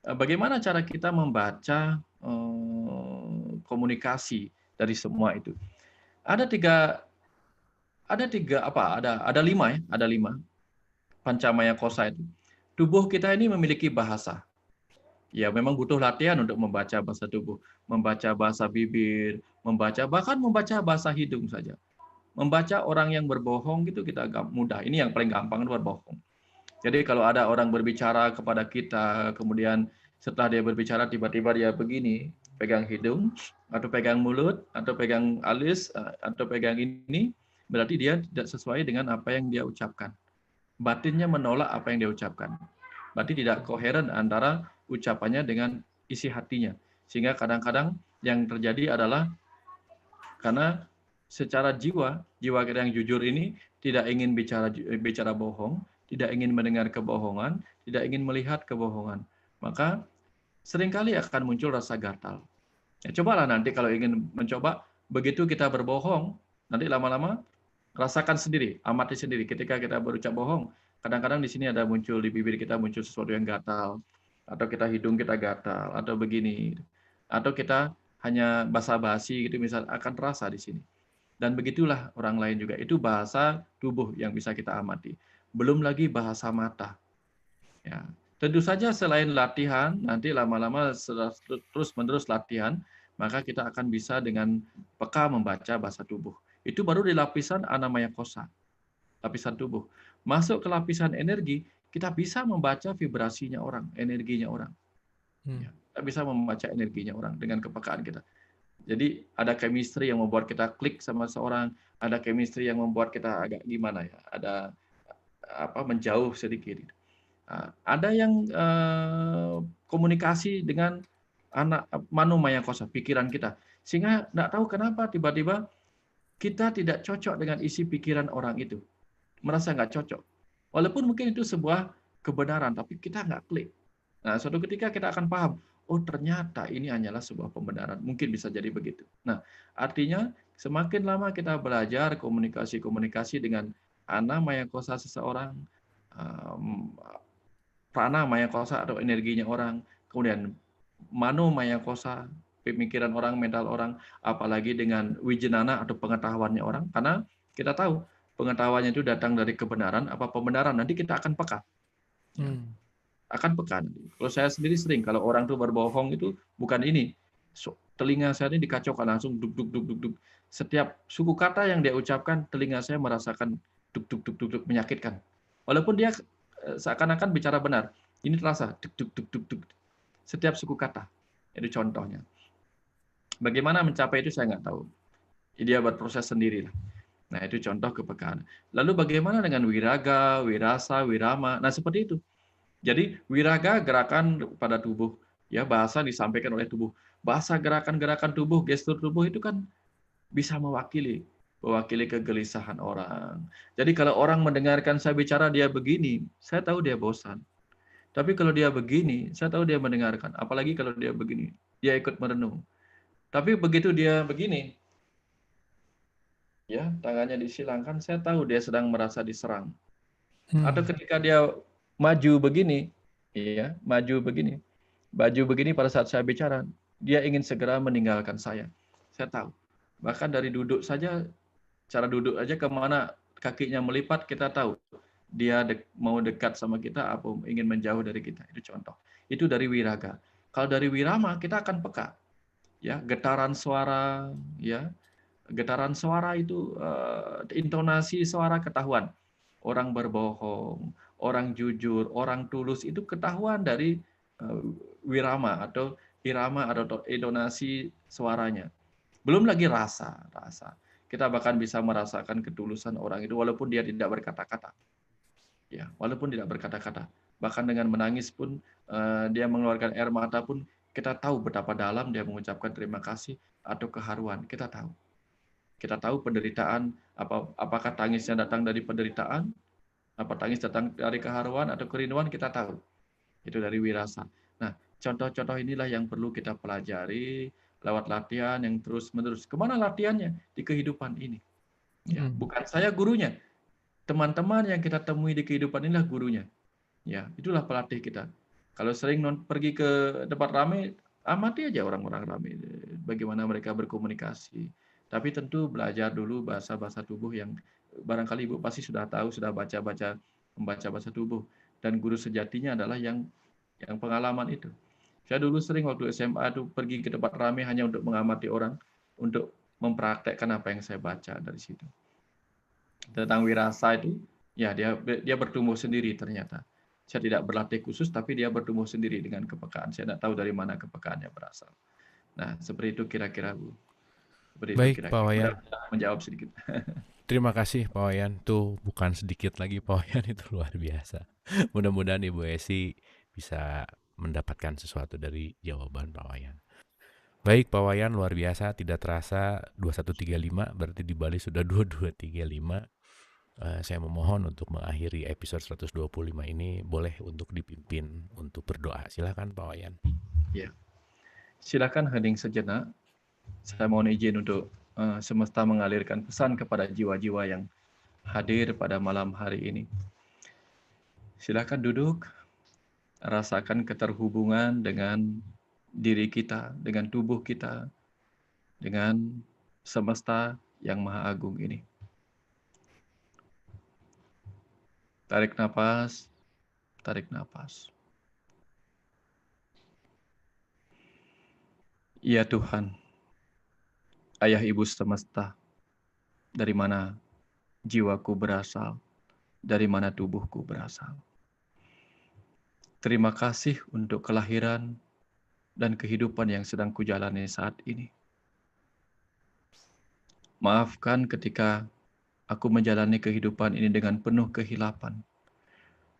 bagaimana cara kita membaca komunikasi dari semua itu? Ada lima pancamaya kosa itu. Tubuh kita ini memiliki bahasa. Ya, memang butuh latihan untuk membaca bahasa tubuh, membaca bahasa bibir, bahkan membaca bahasa hidung saja. Membaca orang yang berbohong gitu kita mudah. Ini yang paling gampang itu berbohong. Jadi kalau ada orang berbicara kepada kita, kemudian setelah dia berbicara tiba-tiba dia begini, pegang hidung, atau pegang mulut, atau pegang alis, atau pegang ini, berarti dia tidak sesuai dengan apa yang dia ucapkan. Batinnya menolak apa yang dia ucapkan. Berarti tidak koheren antara ucapannya dengan isi hatinya. Sehingga kadang-kadang yang terjadi adalah karena secara jiwa kita yang jujur ini tidak ingin bicara bohong, tidak ingin mendengar kebohongan, tidak ingin melihat kebohongan. Maka seringkali akan muncul rasa gatal. Ya, cobalah nanti kalau ingin mencoba, begitu kita berbohong, nanti lama-lama rasakan sendiri, amati sendiri. Ketika kita berucap bohong, kadang-kadang di sini ada muncul di bibir kita muncul sesuatu yang gatal, atau hidung kita gatal, atau begini, atau kita hanya basa-basi gitu, misal akan terasa di sini. Dan begitulah orang lain juga. Itu bahasa tubuh yang bisa kita amati. Belum lagi bahasa mata. Ya, tentu saja selain latihan, nanti lama-lama terus-menerus latihan, maka kita akan bisa dengan peka membaca bahasa tubuh. Itu baru di lapisan anamaya kosa, lapisan tubuh. Masuk ke lapisan energi, kita bisa membaca vibrasinya orang, energinya orang. Ya, kita bisa membaca energinya orang dengan kepekaan kita. Jadi ada chemistry yang membuat kita klik sama seorang, ada chemistry yang membuat kita agak gimana ya, ada menjauh sedikit. Ada yang komunikasi dengan anak mano maya kosa, pikiran kita, sehingga nggak tahu kenapa tiba-tiba kita tidak cocok dengan isi pikiran orang itu, merasa nggak cocok. Walaupun mungkin itu sebuah kebenaran, tapi kita nggak klik. Nah, suatu ketika kita akan paham, oh ternyata ini hanyalah sebuah pembenaran. Mungkin bisa jadi begitu. Nah, artinya semakin lama kita belajar komunikasi dengan ana maya kosa seseorang, prana maya kosa atau energinya orang, kemudian mano maya kosa, pemikiran orang, mental orang, apalagi dengan wijenana atau pengetahuannya orang, karena kita tahu pengetahuannya itu datang dari kebenaran, apa pembenaran, nanti kita akan peka. Akan peka. Kalau saya sendiri sering, kalau orang itu berbohong itu bukan ini, telinga saya ini dikacaukan langsung duk duk duk duk duk. Setiap suku kata yang dia ucapkan, telinga saya merasakan duk duk duk duk duk menyakitkan. Walaupun dia seakan-akan bicara benar, ini terasa duk duk duk duk duk. Setiap suku kata. Itu contohnya. Bagaimana mencapai itu saya nggak tahu. Dia berproses sendiri. Nah, itu contoh kepekaan. Lalu bagaimana dengan wiraga, wirasa, wirama? Nah, seperti itu. Jadi wiraga gerakan pada tubuh, ya bahasa disampaikan oleh tubuh. Bahasa gerakan-gerakan tubuh, gestur tubuh itu kan bisa mewakili kegelisahan orang. Jadi kalau orang mendengarkan saya bicara dia begini, saya tahu dia bosan. Tapi kalau dia begini, saya tahu dia mendengarkan. Apalagi kalau dia begini, dia ikut merenung. Tapi begitu dia begini, ya tangannya disilangkan, saya tahu dia sedang merasa diserang. Atau ketika dia maju begini, ya maju begini pada saat saya bicara, dia ingin segera meninggalkan saya. Saya tahu. Bahkan dari duduk saja, cara duduk aja kemana kakinya melipat, kita tahu dia mau dekat sama kita atau ingin menjauh dari kita. Itu contoh. Itu dari wiraga. Kalau dari wirama kita akan peka. Ya, getaran suara, ya. Getaran suara itu intonasi suara ketahuan. Orang berbohong, orang jujur, orang tulus itu ketahuan dari wirama atau irama atau intonasi suaranya. Belum lagi rasa. Kita bahkan bisa merasakan ketulusan orang itu walaupun dia tidak berkata-kata. Ya, walaupun tidak berkata-kata. Bahkan dengan menangis pun dia mengeluarkan air mata pun kita tahu betapa dalam dia mengucapkan terima kasih atau keharuan. Kita tahu. Kita tahu penderitaan, apakah tangisnya datang dari penderitaan, apa tangis datang dari keharuan atau kerinduan, kita tahu. Itu dari wirasa. Nah, contoh-contoh inilah yang perlu kita pelajari lewat latihan yang terus-menerus. Kemana latihannya? Di kehidupan ini. Ya, bukan saya gurunya. Teman-teman yang kita temui di kehidupan inilah gurunya. Ya, itulah pelatih kita. Kalau sering pergi ke tempat ramai, amati aja orang-orang ramai. Bagaimana mereka berkomunikasi. Tapi tentu belajar dulu bahasa-bahasa tubuh yang barangkali Ibu pasti sudah tahu, sudah membaca bahasa tubuh. Dan guru sejatinya adalah yang pengalaman itu. Saya dulu sering waktu SMA itu pergi ke tempat ramai hanya untuk mengamati orang, untuk mempraktekkan apa yang saya baca dari situ. Tentang wirasa itu, ya dia bertumbuh sendiri ternyata. Saya tidak berlatih khusus, tapi dia bertumbuh sendiri dengan kepekaan. Saya tidak tahu dari mana kepekaannya berasal. Nah, seperti itu kira-kira, Bu. Baik, Pak Wayan. Menjawab sedikit. Terima kasih, Pak Wayan. Tuh bukan sedikit lagi, Pak Wayan, itu luar biasa. Mudah-mudahan Ibu Esi bisa mendapatkan sesuatu dari jawaban Pak Wayan. Baik, Pak Wayan, luar biasa. Tidak terasa 2135, berarti di Bali sudah 2235. Saya memohon untuk mengakhiri episode 125 ini, boleh untuk dipimpin untuk berdoa. Silakan, Pak Wayan. Ya, silakan hening sejenak. Saya mohon izin untuk semesta mengalirkan pesan kepada jiwa-jiwa yang hadir pada malam hari ini. Silakan duduk, rasakan keterhubungan dengan diri kita, dengan tubuh kita, dengan semesta yang maha agung ini. Tarik napas, tarik napas. Ya Tuhan, Ayah Ibu semesta, dari mana jiwaku berasal, dari mana tubuhku berasal. Terima kasih untuk kelahiran dan kehidupan yang sedang kujalani saat ini. Maafkan ketika aku menjalani kehidupan ini dengan penuh kehilapan,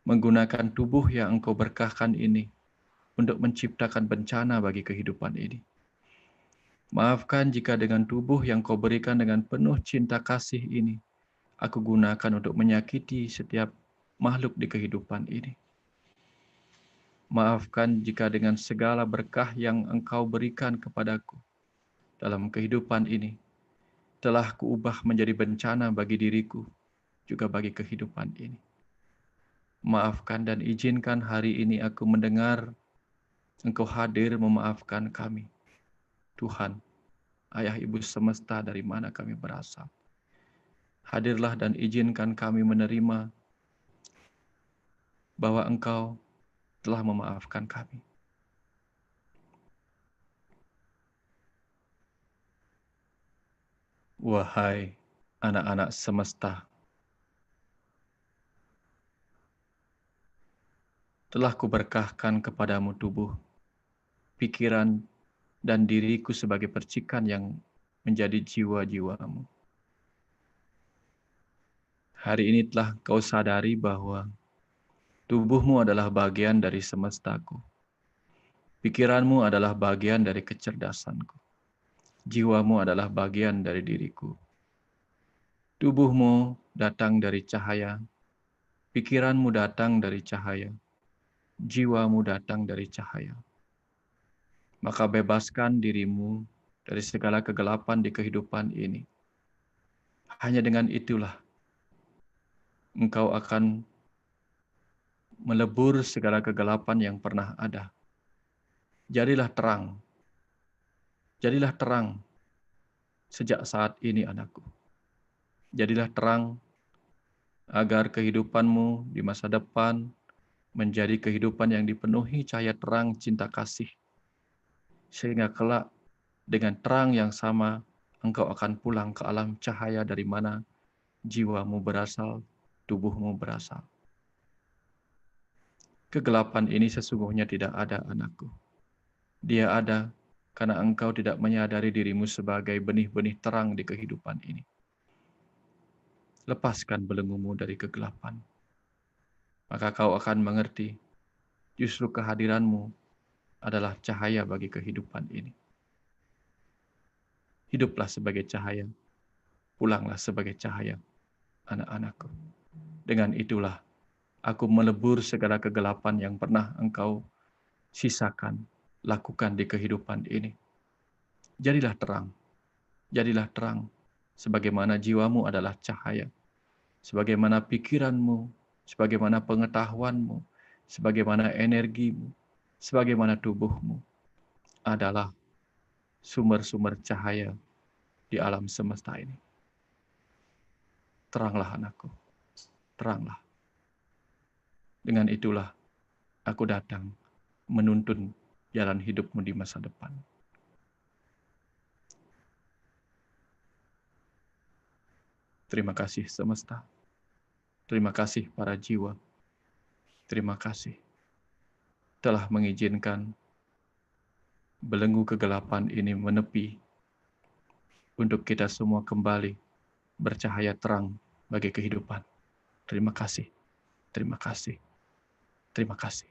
menggunakan tubuh yang Engkau berkahkan ini untuk menciptakan bencana bagi kehidupan ini. Maafkan jika dengan tubuh yang Kau berikan dengan penuh cinta kasih ini, aku gunakan untuk menyakiti setiap makhluk di kehidupan ini. Maafkan jika dengan segala berkah yang Engkau berikan kepadaku dalam kehidupan ini, telah kuubah menjadi bencana bagi diriku, juga bagi kehidupan ini. Maafkan dan izinkan hari ini aku mendengar Engkau hadir memaafkan kami. Tuhan, Ayah Ibu semesta dari mana kami berasal. Hadirlah dan izinkan kami menerima bahwa Engkau telah memaafkan kami. Wahai anak-anak semesta, telah kuberkahkan kepadamu tubuh, pikiran, dan diriku sebagai percikan yang menjadi jiwa-jiwamu. Hari ini telah kau sadari bahwa tubuhmu adalah bagian dari semestaku. Pikiranmu adalah bagian dari kecerdasanku. Jiwamu adalah bagian dari diriku. Tubuhmu datang dari cahaya, pikiranmu datang dari cahaya, jiwamu datang dari cahaya. Maka bebaskan dirimu dari segala kegelapan di kehidupan ini. Hanya dengan itulah engkau akan melebur segala kegelapan yang pernah ada. Jadilah terang. Jadilah terang sejak saat ini, anakku. Jadilah terang agar kehidupanmu di masa depan menjadi kehidupan yang dipenuhi cahaya terang cinta kasih. Sehingga kelak dengan terang yang sama, engkau akan pulang ke alam cahaya dari mana jiwamu berasal, tubuhmu berasal. Kegelapan ini sesungguhnya tidak ada, anakku. Dia ada karena engkau tidak menyadari dirimu sebagai benih-benih terang di kehidupan ini. Lepaskan belenggumu dari kegelapan. Maka kau akan mengerti, justru kehadiranmu adalah cahaya bagi kehidupan ini. Hiduplah sebagai cahaya, pulanglah sebagai cahaya, anak-anakku. Dengan itulah, aku melebur segala kegelapan yang pernah engkau sisakan, lakukan di kehidupan ini. Jadilah terang, sebagaimana jiwamu adalah cahaya, sebagaimana pikiranmu, sebagaimana pengetahuanmu, sebagaimana energimu, sebagaimana tubuhmu adalah sumber-sumber cahaya di alam semesta ini. Teranglah, anakku, teranglah. Dengan itulah aku datang menuntun jalan hidupmu di masa depan. Terima kasih semesta. Terima kasih para jiwa. Terima kasih telah mengizinkan belenggu kegelapan ini menepi untuk kita semua kembali bercahaya terang bagi kehidupan. Terima kasih. Terima kasih. Terima kasih.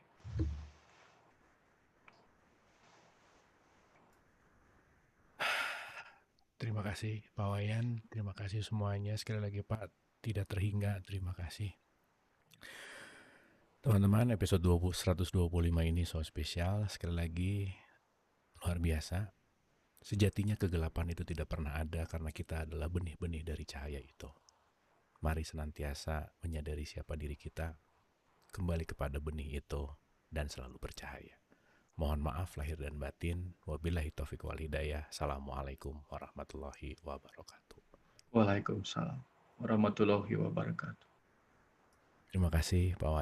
Terima kasih Pak Wayan, terima kasih semuanya. Sekali lagi Pak, tidak terhingga, terima kasih. Teman-teman, episode 125 ini so spesial. Sekali lagi, luar biasa. Sejatinya kegelapan itu tidak pernah ada karena kita adalah benih-benih dari cahaya itu. Mari senantiasa menyadari siapa diri kita, kembali kepada benih itu, dan selalu bercahaya. Mohon maaf lahir dan batin. Wabillahi taufiq wal hidayah. Assalamualaikum warahmatullahi wabarakatuh. Waalaikumsalam warahmatullahi wabarakatuh. Terima kasih Pak Wayan.